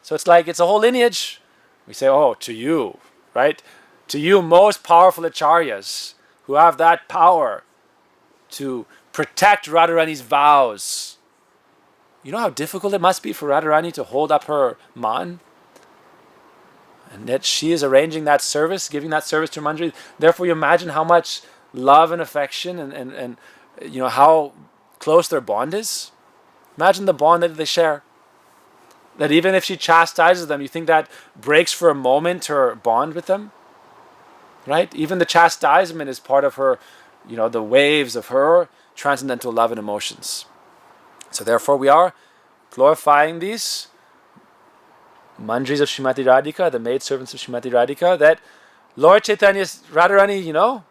So it's like, it's a whole lineage. We say, oh, to you, right? To you most powerful acharyas who have that power to protect Radharani's vows. You know how difficult it must be for Radharani to hold up her man? And that she is arranging that service, giving that service to Manjari. Therefore, you imagine how much love and affection and how close their bond is. Imagine the bond that they share. That even if she chastises them, you think that breaks for a moment her bond with them? Right? Even the chastisement is part of her, the waves of her transcendental love and emotions. So therefore we are glorifying these manjaris of Srimati Radhika, the maidservants of Srimati Radhika, that Lord Chaitanya's Radharani,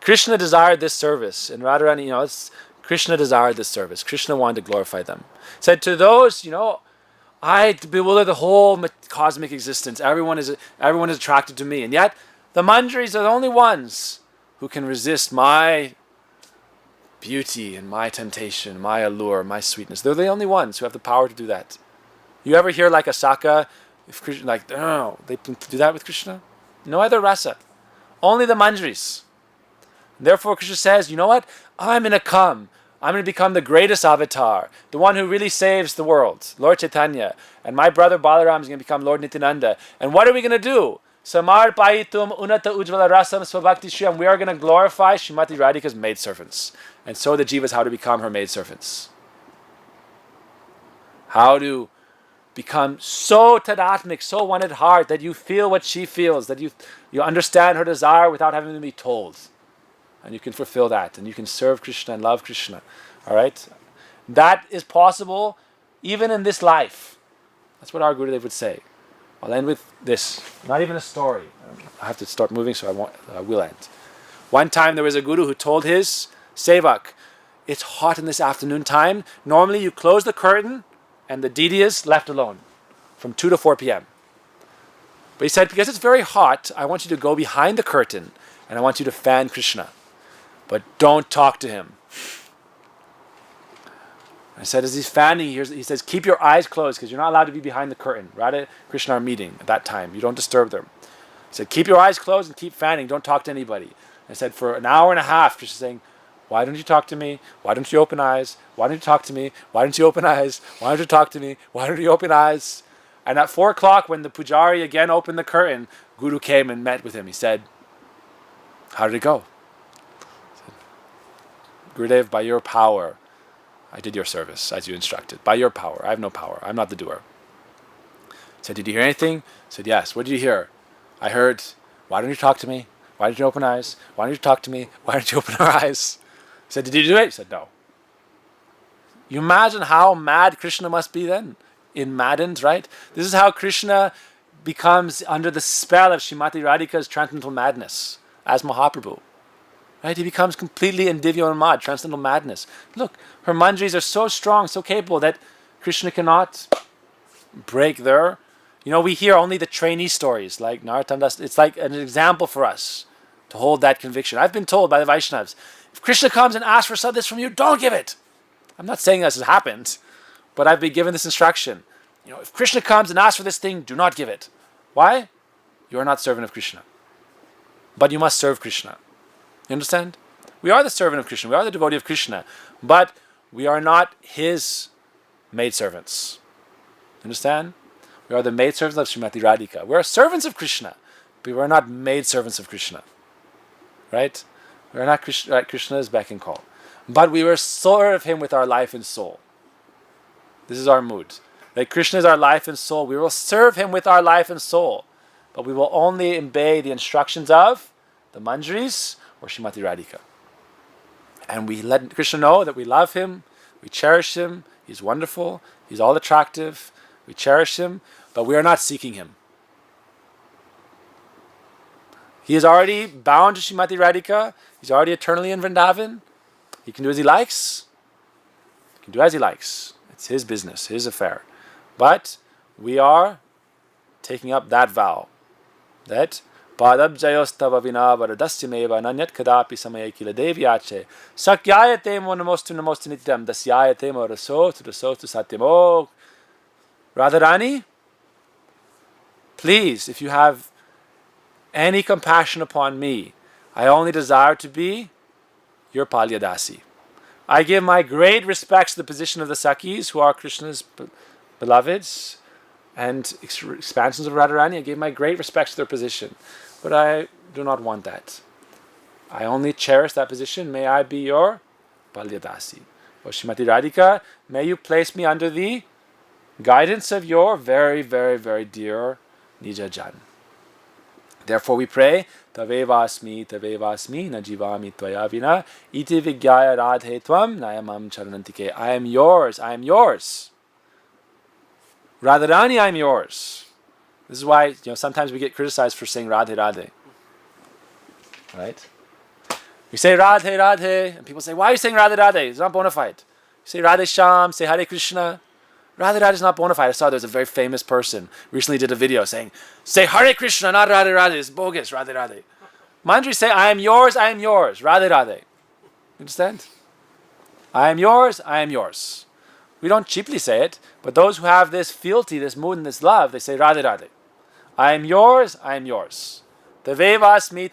Krishna desired this service. And Radharani, Krishna desired this service. Krishna wanted to glorify them. Said to those, I bewilder the whole cosmic existence. Everyone is attracted to me. And yet, the manjaris are the only ones who can resist my beauty and my temptation, my allure, my sweetness. They're the only ones who have the power to do that. You ever hear like a Saka, if Krishna, they do that with Krishna? No other rasa. Only the manjaris. Therefore, Krishna says, you know what? I'm going to come. I'm going to become the greatest avatar, the one who really saves the world, Lord Chaitanya. And my brother Balaram is going to become Lord Nityananda. And what are we going to do? Samarpayitum unata ujvala rasam svabhakti shriyam. We are going to glorify Srimati Radhika's maidservants. And so the jiva is how to become her maidservants. How to become so tadatmik, so one at heart, that you feel what she feels, that you understand her desire without having to be told. And you can fulfill that, and you can serve Krishna and love Krishna. All right? That is possible even in this life. That's what our Gurudev would say. I'll end with this. Not even a story. I have to start moving, so I will end. One time there was a guru who told his sevak, it's hot in this afternoon time. Normally you close the curtain and the deity is left alone from 2 to 4 p.m. But he said, because it's very hot, I want you to go behind the curtain and I want you to fan Krishna. But don't talk to him. I said, as he's fanning, he says, keep your eyes closed because you're not allowed to be behind the curtain. Radha Krishna are meeting at that time. You don't disturb them. He said, keep your eyes closed and keep fanning. Don't talk to anybody. I said, for an hour and a half, Krishna saying, why don't you talk to me? Why don't you open eyes? Why don't you talk to me? Why don't you open eyes? Why don't you talk to me? Why don't you open eyes? And at 4 o'clock, when the pujari again opened the curtain, Guru came and met with him. He said, how did it go? He said, Gurudev, by your power, I did your service as you instructed. By your power. I have no power. I'm not the doer. He said, did you hear anything? I said, yes. What did you hear? I heard, why don't you talk to me? Why did you open eyes? Why don't you talk to me? Why don't you open our eyes? He said, did you do it? He said, no. You imagine how mad Krishna must be then? Maddened, right? This is how Krishna becomes under the spell of Srimati Radhika's transcendental madness as Mahaprabhu. Right? He becomes completely in Divya Unmad, transcendental madness. Look, her manjaris are so strong, so capable that Krishna cannot break their... we hear only the trainee stories like Narottam Das. It's like an example for us to hold that conviction. I've been told by the Vaishnavas, if Krishna comes and asks for this from you, don't give it. I'm not saying this has happened, but I've been given this instruction. If Krishna comes and asks for this thing, do not give it. Why? You are not servant of Krishna. But you must serve Krishna. You understand? We are the servant of Krishna. We are the devotee of Krishna. But we are not his maidservants. Understand? We are the maidservants of Srimati Radhika. We are servants of Krishna, but we are not maidservants of Krishna. Right? We are not Krishna's beck and call. But we will serve him with our life and soul. This is our mood. That Krishna is our life and soul. We will serve him with our life and soul. But we will only obey the instructions of the Manjaris or Srimati Radhika. And we let Krishna know that we love him, we cherish him, he's wonderful, he's all attractive, we cherish him, but we are not seeking him. He is already bound to Srimati Radhika, he's already eternally in Vrindavan, he can do as he likes, he can do as he likes. It's his business, his affair. But we are taking up that vow, that Padabjayostava vina varadasya nanyat kadapi samaya kila devyache sakyayate mo namostu namostu nityam dasyayate mo rasotu satyamo. Radharani, please, if you have any compassion upon me, I only desire to be your Palyadasi. I give my great respects to the position of the Sakhis, who are Krishna's beloveds and expansions of Radharani. I give my great respects to their position. But I do not want that. I only cherish that position. May I be your Palyadasi. O Srimati Radhika, may you place me under the guidance of your very, very, very dear Nija Jan. Therefore we pray, Tavevasmi, na jivami tvaya vina, iti vigyaya radhe tvam, nayamam charanantike. I am yours, I am yours. Radharani, I am yours. This is why, sometimes we get criticized for saying Radhe Radhe. Right? We say Radhe Radhe, and people say, why are you saying Radhe Radhe? It's not bona fide. You say Radhe Sham, say Hare Krishna. Radhe Radhe is not bona fide. I saw there's a very famous person recently did a video saying, say Hare Krishna, not Radhe Radhe. It's bogus, Radhe Radhe. Manjari say, I am yours, Radhe Radhe. You understand? I am yours, I am yours. We don't cheaply say it, but those who have this fealty, this mood, and this love, they say Radhe Radhe. I am yours, I am yours. Tavevasmi,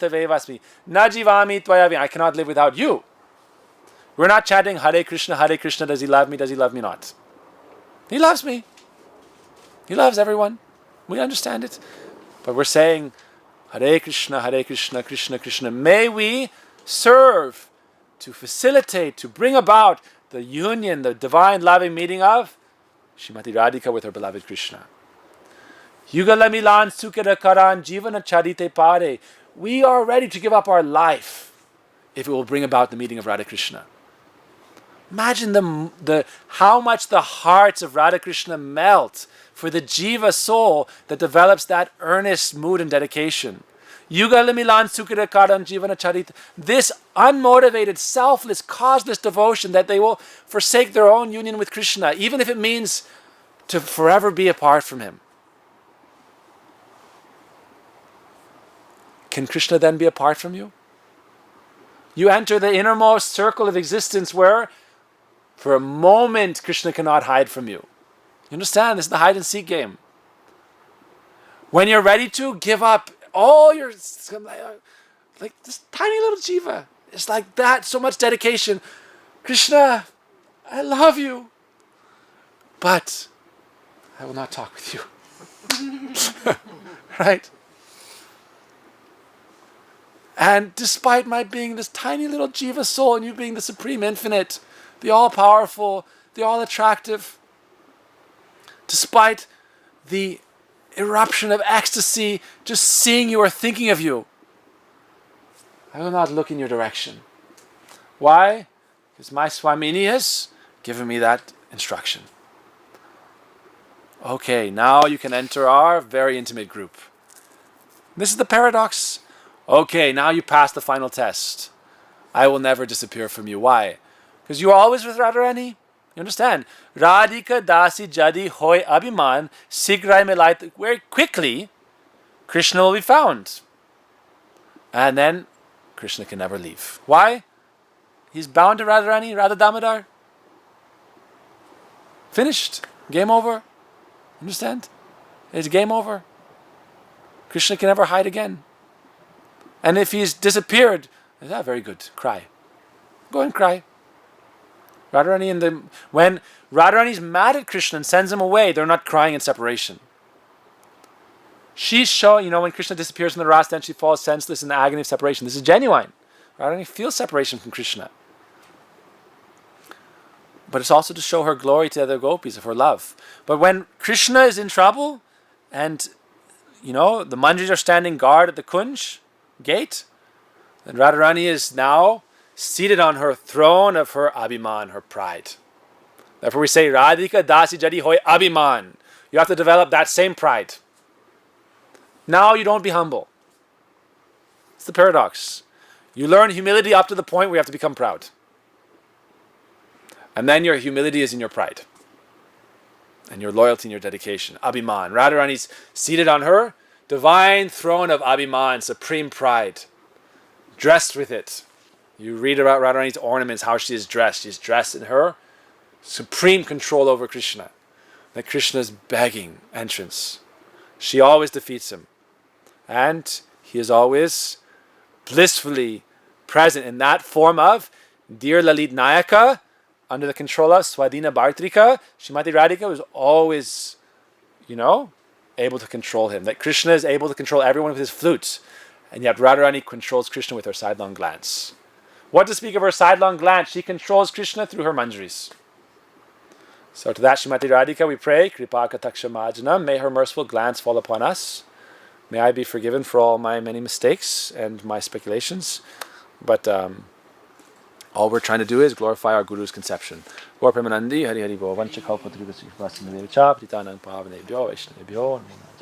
najivami tvaya. I cannot live without you. We're not chanting Hare Krishna, does he love me not? He loves me. He loves everyone. We understand it. But we're saying Hare Krishna, Krishna Krishna. May we serve to facilitate, to bring about the union, the divine loving meeting of Srimati Radhika with her beloved Krishna. Yugala milan sukera karan jivana charite pare. We are ready to give up our life if it will bring about the meeting of Radha Krishna. Imagine how much the hearts of Radha Krishna melt for the jiva soul that develops that earnest mood and dedication. Yugala milan sukera karan jivana charite. This unmotivated, selfless, causeless devotion that they will forsake their own union with Krishna, even if it means to forever be apart from him. Can Krishna then be apart from you? You enter the innermost circle of existence where, for a moment, Krishna cannot hide from you. You understand? This is the hide and seek game. When you're ready to give up all your, like this tiny little jiva, it's like that, so much dedication. Krishna, I love you, but I will not talk with you. Right? And despite my being this tiny little jiva soul and you being the supreme infinite, the all-powerful, the all-attractive, despite the eruption of ecstasy, just seeing you or thinking of you, I will not look in your direction. Why? Because my Swamini has given me that instruction. Okay, now you can enter our very intimate group. This is the paradox. Okay, now you passed the final test. I will never disappear from you. Why? Because you are always with Radharani. You understand? Radhika dasi jadi hoy abhiman sigrai melait. Very quickly, Krishna will be found. And then Krishna can never leave. Why? He's bound to Radharani, Radha Damodar. Finished. Game over. Understand? It's game over. Krishna can never hide again. And if he's disappeared, very good. Cry. Go and cry. When Radharani's mad at Krishna and sends him away, they're not crying in separation. She's showing, when Krishna disappears from the Ras, then she falls senseless in the agony of separation. This is genuine. Radharani feels separation from Krishna. But it's also to show her glory to other gopis of her love. But when Krishna is in trouble, and the Manjaris are standing guard at the Kunj gate, then Radharani is now seated on her throne of her abhiman, her pride. Therefore we say, Radhika dasi jadi hoy abhiman. You have to develop that same pride. Now you don't be humble. It's the paradox. You learn humility up to the point where you have to become proud. And then your humility is in your pride. And your loyalty and your dedication. Abhiman. Radharani's seated on her divine throne of Abhiman, supreme pride. Dressed with it. You read about Radharani's ornaments, how she is dressed. She's dressed in her supreme control over Krishna. That Krishna is begging entrance. She always defeats him. And he is always blissfully present in that form of Dear Lalit Nayaka, under the control of Swadhina Bhartrika. Srimati Radhika was always, able to control him. That Krishna is able to control everyone with his flute. And yet Radharani controls Krishna with her sidelong glance. What to speak of her sidelong glance? She controls Krishna through her manjaris. So to that Srimati Radhika we pray, Kripa Kataksha Majana, may her merciful glance fall upon us. May I be forgiven for all my many mistakes and my speculations. But all we're trying to do is glorify our Guru's conception. Gaur Premanandi, Hari Hari Bo, Vanchakalpatrika Srivasana Devacha, Pritanang Pavanebhyo, Vaishnavebhyo,